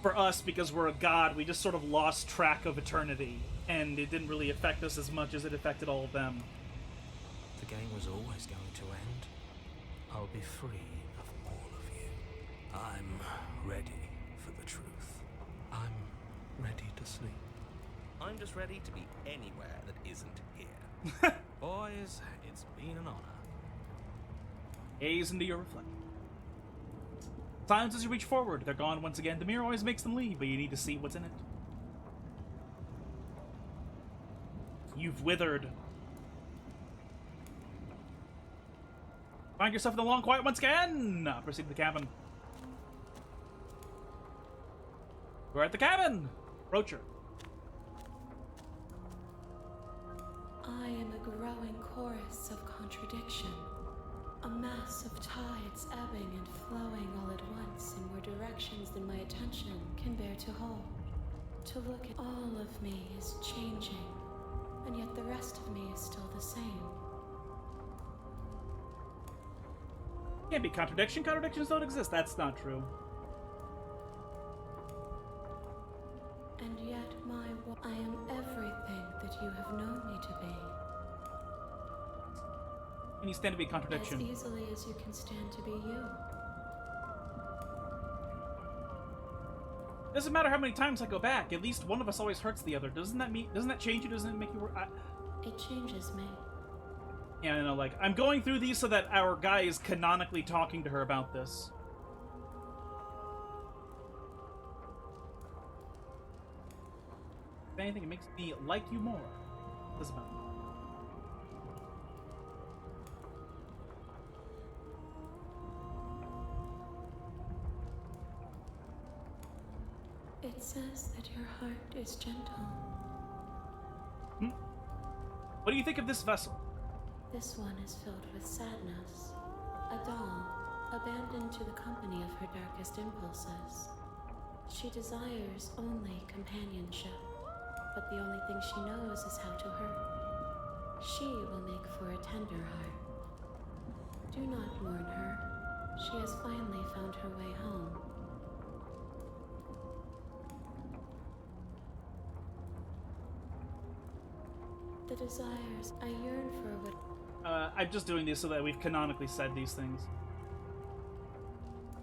for us, because we're a god, we just sort of lost track of eternity, and it didn't really affect us as much as it affected all of them. The game was always going to end. I'll be free of all of you. I'm ready for the truth. I'm ready to sleep. I'm just ready to be anywhere that isn't here. Boys, it's been an honor. Gaze into your reflection. Silence as you reach forward. They're gone once again. The mirror always makes them leave, but you need to see what's in it. You've withered. Find yourself in the long quiet once again. Proceed to the cabin. We're at the cabin. Approach her. I am a growing chorus of contradiction. A mass of tides ebbing and flowing all at once in more directions than my attention can bear to hold. To look at all of me is changing, and yet the rest of me is still the same. Can't be contradiction. Contradictions don't exist. That's not true. And yet I am everything that you have known me to be. And you stand to be a As contradiction. easily as you can stand to be you. Doesn't matter how many times I go back. At least one of us always hurts the other. Doesn't that change you? Doesn't it make you? It changes me. Yeah, I know. Like, I'm going through these so that our guy is canonically talking to her about this. If anything, it makes me like you more. Doesn't matter. It says that your heart is gentle. Hmm? What do you think of this vessel? This one is filled with sadness. A doll, abandoned to the company of her darkest impulses. She desires only companionship, but the only thing she knows is how to hurt. She will make for a tender heart. Do not mourn her. She has finally found her way home. The desires I yearn for would... I'm just doing these so that we've canonically said these things.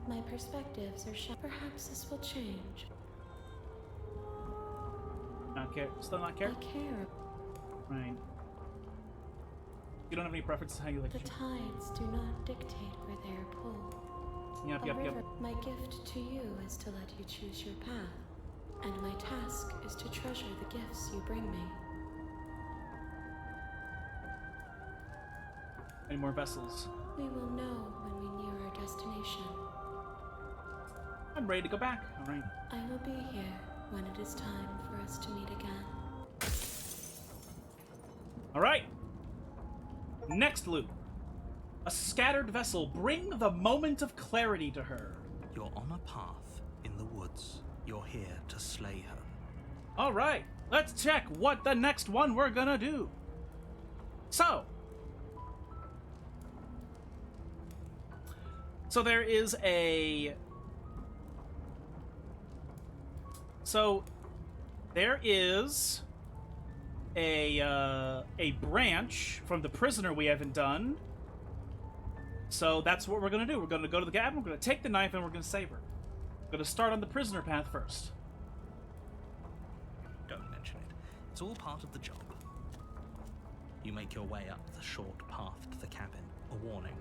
My perspectives are perhaps this will change. Not care. Still not care? I care. Right. You don't have any preferences how you like The to... tides do not dictate where they are pulled. Yep, A yep, yep. river. My gift to you is to let you choose your path, and my task is to treasure the gifts you bring me. Any more vessels? We will know when we near our destination. I'm ready to go back. All right. I will be here when it is time for us to meet again. All right. Next loop. A scattered vessel. Bring the moment of clarity to her. You're on a path in the woods. You're here to slay her. All right. Let's check what the next one we're gonna do. So there is a... So there is a branch from the prisoner we haven't done. So that's what we're gonna do. We're gonna go to the cabin, we're gonna take the knife, and we're gonna save her. We're gonna start on the prisoner path first. Don't mention it. It's all part of the job. You make your way up the short path to the cabin. A warning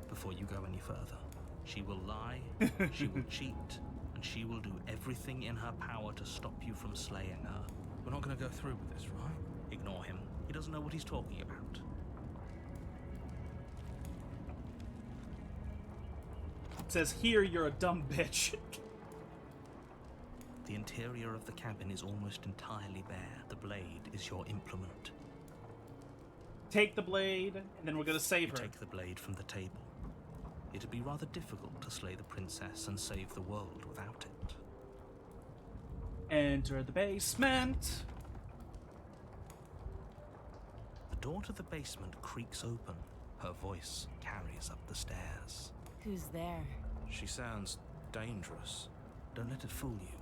before you go any further. She will lie, she will cheat, and she will do everything in her power to stop you from slaying her. We're not going to go through with this, right? Ignore him. He doesn't know what he's talking about. It says, here, you're a dumb bitch. The interior of the cabin is almost entirely bare. The blade is your implement. Take the blade, and then we're gonna save You her. take the blade from the table. It'd be rather difficult to slay the princess and save the world without it. Enter the basement. The door to the basement creaks open. Her voice carries up the stairs. Who's there? She sounds dangerous. Don't let it fool you.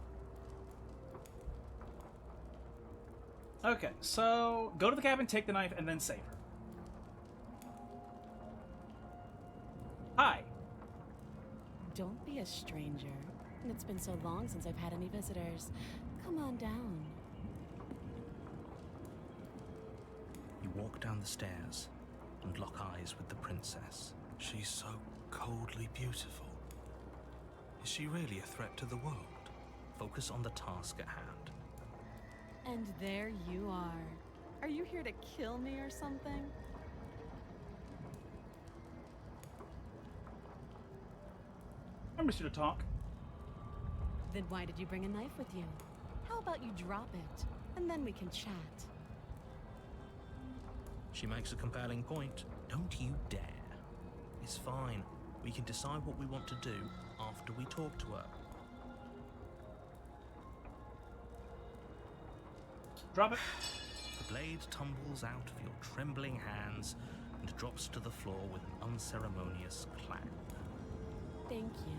Okay, so go to the cabin, take the knife, and then save her. Hi. Don't be a stranger. It's been so long since I've had any visitors. Come on down. You walk down the stairs and lock eyes with the princess. She's so coldly beautiful. Is she really a threat to the world? Focus on the task at hand. And there you are. Are you here to kill me or something? I miss you to talk. Then why did you bring a knife with you? How about you drop it, and then we can chat. She makes a compelling point. Don't you dare. It's fine. We can decide what we want to do after we talk to her. Drop it. The blade tumbles out of your trembling hands and drops to the floor with an unceremonious clang. Thank you.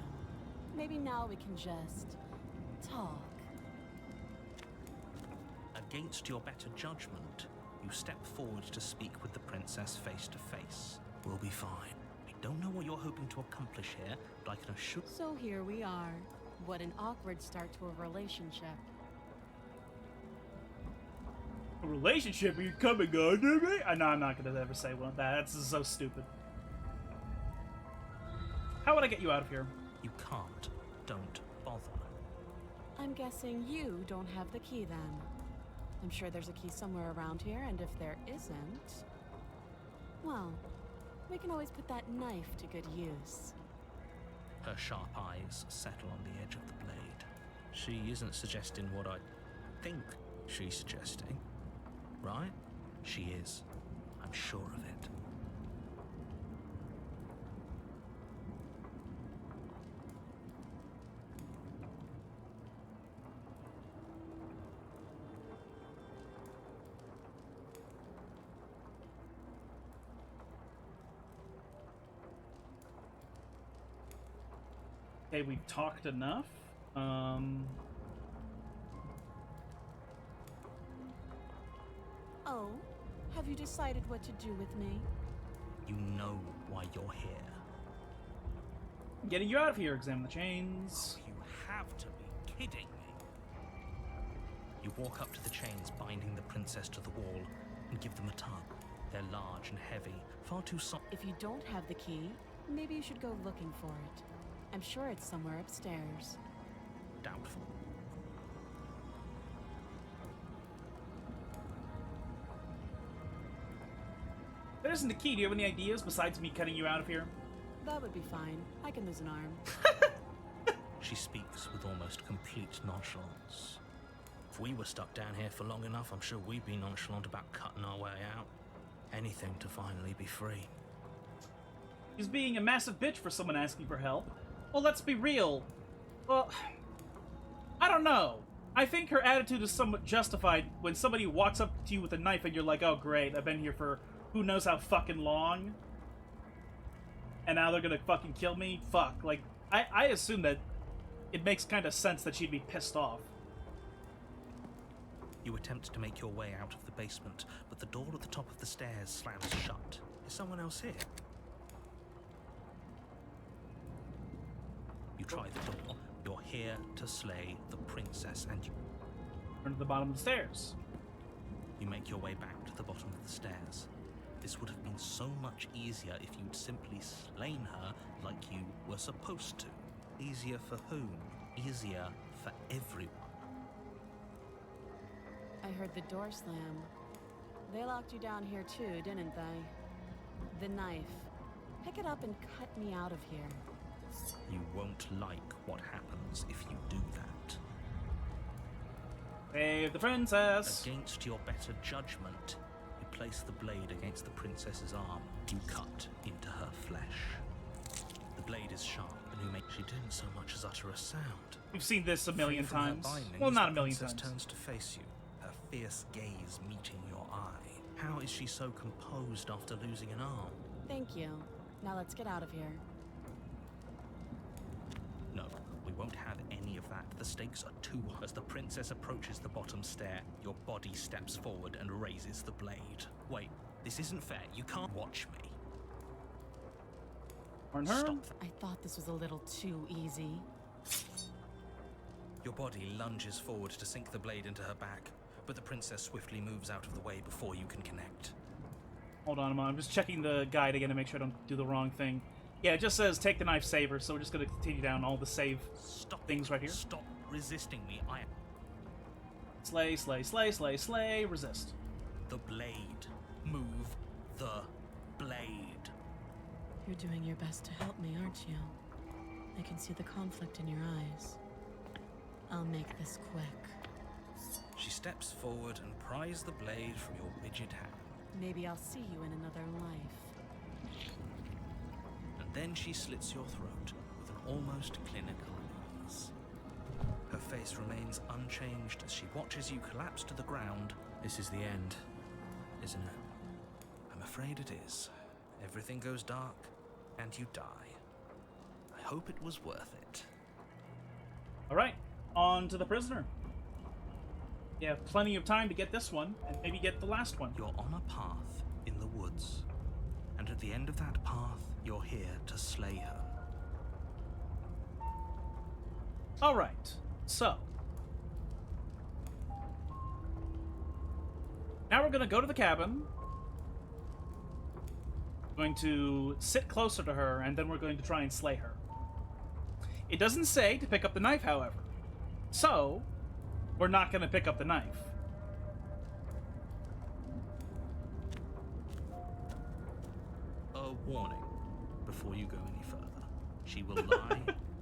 Maybe now we can just talk. Against your better judgment, you step forward to speak with the princess face to face. will be fine. I don't know what you're hoping to accomplish here, but I can assure... So here we are. What an awkward start to a relationship. A relationship? Are you coming under me? No, I'm not gonna ever say one of that. That's so stupid. How would I get you out of here? You can't. Don't bother. I'm guessing you don't have the key then. I'm sure there's a key somewhere around here, and if there isn't... well, we can always put that knife to good use. Her sharp eyes settle on the edge of the blade. She isn't suggesting what I think she's suggesting, right? She is. I'm sure of it. Okay, we've talked enough. Oh, have you decided what to do with me? You know why you're here. Getting you out of here. Examine the chains. You have to be kidding me. You walk up to the chains binding the princess to the wall and give them a tug. They're large and heavy, far too soft. If you don't have the key, maybe you should go looking for it. I'm sure it's somewhere upstairs. Doubtful. There isn't a key. Do you have any ideas besides me cutting you out of here? That would be fine. I can lose an arm. She speaks with almost complete nonchalance. If we were stuck down here for long enough, I'm sure we'd be nonchalant about cutting our way out. Anything to finally be free. She's being a massive bitch for someone asking for help. Well, let's be real. Well, I don't know. I think her attitude is somewhat justified when somebody walks up to you with a knife and you're like, oh great, I've been here for who knows how fucking long. And now they're gonna fucking kill me? Fuck. Like, I assume that it makes kind of sense that she'd be pissed off. You attempt to make your way out of the basement, but the door at the top of the stairs slams shut. Is someone else here? You try the door. You're here to slay the princess, and you... Turn to the bottom of the stairs. You make your way back to the bottom of the stairs. This would have been so much easier if you'd simply slain her like you were supposed to. Easier for whom? Easier for everyone. I heard the door slam. They locked you down here too, didn't they? The knife. Pick it up and cut me out of here. You won't like what happens if you do that. Save the princess! Against your better judgment, you place the blade against the princess's arm. You cut into her flesh. The blade is sharp, and you make... She didn't so much as utter a sound. We've seen this a million Free from her times. bindings, Well, not a the million princess times. turns to face you, her fierce gaze meeting your eye. How is she so composed after losing an arm? Thank you. Now let's get out of here. No, we won't have any of that. The stakes are too high. As the princess approaches the bottom stair, your body steps forward and raises the blade. Wait, this isn't fair. You can't watch me. Warn her. Stop that. I thought this was a little too easy. Your body lunges forward to sink the blade into her back, but the princess swiftly moves out of the way before you can connect. Hold on a moment. I'm just checking the guide again to make sure I don't do the wrong thing. Yeah, it just says take the knife, save her, so we're just going to continue down all the save things right here. Stop resisting me. I am... Slay, slay, slay, slay, slay, resist. The blade. Move the blade. You're doing your best to help me, aren't you? I can see the conflict in your eyes. I'll make this quick. She steps forward and pries the blade from your rigid hand. Maybe I'll see you in another life. And then she slits your throat with an almost clinical ease. Her face remains unchanged as she watches you collapse to the ground. This is the end, isn't it? I'm afraid it is. Everything goes dark, and you die. I hope it was worth it. All right, on to the prisoner. You have plenty of time to get this one, and maybe get the last one. You're on a path in the woods, And at the end of that path, you're here to slay her. Alright, so. Now we're gonna go to the cabin. We're going to sit closer to her, and then we're going to try and slay her. It doesn't say to pick up the knife, however. So, we're not gonna pick up the knife. A warning before you go any further. She will lie,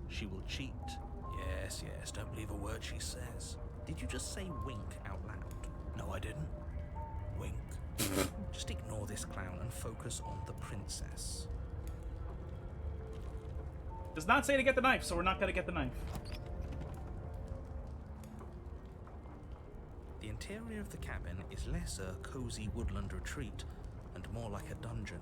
she will cheat. Yes, yes, don't believe a word she says. Did you just say wink out loud? No, I didn't. Wink. Just ignore this clown and focus on the princess. Does not say to get the knife, so we're not gonna get the knife. The interior of the cabin is less a cozy woodland retreat and more like a dungeon.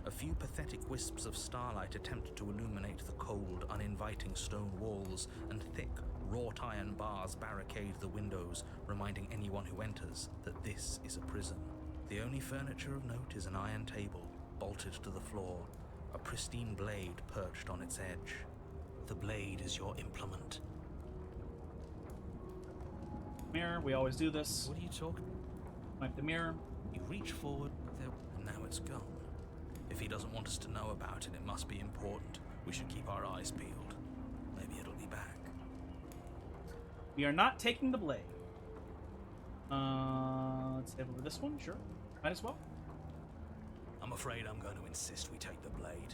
A few pathetic wisps of starlight attempt to illuminate the cold, uninviting stone walls, and thick, wrought iron bars barricade the windows, reminding anyone who enters that this is a prison. The only furniture of note is an iron table, bolted to the floor, a pristine blade perched on its edge. The blade is your implement. Mirror, we always do this. What are you talking? Like the mirror. You reach forward, and now it's gone. If he doesn't want us to know about it, it must be important. We should keep our eyes peeled. Maybe it'll be back. We are not taking the blade. Let's have over this one, sure. Might as well. I'm afraid I'm going to insist we take the blade.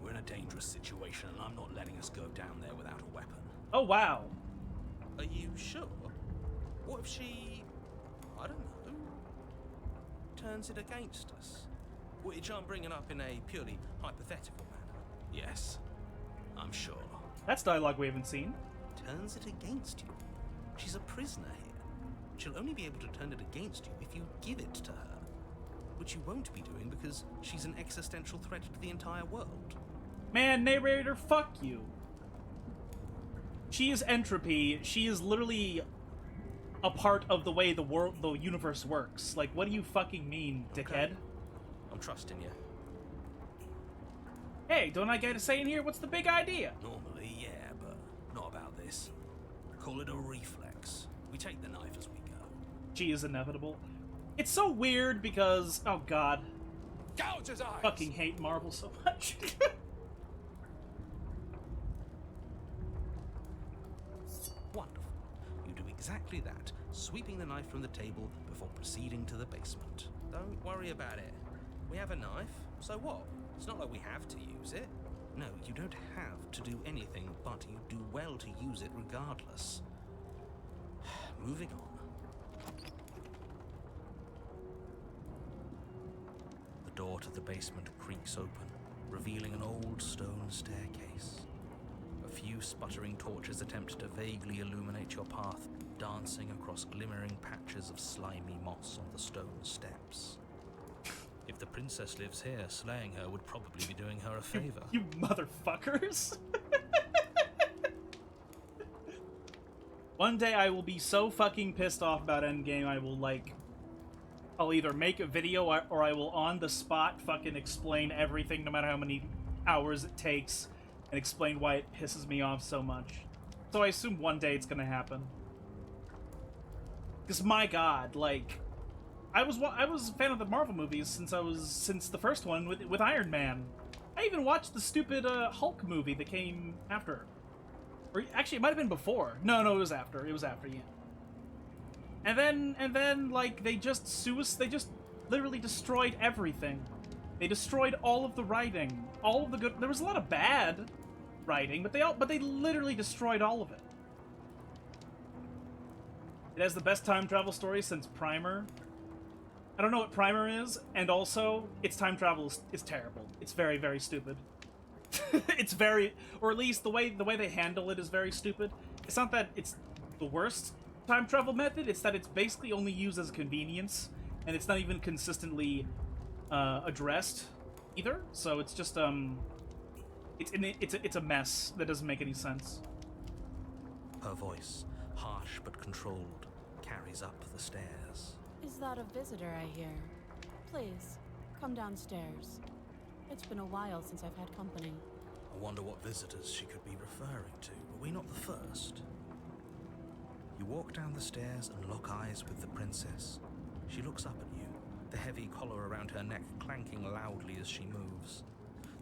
We're in a dangerous situation, and I'm not letting us go down there without a weapon. Oh, wow. Are you sure? What if she, I don't know, turns it against us? Which I'm bringing up in a purely hypothetical manner. Yes, I'm sure. That's dialogue we haven't seen. Turns it against you. She's a prisoner here. She'll only be able to turn it against you if you give it to her. Which you won't be doing because she's an existential threat to the entire world. Man, narrator, fuck you. She is entropy. She is literally a part of the way the universe works. Like, what do you fucking mean, dickhead? Okay. I'm trusting you. Hey, don't I get a say in here? What's the big idea? Normally, yeah, but not about this. Call it a reflex. We take the knife as we go. She is inevitable. It's so weird because, oh god, Gouge his eyes! fucking hate Marvel so much. Wonderful. You do exactly that, sweeping the knife from the table before proceeding to the basement. Don't worry about it. We have a knife, so what? It's not like we have to use it. No, you don't have to do anything, but you do well to use it regardless. Moving on. The door to the basement creaks open, revealing an old stone staircase. A few sputtering torches attempt to vaguely illuminate your path, dancing across glimmering patches of slimy moss on the stone steps. If the princess lives here, slaying her would probably be doing her a favor. You motherfuckers. One day I will be so fucking pissed off about Endgame, I'll either make a video or I will on the spot fucking explain everything, no matter how many hours it takes, and explain why it pisses me off so much. So I assume one day it's gonna happen. Because my god, like, I was a fan of the Marvel movies since the first one with Iron Man. I even watched the stupid Hulk movie that came after. Or actually, it might have been before. No, it was after. It was after, yeah. And then like they just literally destroyed everything. They destroyed all of the writing, all of the good. There was a lot of bad writing, but they literally destroyed all of it. It has the best time travel story since Primer. I don't know what Primer is, and also its time travel is terrible. It's very, very stupid. It's very, or at least the way they handle it is very stupid. It's not that it's the worst time travel method, it's that it's basically only used as a convenience, and it's not even consistently addressed either. So it's just it's a mess that doesn't make any sense. Her voice, harsh but controlled, carries up the stairs. Is that a visitor I hear? Please, come downstairs. It's been a while since I've had company. I wonder what visitors she could be referring to. Were we not the first? You walk down the stairs and lock eyes with the princess. She looks up at you, the heavy collar around her neck clanking loudly as she moves.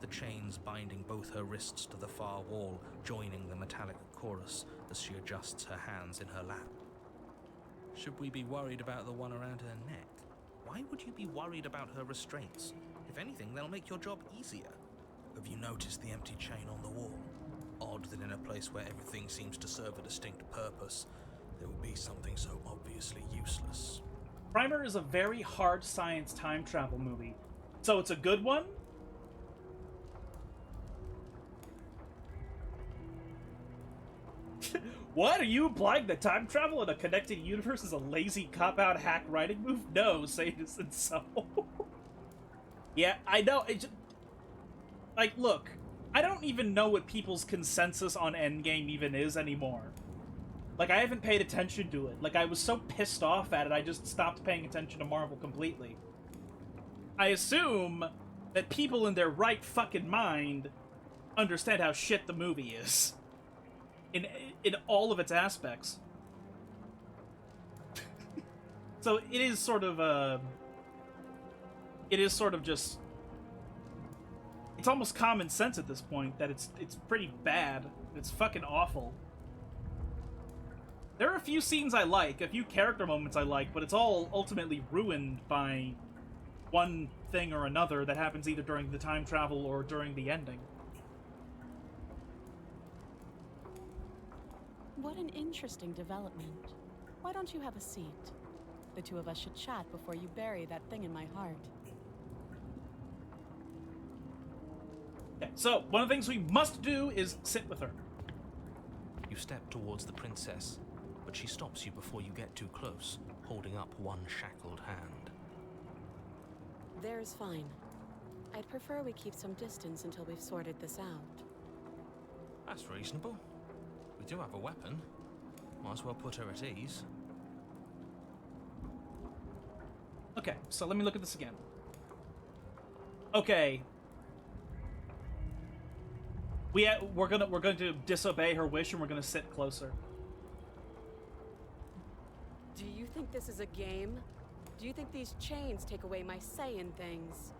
The chains binding both her wrists to the far wall, joining the metallic chorus as she adjusts her hands in her lap. Should we be worried about the one around her neck? Why would you be worried about her restraints? If anything, they'll make your job easier. Have you noticed the empty chain on the wall? Odd that in a place where everything seems to serve a distinct purpose, there would be something so obviously useless. Primer is a very hard science time travel movie. So it's a good one? What? Are you implying that time travel in a connected universe is a lazy cop-out hack writing move? No, Satan isn't so. Yeah, I know. Like, look, I don't even know what people's consensus on Endgame even is anymore. Like, I haven't paid attention to it. Like, I was so pissed off at it, I just stopped paying attention to Marvel completely. I assume that people in their right fucking mind understand how shit the movie is. In all of its aspects. So it is sort of just, it's almost common sense at this point that it's pretty bad. It's fucking awful. There are a few scenes I like, a few character moments I like, but it's all ultimately ruined by one thing or another that happens either during the time travel or during the ending. What an interesting development. Why don't you have a seat? The two of us should chat before you bury that thing in my heart. Okay, so one of the things we must do is sit with her. You step towards the princess, but she stops you before you get too close, holding up one shackled hand. There's fine. I'd prefer we keep some distance until we've sorted this out. That's reasonable. We do have a weapon. Might as well put her at ease. Okay, so let me look at this again. Okay. We're going to disobey her wish and we're going to sit closer. Do you think this is a game? Do you think these chains take away my say in things?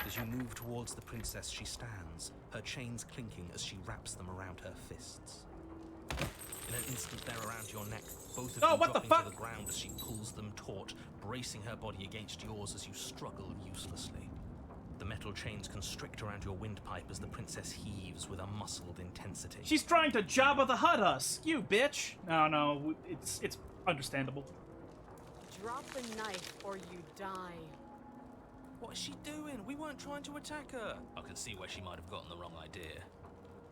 As you move towards the princess, she stands, her chains clinking as she wraps them around her fists. In an instant, they're around your neck, both of you dropping to the ground as she pulls them taut, bracing her body against yours as you struggle uselessly. The metal chains constrict around your windpipe as the princess heaves with a muscled intensity. She's trying to Jabba the Hutt us, you bitch! No, it's understandable. Drop the knife or you die. What is she doing? We weren't trying to attack her. I can see where she might have gotten the wrong idea.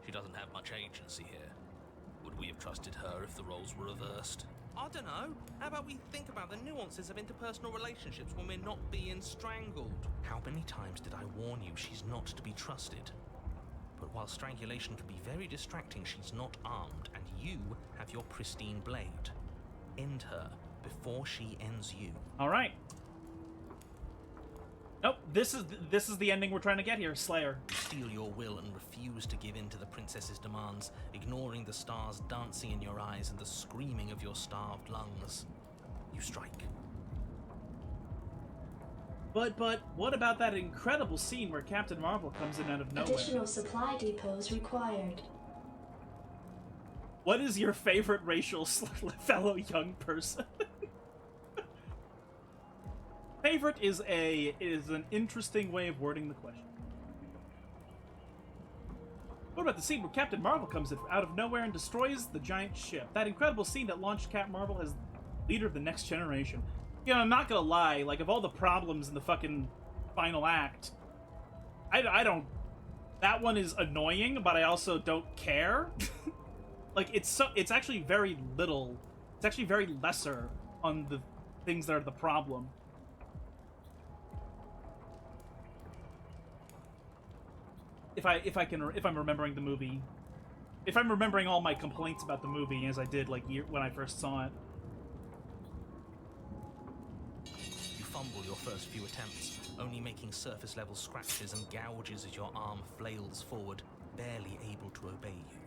She doesn't have much agency here. Would we have trusted her if the roles were reversed? I don't know. How about we think about the nuances of interpersonal relationships when we're not being strangled? How many times did I warn you she's not to be trusted? But while strangulation can be very distracting, she's not armed, and you have your pristine blade. End her before she ends you. All right. Nope, this is the ending we're trying to get here, Slayer. You steel your will and refuse to give in to the princess's demands, ignoring the stars dancing in your eyes and the screaming of your starved lungs. You strike. But what about that incredible scene where Captain Marvel comes in out of nowhere? Additional supply depots required. What is your favorite racial fellow young person? Favorite is an interesting way of wording the question. What about the scene where Captain Marvel comes in out of nowhere and destroys the giant ship? That incredible scene that launched Cap Marvel as leader of the next generation. You know, I'm not gonna lie, like, of all the problems in the fucking final act, I don't... That one is annoying, but I also don't care. Like, it's actually very little. It's actually very lesser on the things that are the problem. If I'm remembering the movie, if I'm remembering all my complaints about the movie as I did like when I first saw it. You fumble your first few attempts, only making surface-level scratches and gouges as your arm flails forward, barely able to obey you.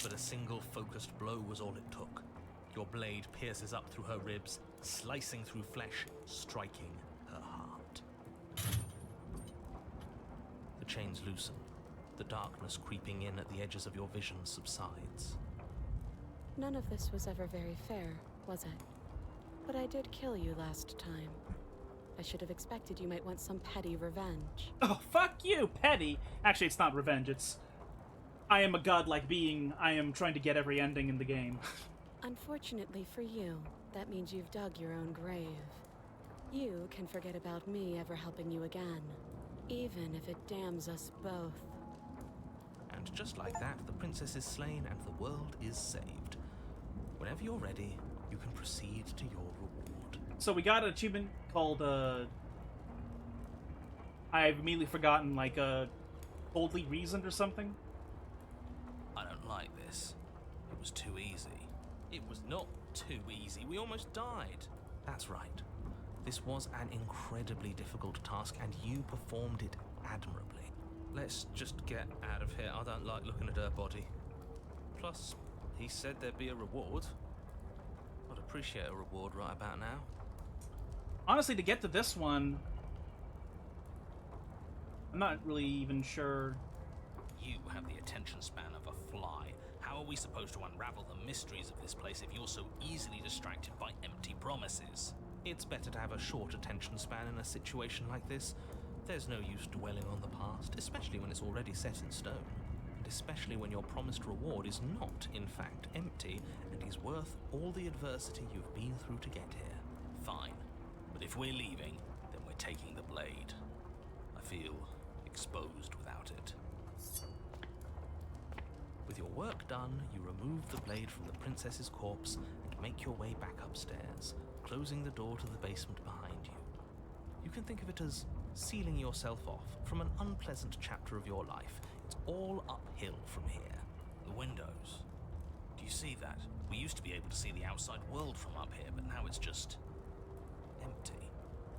But a single focused blow was all it took. Your blade pierces up through her ribs, slicing through flesh, striking her heart. The chains loosen. The darkness creeping in at the edges of your vision subsides. None of this was ever very fair, was it? But I did kill you last time. I should have expected you might want some petty revenge. Oh, fuck you, petty! Actually, it's not revenge, it's... I am a godlike being. I am trying to get every ending in the game. Unfortunately for you, that means you've dug your own grave. You can forget about me ever helping you again, even if it damns us both. And just like that, the princess is slain and the world is saved. Whenever you're ready, you can proceed to your reward. So we got an achievement called, I've immediately forgotten, like, Coldly Reasoned or something? I don't like this. It was too easy. It was not too easy. We almost died. That's right. This was an incredibly difficult task, and you performed it admirably. Let's just get out of here. I don't like looking at her body. Plus, he said there'd be a reward. I'd appreciate a reward right about now. Honestly, to get to this one, I'm not really even sure. You have the attention span of a fly. How are we supposed to unravel the mysteries of this place if you're so easily distracted by empty promises? It's better to have a short attention span in a situation like this. There's no use dwelling on the past, especially when it's already set in stone. And especially when your promised reward is not, in fact, empty and is worth all the adversity you've been through to get here. Fine. But if we're leaving, then we're taking the blade. I feel exposed without it. With your work done, you remove the blade from the princess's corpse and make your way back upstairs, closing the door to the basement behind you. You can think of it as sealing yourself off from an unpleasant chapter of your life. It's all uphill from here. The windows. Do you see that? We used to be able to see the outside world from up here, but now it's just empty.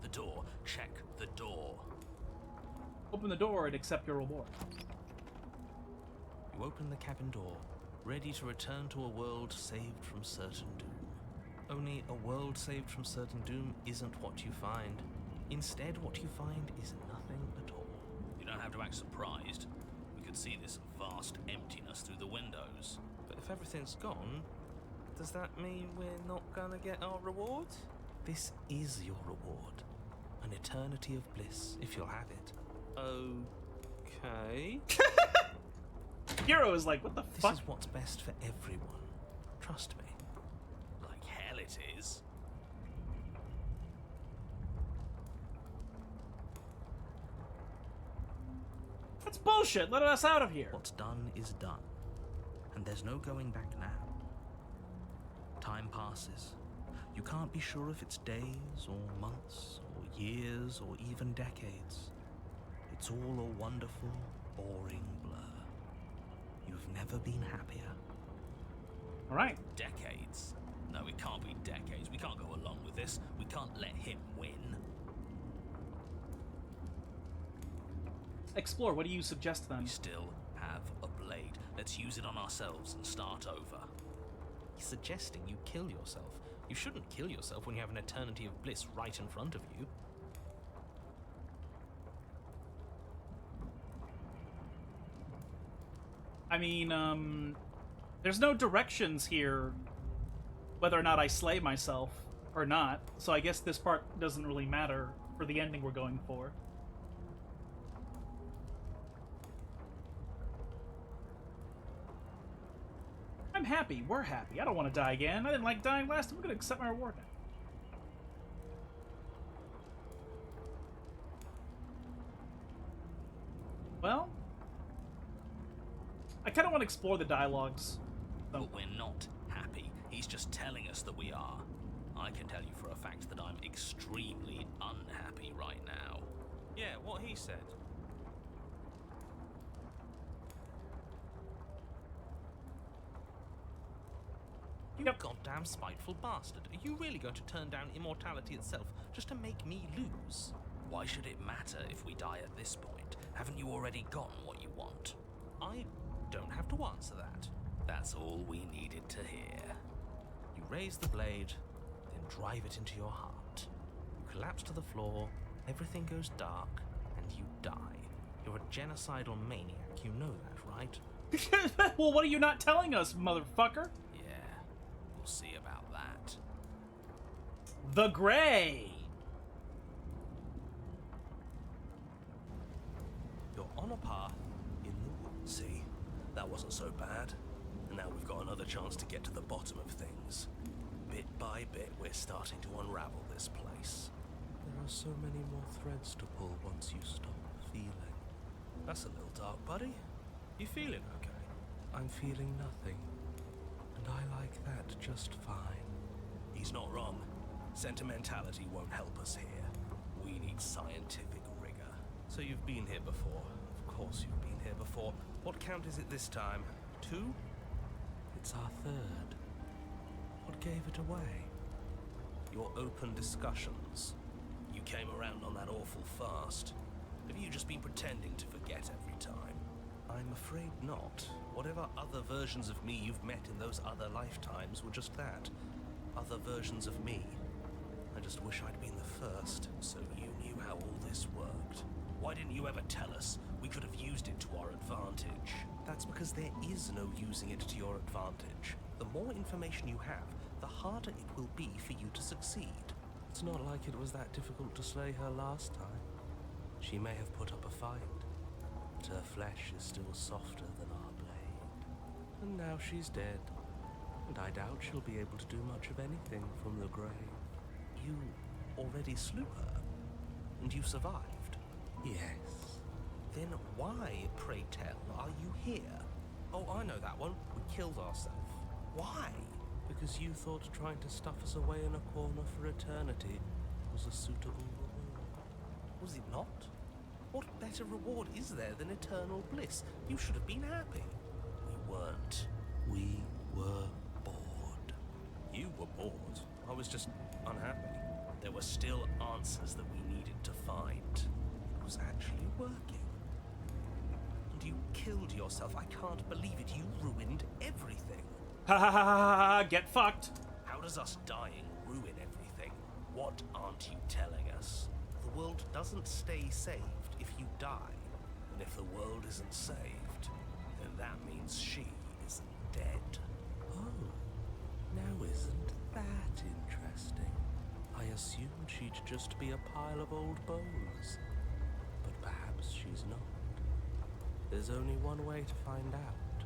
The door. Check the door. Open the door and accept your reward. You open the cabin door, ready to return to a world saved from certain doom. Only a world saved from certain doom isn't what you find. Instead, what you find is nothing at all. You don't have to act surprised. We could see this vast emptiness through the windows. But if everything's gone, does that mean we're not gonna get our reward? This is your reward. An eternity of bliss, if you'll have it. Okay. Hero is like, what the fuck? This is what's best for everyone. Trust me. Like hell it is. That's bullshit. Let us out of here. What's done is done. And there's no going back now. Time passes. You can't be sure if it's days or months or years or even decades. It's all a wonderful, boring blur. You've never been happier. All right. Decades? No, it can't be decades. We can't go along with this. We can't let him win. Explore. What do you suggest then? We still have a blade. Let's use it on ourselves and start over. He's suggesting you kill yourself. You shouldn't kill yourself when you have an eternity of bliss right in front of you. I mean, there's no directions here whether or not I slay myself or not, so I guess this part doesn't really matter for the ending we're going for. I'm happy. We're happy. I don't want to die again. I didn't like dying last time. I'm going to accept my reward now. Well, I kind of want to explore the dialogues. So. But we're not happy. He's just telling us that we are. I can tell you for a fact that I'm extremely unhappy right now. Yeah, what he said. You Yep. goddamn spiteful bastard. Are you really going to turn down immortality itself just to make me lose? Why should it matter if we die at this point? Haven't you already gotten what you want? I don't have to answer that. That's all we needed to hear. You raise the blade, then drive it into your heart. You collapse to the floor, everything goes dark, and you die. You're a genocidal maniac, you know that, right? Well, what are you not telling us, motherfucker? Yeah, we'll see about that. The Gray. You're on a path in the woods. See, that wasn't so bad. And now we've got another chance to get to the bottom of things. Bit by bit, we're starting to unravel this place. There are so many more threads to pull once you stop feeling. That's a little dark, buddy. You feeling okay? I'm feeling nothing. And I like that just fine. He's not wrong. Sentimentality won't help us here. We need scientific rigor. So you've been here before. Of course you've been here before. What count is it this time? 2? It's our third. What gave it away? Your open discussions. You came around on that awful fast. Have you just been pretending to forget every time? I'm afraid not. Whatever other versions of me you've met in those other lifetimes were just that. Other versions of me. I just wish I'd been the first, so you knew how all this worked. Why didn't you ever tell us? We could have used it to our advantage. That's because there is no using it to your advantage. The more information you have, the harder it will be for you to succeed. It's not like it was that difficult to slay her last time. She may have put up a fight, but her flesh is still softer than our blade. And now she's dead, and I doubt she'll be able to do much of anything from the grave. You already slew her, and you survived. Yes. Then why, pray tell, are you here? Oh, I know that one. We killed ourselves. Why? Because you thought trying to stuff us away in a corner for eternity was a suitable reward. Was it not? What better reward is there than eternal bliss? You should have been happy. We weren't. We were bored. You were bored. I was just unhappy. There were still answers that we needed to find. It was actually working. And you killed yourself. I can't believe it. You ruined everything. Ha ha ha ha ha! Get fucked. How does us dying ruin everything? What aren't you telling us? The world doesn't stay saved if you die. And if the world isn't saved, then that means she isn't dead. Oh, now isn't that interesting? I assumed she'd just be a pile of old bones. But perhaps she's not. There's only one way to find out.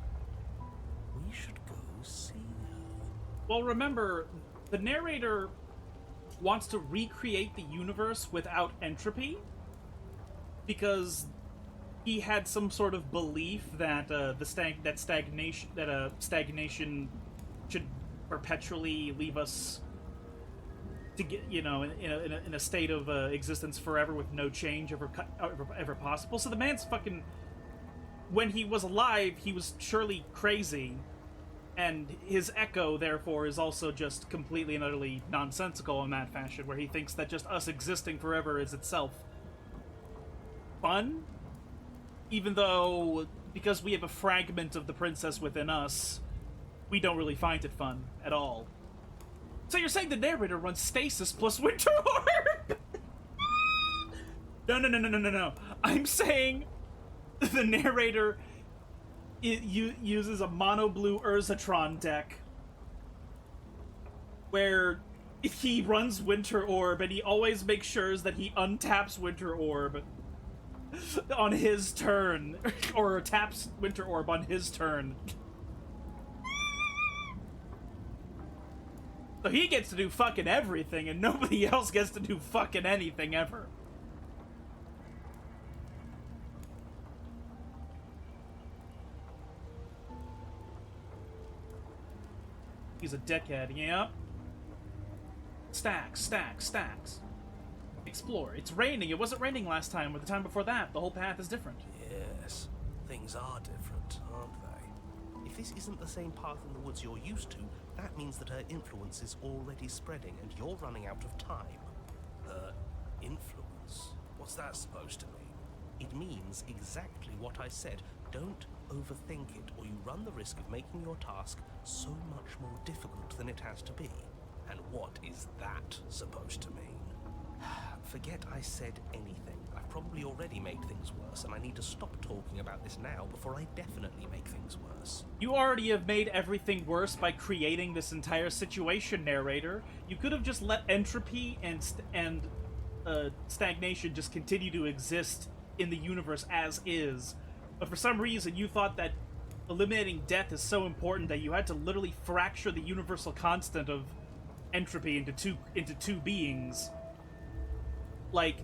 We should go see her. Well, remember, the narrator wants to recreate the universe without entropy because he had some sort of belief that stagnation should perpetually leave us to get, you know, in a state of existence forever with no change ever possible. So the man's fucking, when he was alive, he was surely crazy, and his echo, therefore, is also just completely and utterly nonsensical in that fashion, where he thinks that just us existing forever is itself fun, even though, because we have a fragment of the princess within us, we don't really find it fun at all. So you're saying the narrator runs stasis plus winter orb? No. I'm saying the narrator uses a mono blue Urzatron deck where he runs Winter Orb, and he always makes sure that he untaps Winter Orb on his turn, or taps Winter Orb on his turn. So he gets to do fucking everything, and nobody else gets to do fucking anything ever. He's a dickhead, yeah. Stacks. Explore. It's raining. It wasn't raining last time or the time before that. The whole path is different. Yes, things are different, aren't they? If this isn't the same path in the woods you're used to, That means that her influence is already spreading and you're running out of time. Her influence? What's that supposed to mean? It means exactly what I said. Don't overthink it, or you run the risk of making your task so much more difficult than it has to be. And what is that supposed to mean? Forget I said anything. I've probably already made things worse, and I need to stop talking about this now before I definitely make things worse. You already have made everything worse by creating this entire situation, narrator. You could have just let entropy and stagnation just continue to exist in the universe as is. But for some reason, you thought that eliminating death is so important that you had to literally fracture the universal constant of entropy into two beings. Like,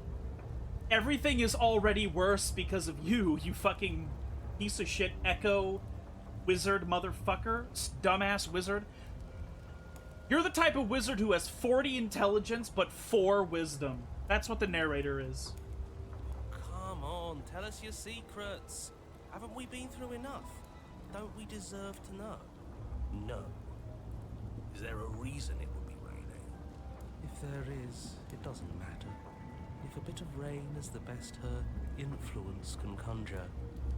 everything is already worse because of you fucking piece of shit echo wizard motherfucker, dumbass wizard. You're the type of wizard who has 40 intelligence but 4 wisdom. That's what the narrator is. Come on, tell us your secrets. Haven't we been through enough? Don't we deserve to know? No. Is there a reason it would be raining? If there is, it doesn't matter. If a bit of rain is the best her influence can conjure,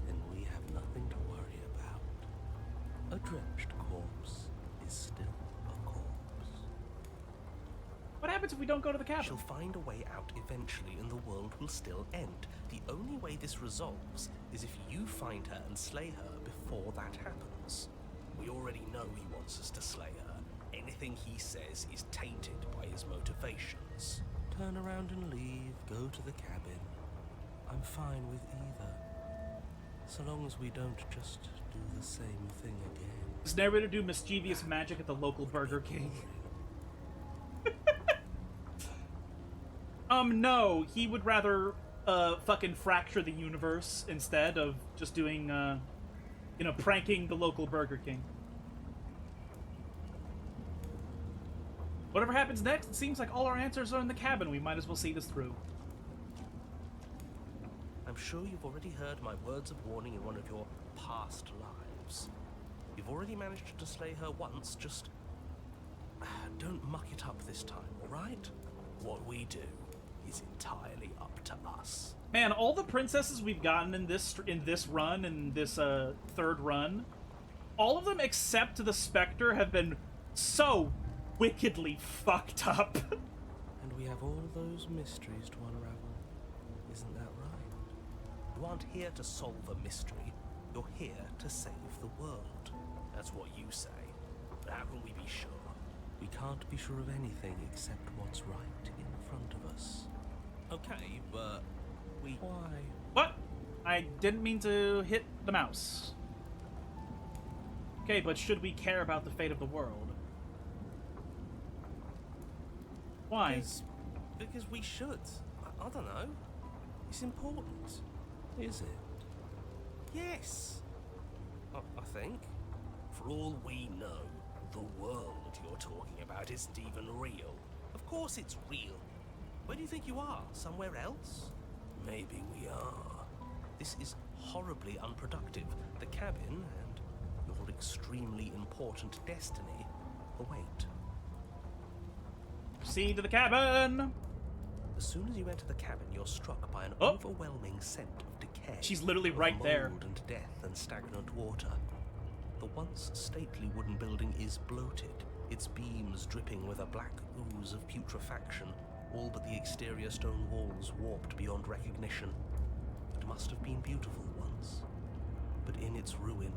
then we have nothing to worry about. A drenched corpse is still a corpse. What happens if we don't go to the cabin? She'll find a way out eventually and the world will still end. The only way this resolves is if you find her and slay her before that happens. We already know he wants us to slay her. Anything he says is tainted by his motivations. Turn around and leave, go to the cabin. I'm fine with either. So long as we don't just do the same thing again. Does narrator do mischievous magic at the local Burger King? No. He would rather, fucking fracture the universe instead of just doing, pranking the local Burger King. Whatever happens next, it seems like all our answers are in the cabin. We might as well see this through. I'm sure you've already heard my words of warning in one of your past lives. You've already managed to slay her once, just don't muck it up this time, alright? What we do is entirely up to us. Man, all the princesses we've gotten in this run, in this third run, all of them except the Spectre have been so wickedly fucked up. And we have all those mysteries to unravel. Isn't that right? You aren't here to solve a mystery. You're here to save the world. That's what you say. But how can we be sure? We can't be sure of anything except what's right in front of us. Okay, but we... Why? What? I didn't mean to hit the mouse. Okay, but should we care about the fate of the world? Why? Because we should. I don't know. It's important. Is it? Yes. I think. For all we know, the world you're talking about isn't even real. Of course it's real. Where do you think you are? Somewhere else? Maybe we are. This is horribly unproductive. The cabin and your extremely important destiny await. Proceed to the cabin! As soon as you enter the cabin, you're struck by an Oh. overwhelming scent of decay. She's literally of right there. mold and death and stagnant water. The once stately wooden building is bloated, its beams dripping with a black ooze of putrefaction, all but the exterior stone walls warped beyond recognition. It must have been beautiful once, but in its ruin,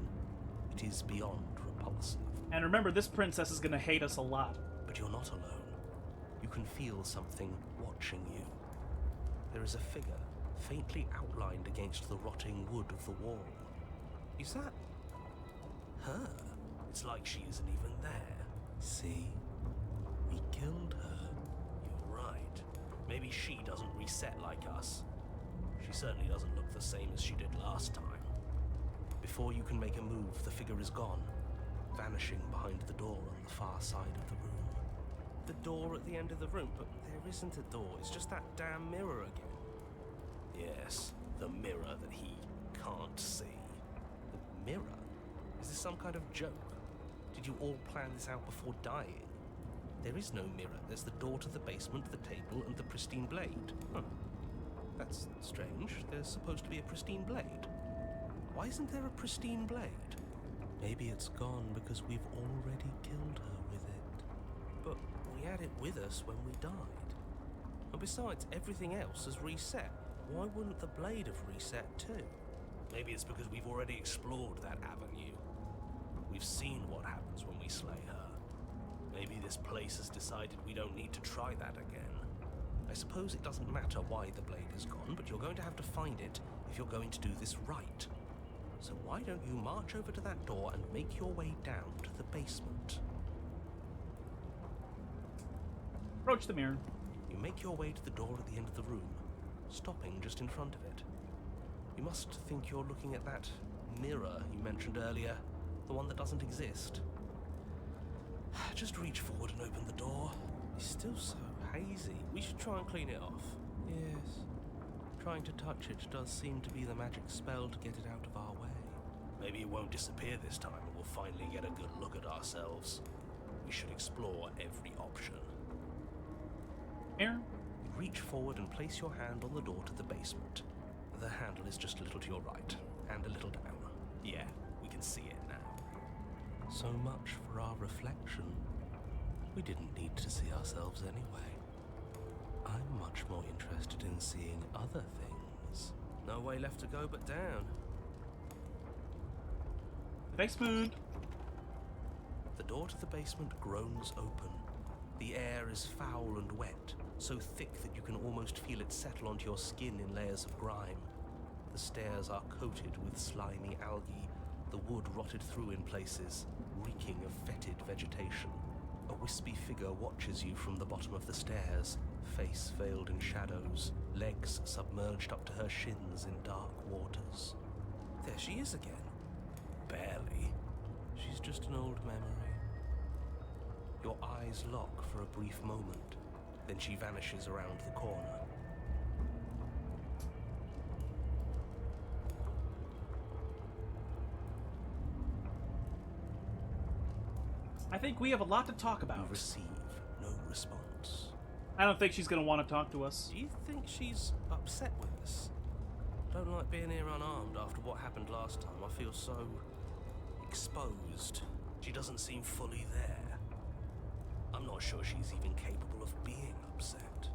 it is beyond repulsive. And remember, this princess is gonna hate us a lot. But you're not alone. You can feel something watching you. There is a figure, faintly outlined against the rotting wood of the wall. Is that her? It's like she isn't even there. See? We killed her. You're right. Maybe she doesn't reset like us. She certainly doesn't look the same as she did last time. Before you can make a move, the figure is gone, vanishing behind the door on the far side of the room. The door at the end of the room, but there isn't a door. It's just that damn mirror again. Yes, the mirror that he can't see. The mirror? Is this some kind of joke? Do Did you all plan this out before dying? There is no mirror. There's the door to the basement, the table, and the pristine blade. Huh. That's strange. There's supposed to be a pristine blade. Why isn't there a pristine blade? Maybe it's gone because we've already killed her with it. But we had it with us when we died. And besides, everything else has reset. Why wouldn't the blade have reset too? Maybe it's because we've already explored that avenue. We've seen what happens when we slay her. Maybe this place has decided we don't need to try that again. I suppose it doesn't matter why the blade is gone, but you're going to have to find it if you're going to do this right. So why don't you march over to that door and make your way down to the basement? Approach the mirror. You make your way to the door at the end of the room, stopping just in front of it. You must think you're looking at that mirror you mentioned earlier, the one that doesn't exist. Just reach forward and open the door. It's still so hazy. We should try and clean it off. Yes. Trying to touch it does seem to be the magic spell to get it out of our way. Maybe it won't disappear this time and we'll finally get a good look at ourselves. We should explore every option. Mirror. You reach forward and place your hand on the door to the basement. The handle is just a little to your right, and a little down. Yeah, we can see it now. So much for our reflection. We didn't need to see ourselves anyway. I'm much more interested in seeing other things. No way left to go but down. Basement. The door to the basement groans open. The air is foul and wet, so thick that you can almost feel it settle onto your skin in layers of grime. The stairs are coated with slimy algae, the wood rotted through in places, reeking of fetid vegetation. A wispy figure watches you from the bottom of the stairs, face veiled in shadows, legs submerged up to her shins in dark waters. There she is again. Barely. She's just an old memory. Your eyes lock for a brief moment, then she vanishes around the corner. I think we have a lot to talk You about. receive no response. I don't think she's going to want to talk to us. Do you think she's upset with us? I don't like being here unarmed after what happened last time. I feel so exposed. She doesn't seem fully there. I'm not sure she's even capable of being upset.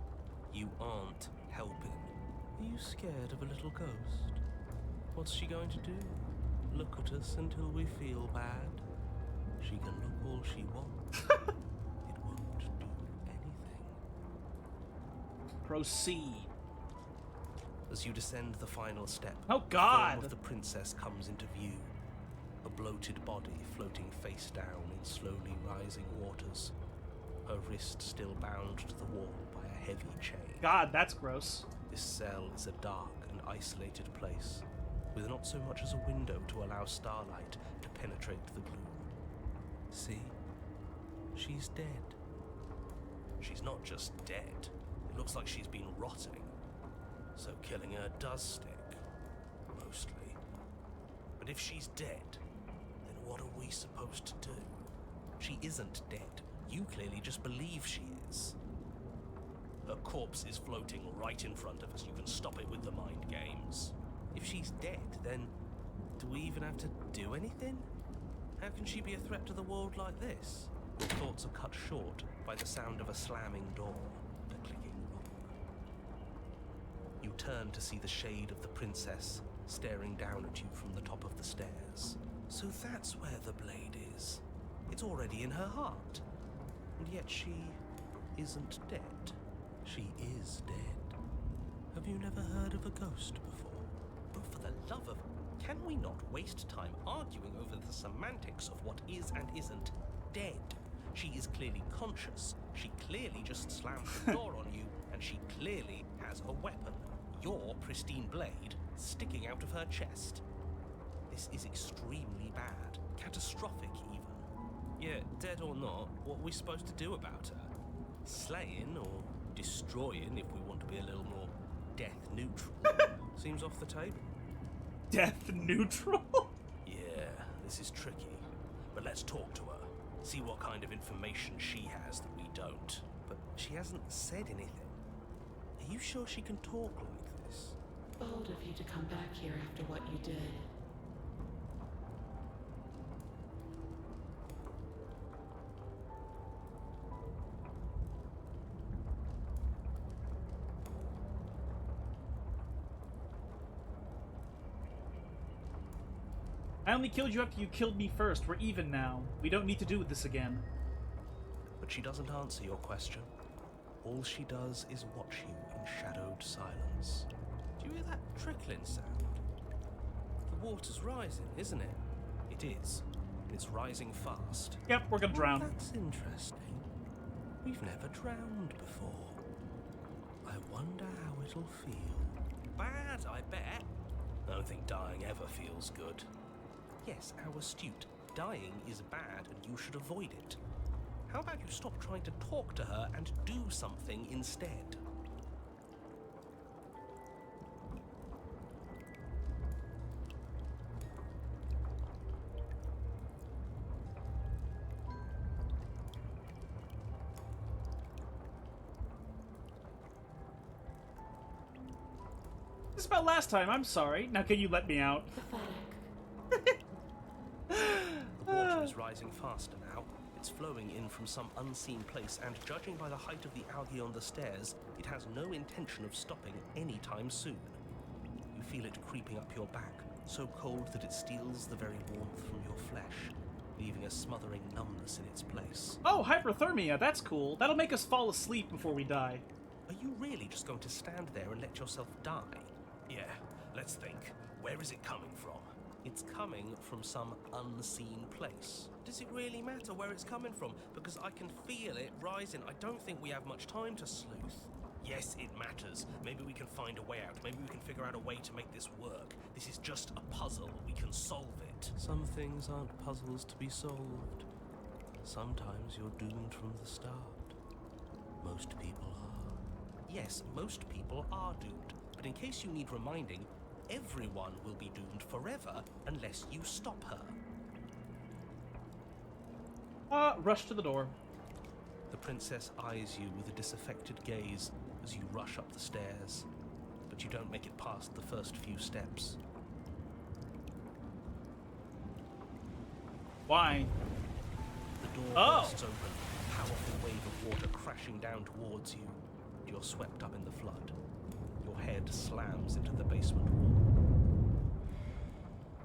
You aren't helping. Are you scared of a little ghost? What's she going to do? Look at us until we feel bad? She can look all she wants. It won't do anything. Proceed. As you descend the final step, Oh, the God! form of the princess comes into view. A bloated body floating face down in slowly rising waters. Her wrist still bound to the wall by a heavy chain. God, that's gross. This cell is a dark and isolated place, with not so much as a window to allow starlight to penetrate the gloom. See? She's dead. She's not just dead. It looks like she's been rotting. So killing her does stick. Mostly. But if she's dead, then what are we supposed to do? She isn't dead. You clearly just believe she is. Her corpse is floating right in front of us. You can stop it with the mind games. If she's dead, then do we even have to do anything? How can she be a threat to the world like this? Your thoughts are cut short by the sound of a slamming door and a clicking lock. You turn to see the shade of the princess staring down at you from the top of the stairs. So that's where the blade is. It's already in her heart. And yet she isn't dead. She is dead. Have you never heard of a ghost before? But for the love of... Can we not waste time arguing over the semantics of what is and isn't dead? She is clearly conscious. She clearly just slammed the door on you, and she clearly has a weapon. Your pristine blade sticking out of her chest. This is extremely bad. Catastrophic, even. Yeah, dead or not, what are we supposed to do about her? Slaying or destroying, if we want to be a little more death neutral, seems off the table. Death neutral? Yeah, this is tricky, but let's talk to her. See what kind of information she has that we don't. But she hasn't said anything. Are you sure she can talk like this? Bold of you to come back here after what you did. I only killed you after you killed me first. We're even now. We don't need to do this again. But she doesn't answer your question. All she does is watch you in shadowed silence. Do you hear that trickling sound? The water's rising, isn't it? It is. It's rising fast. Yep, we're gonna drown. That's interesting. We've never drowned before. I wonder how it'll feel. Bad, I bet. I don't think dying ever feels good. Yes, how astute. Dying is bad and you should avoid it. How about you stop trying to talk to her and do something instead? This is about last time. I'm sorry. Now can you let me out? Pathetic. The water is rising faster now. It's flowing in from some unseen place, and judging by the height of the algae on the stairs, it has no intention of stopping anytime soon. You feel it creeping up your back, so cold that it steals the very warmth from your flesh, leaving a smothering numbness in its place. Oh, hyperthermia. That's cool. That'll make us fall asleep before we die. Are you really just going to stand there and let yourself die? Yeah, let's think. Where is it coming from? It's coming from some unseen place. Does it really matter where it's coming from? Because I can feel it rising. I don't think we have much time to sleuth. Yes, it matters. Maybe we can find a way out. Maybe we can figure out a way to make this work. This is just a puzzle. We can solve it. Some things aren't puzzles to be solved. Sometimes you're doomed from the start. Most people are. Yes, most people are doomed. But in case you need reminding, everyone will be doomed forever unless you stop her. Rush to the door. The princess eyes you with a disaffected gaze as you rush up the stairs, but you don't make it past the first few steps. Why? The door bursts open, a powerful wave of water crashing down towards you. You're swept up in the flood. Your head slams into the basement wall.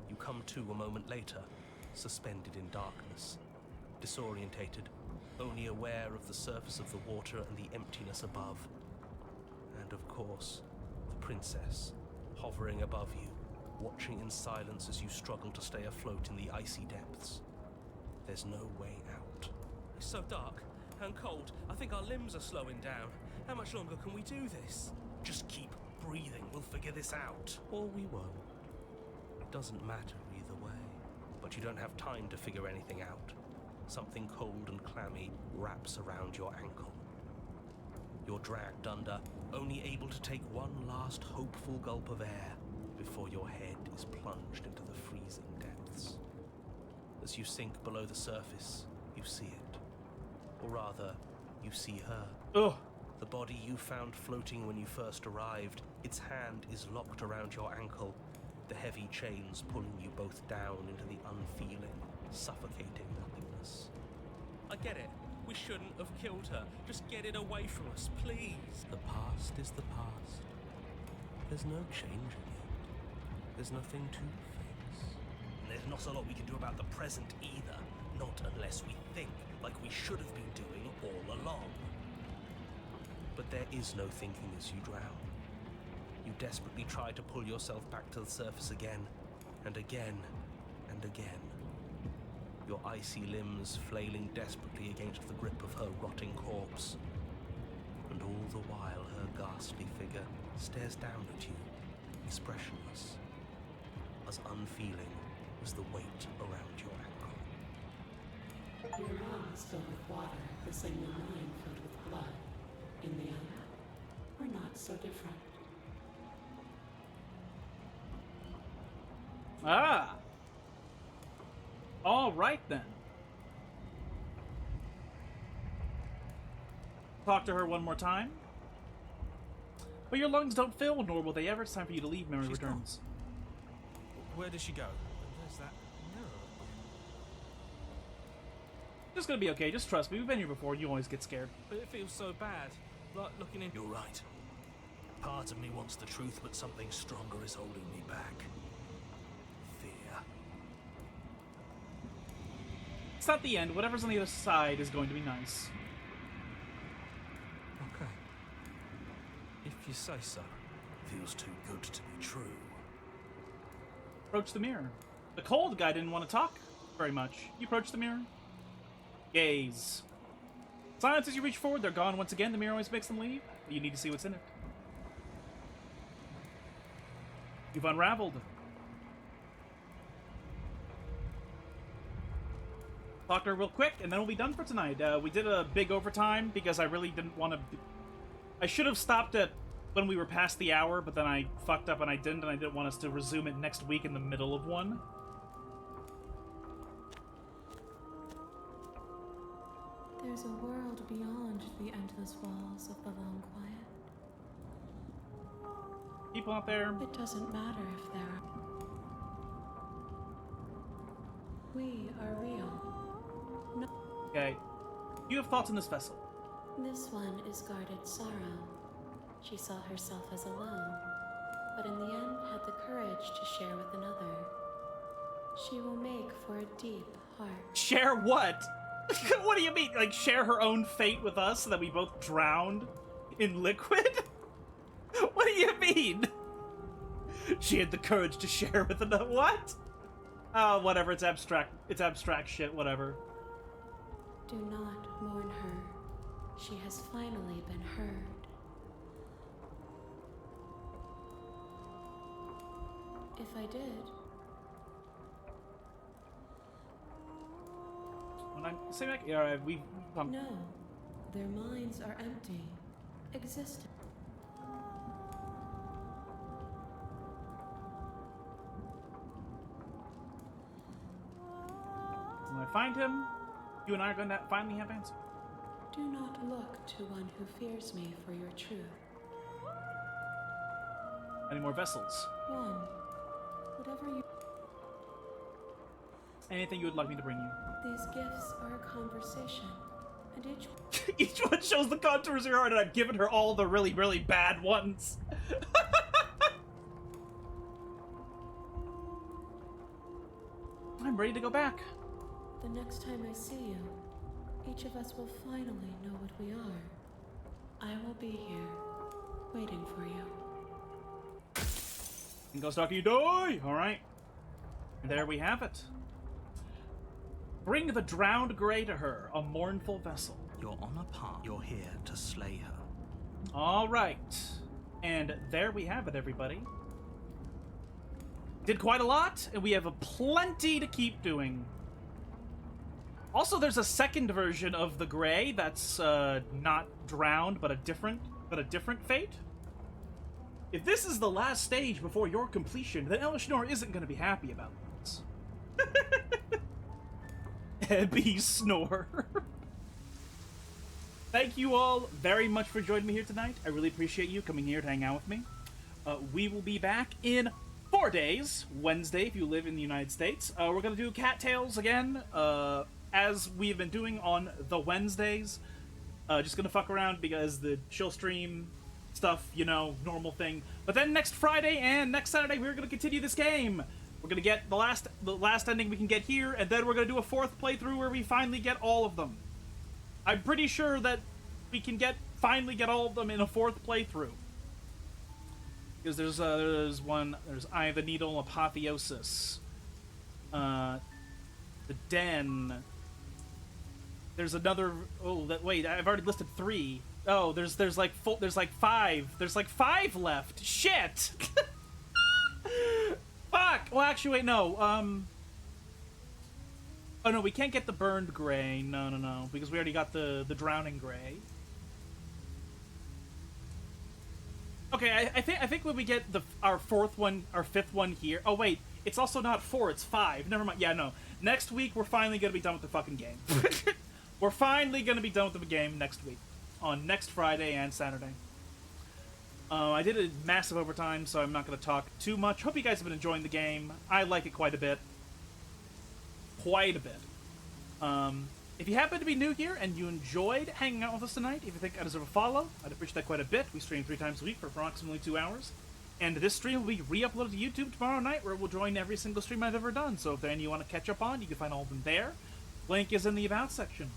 You come to a moment later, suspended in darkness, disorientated, only aware of the surface of the water and the emptiness above. And of course, the princess, hovering above you, watching in silence as you struggle to stay afloat in the icy depths. There's no way out. It's so dark and cold. I think our limbs are slowing down. How much longer can we do this? Just keep breathing. We'll figure this out. Or we won't. It doesn't matter either way. But you don't have time to figure anything out. Something cold and clammy wraps around your ankle. You're dragged under, only able to take one last hopeful gulp of air before your head is plunged into the freezing depths. As you sink below the surface, you see it. Or rather, you see her. Ugh. The body you found floating when you first arrived, its hand is locked around your ankle, the heavy chains pulling you both down into the unfeeling, suffocating nothingness. I get it. We shouldn't have killed her. Just get it away from us, please. The past is the past. There's no changing it. There's nothing to fix. And there's not a lot we can do about the present either. Not unless we think like we should have been doing all along. But there is no thinking as you drown. You desperately try to pull yourself back to the surface again, and again, and again. Your icy limbs flailing desperately against the grip of her rotting corpse. And all the while her ghastly figure stares down at you, expressionless, as unfeeling as the weight around your ankle. Your lungs filled with water, the same your mind filled with blood. In the end, we're not so different. Ah. All right then. talk to her one more time. But your lungs don't fill, nor will they ever. It's time for you to leave. Memory She's returns. Where does she go? Where's that mirror? It's gonna be okay. Just trust me. We've been here before. You always get scared. But it feels so bad. Like looking in. You're right. Part of me wants the truth, but something stronger is holding me back. Fear. It's not the end. Whatever's on the other side is going to be nice. Okay. If you say so. Feels too good to be true. Approach the mirror. The cold guy didn't want to talk very much. You approach the mirror. Gaze. Silence as you reach forward. They're gone once again. The mirror always makes them leave. You need to see what's in it. You've unraveled. Talk to her real quick, and then we'll be done for tonight. We did a big overtime because I really didn't want to... I should have stopped it when we were past the hour, but then I fucked up and I didn't want us to resume it next week in the middle of one. There's a world beyond the endless walls of the long quiet. People out there. It doesn't matter if there are. We are real. No. Okay. You have thoughts on this vessel. This one is guarded sorrow. She saw herself as alone, but in the end had the courage to share with another. She will make for a deep heart. Share what? What do you mean? Like, share her own fate with us so that we both drowned in liquid? What do you mean? She had the courage to share with another. What? Oh, whatever. It's abstract. It's abstract shit. Whatever. Do not mourn her. She has finally been heard. If I did, When I'm saying like, yeah, we. no, their minds are empty, existent. When I find him, you and I are going to finally have answers. Do not look to one who fears me for your truth. Any more vessels? One, whatever you. Anything you would like me to bring you? These gifts are a conversation, and each. Each one shows the contours of her heart, and I've given her all the really, really bad ones. I'm ready to go back. The next time I see you, each of us will finally know what we are. I will be here, waiting for you. And go stalking you die! Alright. And there we have it. Bring the drowned grey to her, a mournful vessel. You're on a path. You're here to slay her. Alright. And there we have it, everybody. Did quite a lot, and we have a plenty to keep doing. Also, there's a second version of the Grey that's not drowned, but a different fate. If this is the last stage before your completion, then Elishnor isn't going to be happy about this. Ebby snore. Thank you all very much for joining me here tonight. I really appreciate you coming here to hang out with me. We will be back in 4 days, Wednesday, if you live in the United States. We're going to do Cattails again, as we've been doing on the Wednesdays. Just going to fuck around because the chill stream stuff, you know, normal thing. But then next Friday and next Saturday, we're going to continue this game. We're going to get the last ending we can get here, and then we're going to do a 4th playthrough where we finally get all of them. I'm pretty sure that we can finally get all of them in a 4th playthrough. Because there's Eye of the Needle, Apotheosis, the Den. There's another. Wait, I've already listed 3. Oh, there's like 5. There's like 5 left. Shit. Fuck. Well, actually, wait, no. Oh no, we can't get the burned gray. No, because we already got the drowning gray. Okay, I think when we get our 4th one, our 5th one here. Oh wait, it's also not 4, it's 5. Never mind. Yeah, no. Next week we're finally gonna be done with the fucking game. We're finally gonna be done with the game next week. on next Friday and Saturday. I did a massive overtime, so I'm not going to talk too much. Hope you guys have been enjoying the game. I like it quite a bit. Quite a bit. If you happen to be new here and you enjoyed hanging out with us tonight, if you think I deserve a follow, I'd appreciate that quite a bit. We stream 3 times a week for approximately 2 hours. And this stream will be re-uploaded to YouTube tomorrow night, where we'll join every single stream I've ever done. So if there are any you want to catch up on, you can find all of them there. Link is in the About section.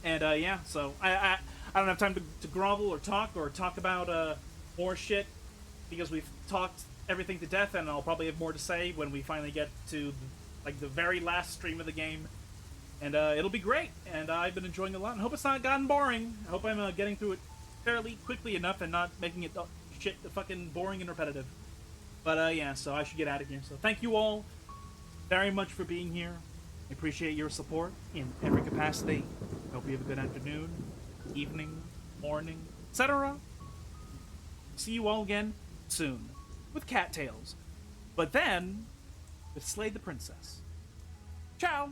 And, yeah, so I don't have time to grovel or talk about more shit, because we've talked everything to death, and I'll probably have more to say when we finally get to, like, the very last stream of the game. And it'll be great, and I've been enjoying it a lot, and hope it's not gotten boring. I hope I'm getting through it fairly quickly enough and not making it fucking boring and repetitive. But yeah, so I should get out of here. So thank you all very much for being here. I appreciate your support in every capacity. Hope you have a good afternoon, evening, morning, etc. See you all again soon with Cattails. But then, with Slay the Princess. Ciao!